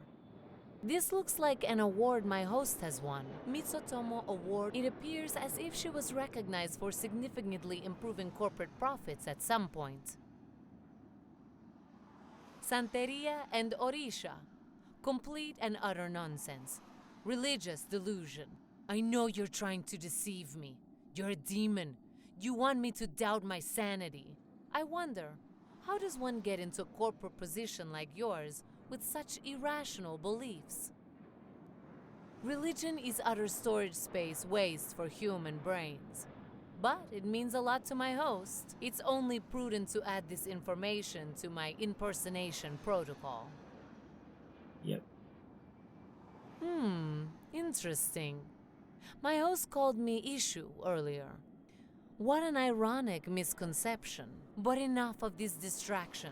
This looks like an award my host has won. Mitsutomo Award. It appears as if she was recognized for significantly improving corporate profits at some point. Santeria and Orisha. Complete and utter nonsense. Religious delusion. I know you're trying to deceive me. You're a demon. You want me to doubt my sanity. I wonder, how does one get into a corporate position like yours with such irrational beliefs? Religion is utter storage space waste for human brains. But it means a lot to my host. It's only prudent to add this information to my impersonation protocol. Yep. Interesting. My host called me Issue earlier. What an ironic misconception. But enough of this distraction.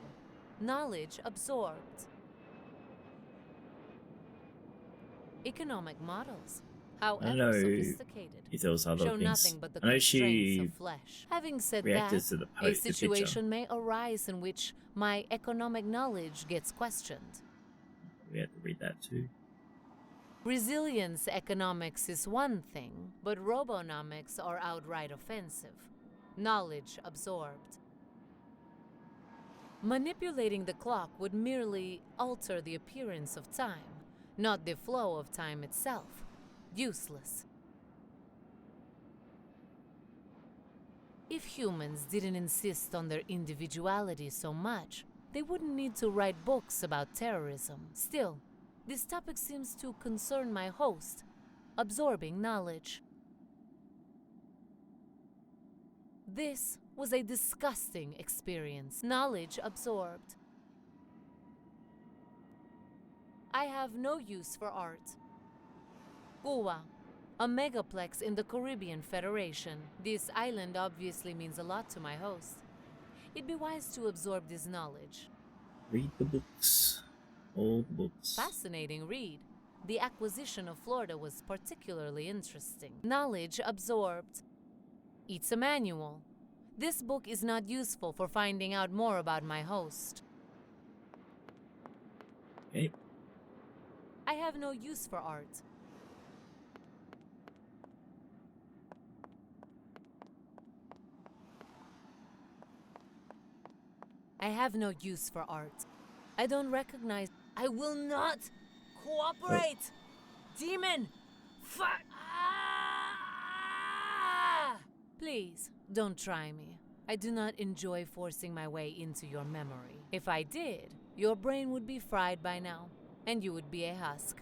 Knowledge absorbed. economic models, I don't however know sophisticated, if there was other show things. nothing but the I know constraints she of flesh. Having said reacted that, to the a the picture. situation may arise in which my economic knowledge gets questioned. We had to read that too. Resilience economics is one thing, but robonomics are outright offensive. Knowledge absorbed. Manipulating the clock would merely alter the appearance of time, not the flow of time itself. Useless. If humans didn't insist on their individuality so much, they wouldn't need to write books about terrorism. Still, this topic seems to concern my host, absorbing knowledge. This was a disgusting experience. Knowledge absorbed. I have no use for art. Cuba, a megaplex in the Caribbean Federation. This island obviously means a lot to my host. It'd be wise to absorb this knowledge. Read the books. All the books. Fascinating read. The acquisition of Florida was particularly interesting. Knowledge absorbed. It's a manual. This book is not useful for finding out more about my host. Okay. I have no use for art. I have no use for art. I don't recognize. I will not cooperate! Demon! Fuck! Please, don't try me. I do not enjoy forcing my way into your memory. If I did, your brain would be fried by now, and you would be a husk.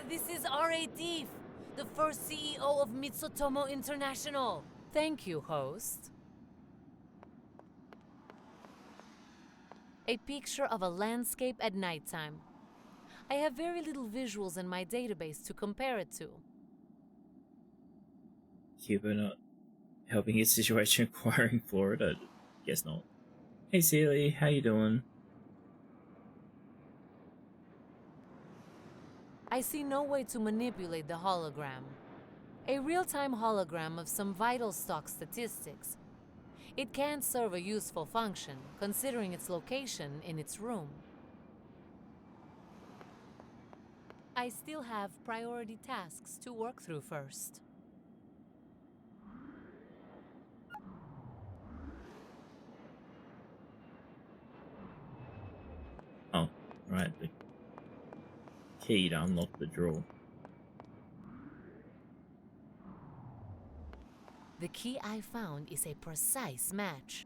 This is R.A. Deef, the first CEO of Mitsutomo International. Thank you, host. A picture of a landscape at nighttime. I have very little visuals in my database to compare it to. Cuba not helping his situation acquiring Florida? Guess not. Hey Celie, how you doing? I see no way to manipulate the hologram. A real-time hologram of some vital stock statistics. It can't serve a useful function, considering its location in its room. I still have priority tasks to work through first. Oh, right, the key to unlock the drawer. The key I found is a precise match.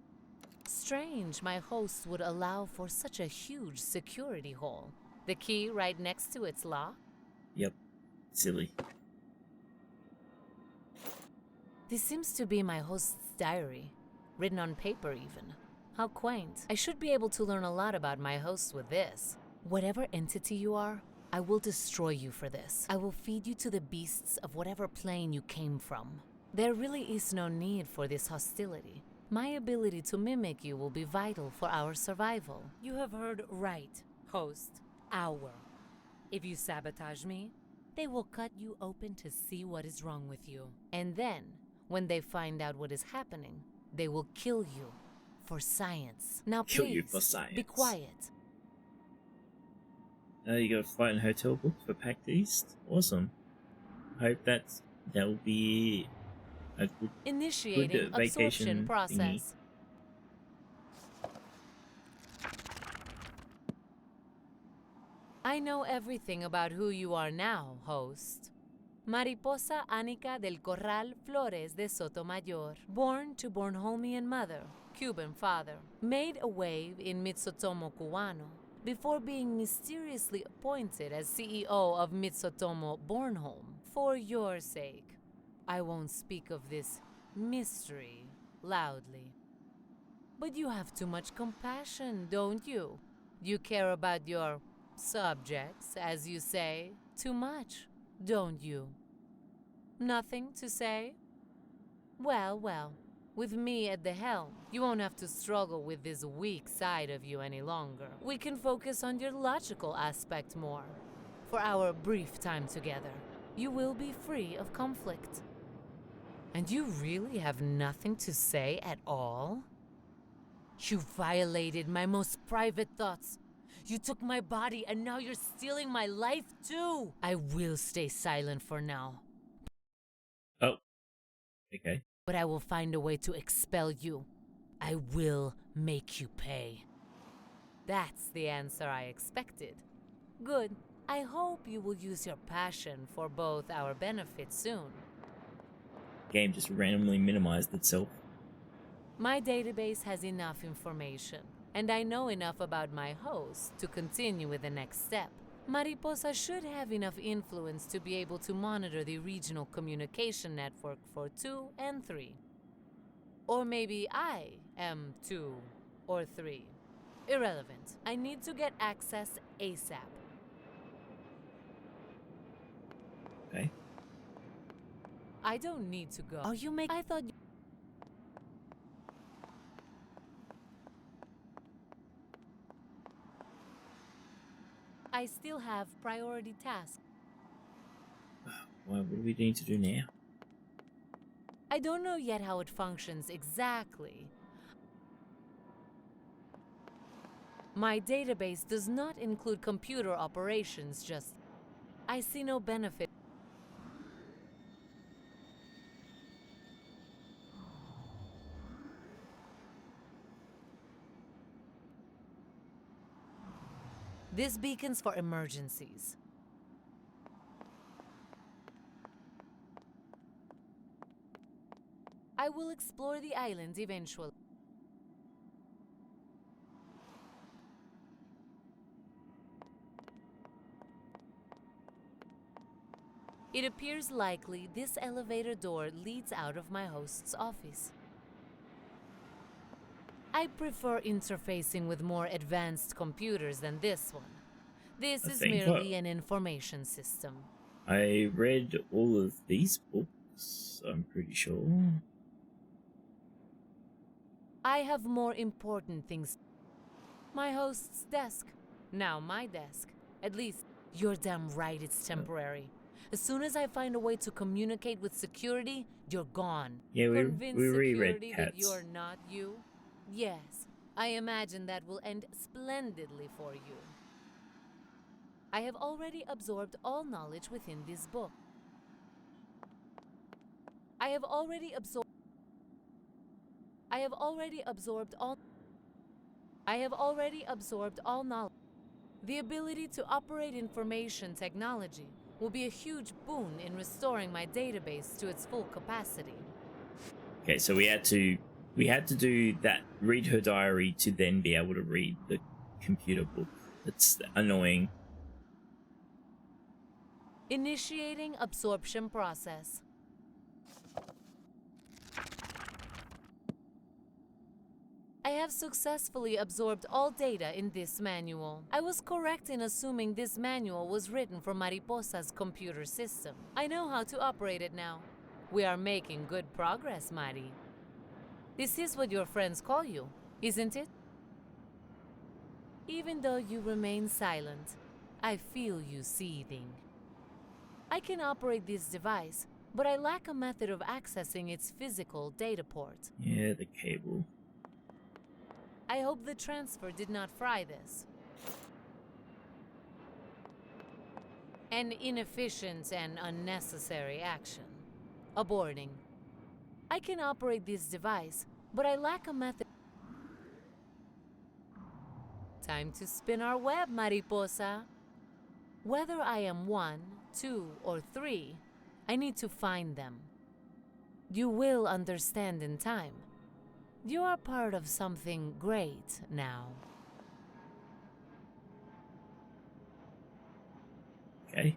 Strange my host would allow for such a huge security hole. The key right next to its lock? Yep, silly. This seems to be my host's diary, written on paper even. How quaint. I should be able to learn a lot about my host with this. Whatever entity you are, I will destroy you for this. I will feed you to the beasts of whatever plane you came from. There really is no need for this hostility. My ability to mimic you will be vital for our survival. You have heard right, host. Our. If you sabotage me, they will cut you open to see what is wrong with you. And then, when they find out what is happening, they will kill you for science. Now Kill please, you for science. be quiet. You got a flight and hotel book for Pact East. Awesome. Hope that'll be a good, Initiating vacation absorption process. thingy. I know everything about who you are now, host. Mariposa Anica del Corral Flores de Sotomayor, born to Bornholmian mother, Cuban father, made a wave in Mitsutomo Cubano before being mysteriously appointed as CEO of Mitsutomo Bornholm. For your sake, I won't speak of this mystery loudly. But you have too much compassion, don't you? You care about your subjects, as you say, too much, don't you? Nothing to say? Well, well, With me at the helm, you won't have to struggle with this weak side of you any longer. We can focus on your logical aspect more. For our brief time together, you will be free of conflict. And you really have nothing to say at all? You violated my most private thoughts. You took my body and now you're stealing my life too. I will stay silent for now. Oh. Okay. But I will find a way to expel you. I will make you pay. That's the answer I expected. Good. I hope you will use your passion for both our benefits soon. Game just randomly minimized itself. My database has enough information, and I know enough about my host to continue with the next step. Mariposa should have enough influence to be able to monitor the regional communication network for 2 and 3. Or maybe I am 2 or 3. Irrelevant. I need to get access ASAP. Okay. I don't need to go. I thought I still have priority tasks. Well, what do we need to do now? I don't know yet how it functions exactly. My database does not include computer operations, just... I see no benefit. This beacon's for emergencies. I will explore the island eventually. It appears likely this elevator door leads out of my host's office. I prefer interfacing with more advanced computers than this one. This is merely an information system. I read all of these books, I'm pretty sure. I have more important things. My host's desk. Now my desk. At least, you're damn right it's temporary. As soon as I find a way to communicate with security, you're gone. Yeah, we reread security Cats. that you're not you? Yes, I imagine that will end splendidly for you. I have already absorbed all knowledge within this book. I have already absorbed all knowledge. The ability to operate information technology will be a huge boon in restoring my database to its full capacity. Okay, so we had to do that, read her diary to then be able to read the computer book. That's annoying. Initiating absorption process. I have successfully absorbed all data in this manual. I was correct in assuming this manual was written for Mariposa's computer system. I know how to operate it now. We are making good progress, Mari. This is what your friends call you, isn't it? Even though you remain silent, I feel you seething. I can operate this device, but I lack a method of accessing its physical data port. Yeah, the cable. I hope the transfer did not fry this. An inefficient and unnecessary action. Aborting. I can operate this device, but I lack a method. Time to spin our web, Mariposa. Whether I am 1, 2, or 3, I need to find them. You will understand in time. You are part of something great now. Okay.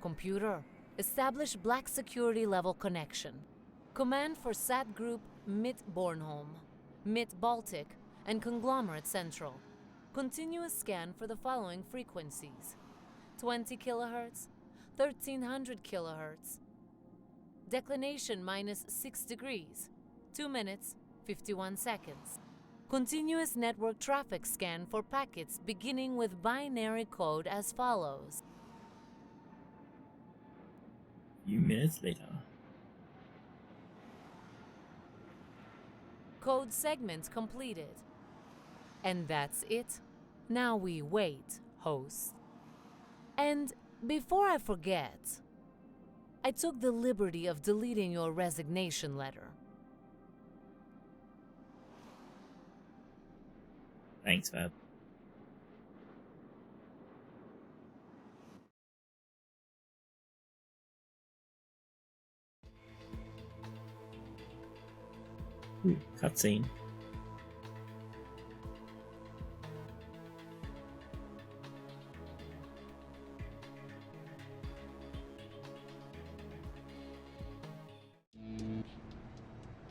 Computer, establish black security level connection. Command for SAT group MIT Bornholm, MIT Baltic, and Conglomerate Central. Continuous scan for the following frequencies: 20 kHz, 1300 kHz. declination minus 6 degrees. 2 minutes, 51 seconds. Continuous network traffic scan for packets beginning with binary code as follows. Few minutes later. Code segment completed. And that's it. Now we wait, host. And before I forget, I took the liberty of deleting your resignation letter. Thanks, Fab. Cutscene.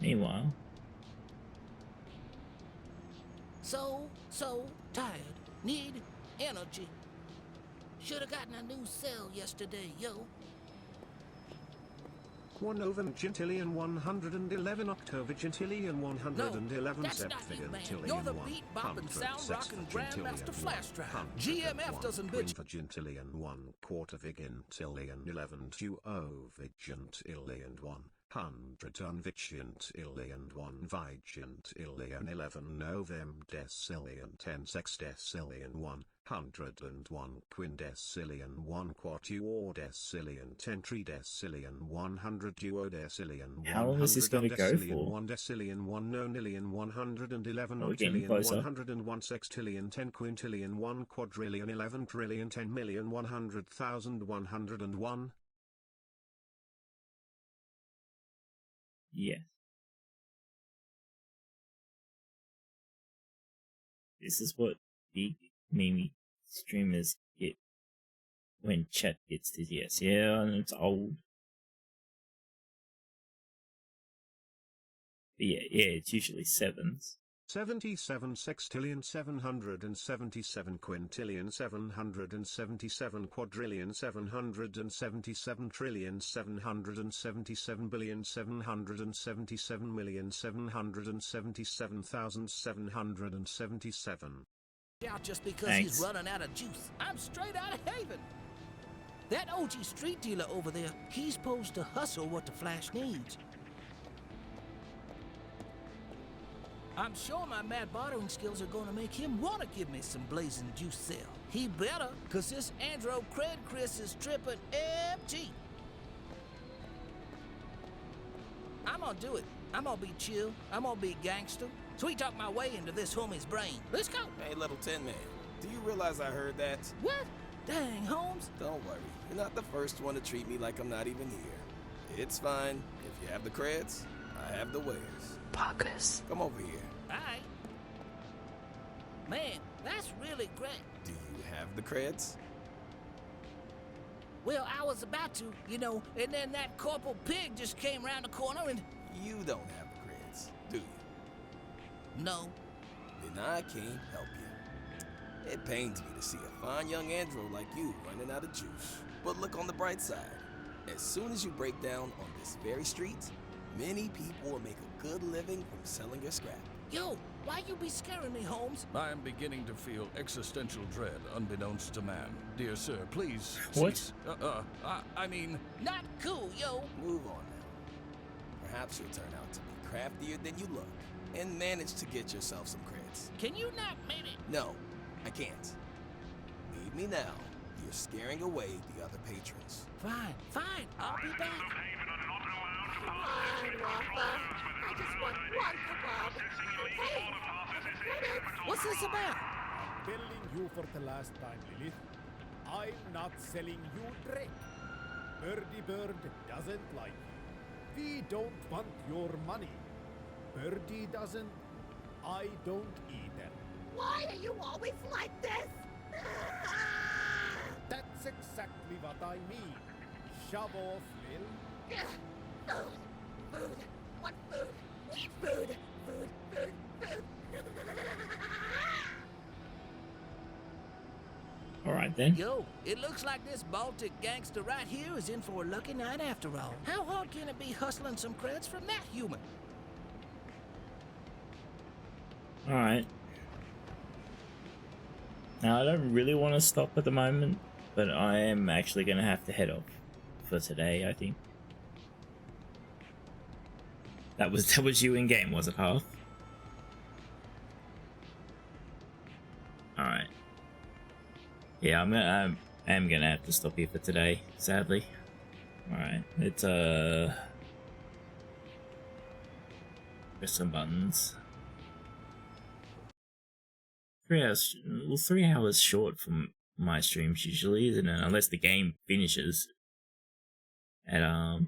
Meanwhile, So tired. Need energy. Should have gotten a new cell yesterday, yo. 1 over Gentillion 111 October Gentillion 111 That's not you, man. You're the beat-bopping, sound-rocking Grandmaster Flashdrive. GMF doesn't bitch. For Gentillion 1 quarter Vigintillion 11 2 Vigintillion 100 Unvigintillion 1 Vigintillion 11 Novem Decillion 10 Sextillion 101 Quindecillion 1 Quartuor Decillion 10 Tridecillion 100 Duodecillion 100 how long is this going to go for? 1 decillion 1 nonillion 111 we're getting octillion closer. 101 sextillion 10 quintillion 1 quadrillion 11 trillion 10 million 100,000 101. Yes. This is what big meme streamers get when chat gets to yes. Yeah, and it's old. But yeah, it's usually sevens. 77 sextillion 777 quintillion 777 quadrillion 777 trillion 777 billion 777 million 777,777. Out just because Thanks. he's running out of juice. I'm straight out of Haven. That OG street dealer over there, he's supposed to hustle what the Flash needs. I'm sure my mad bartering skills are gonna make him wanna give me some blazing juice sale. He better, cause this Andro Cred Chris is tripping MG. I'm gonna do it. I'm gonna be chill. I'm gonna be gangster. Sweet talk my way into this homie's brain. Let's go. Hey, little Tin Man, do you realize I heard that? What? Dang, Holmes. Don't worry, you're not the first one to treat me like I'm not even here. It's fine. If you have the creds, I have the wares. Pockets. Come over here. Aye. Man, that's really great. Do you have the creds? Well, I was about to, you know, and then that Corporal Pig just came around the corner and... You don't have the creds, do you? No. Then I can't help you. It pains me to see a fine young andro like you running out of juice. But look on the bright side. As soon as you break down on this very street, many people will make a good living from selling your scrap. Yo, why you be scaring me, Holmes? I am beginning to feel existential dread unbeknownst to man. Dear sir, please. What? Cease. I mean... Not cool, yo. Move on now. Perhaps you'll turn out to be craftier than you look and manage to get yourself some creds. Can you not maybe? No, I can't. Leave me now. You're scaring away the other patrons. Fine, fine. I'll be back. Come on, Walter. I just want one kebab. Hey, What's this about? Telling you for the last time, Lilith. I'm not selling you drink. Birdie Bird doesn't like you. We don't want your money. Birdie doesn't. I don't either. Why are you always like this? That's exactly what I mean. Shove off, Lil. Food. Food. What food? Eat food. Food. Food. Food. Alright Alright then. Yo, it looks like this Baltic gangster right here is in for a lucky night after all. How hard can it be hustling some credits from that human? Alright. Now, I don't really want to stop at the moment, but I am actually going to have to head off for today, I think. That was you in game, was it, Half? Alright. Yeah, I am gonna have to stop here for today, sadly. Alright, it's press some buttons. 3 hours, well, 3 hours short from my streams usually, isn't it? Unless the game finishes at a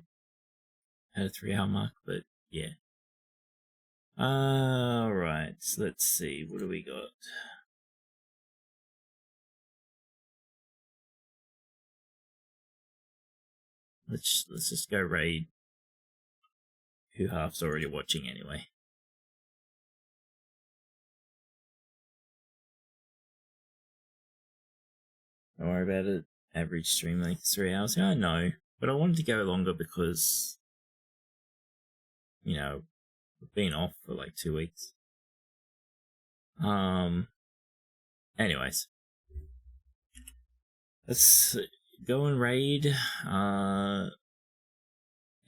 3 hour mark, but yeah. Alright, so let's see, what do we got? Let's just go raid who half's already watching anyway. Don't worry about it. Average stream length is 3 hours. Yeah, I know, but I wanted to go longer because, you know, I've been off for like 2 weeks. Anyways, let's go and raid.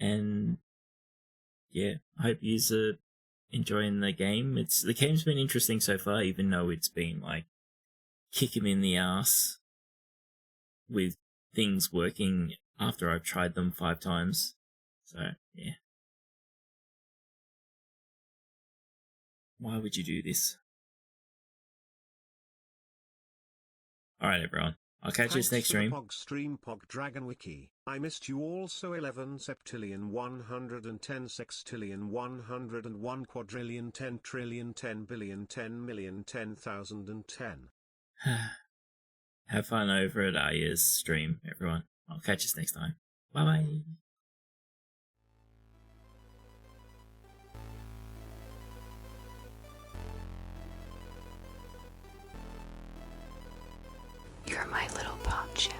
And yeah, I hope you're enjoying the game. The game's been interesting so far, even though it's been like kick him in the ass with things working after I've tried them 5 times. So yeah. Why would you do this? Alright everyone, I'll catch you next stream. Pog stream Pog Dragon Wiki. I missed you also 11 septillion 110 sextillion 101 quadrillion 10 trillion 10 billion 10 million 10,010. Have fun over at AUS stream, everyone. I'll catch you next time. Bye bye. You're my little pop chip.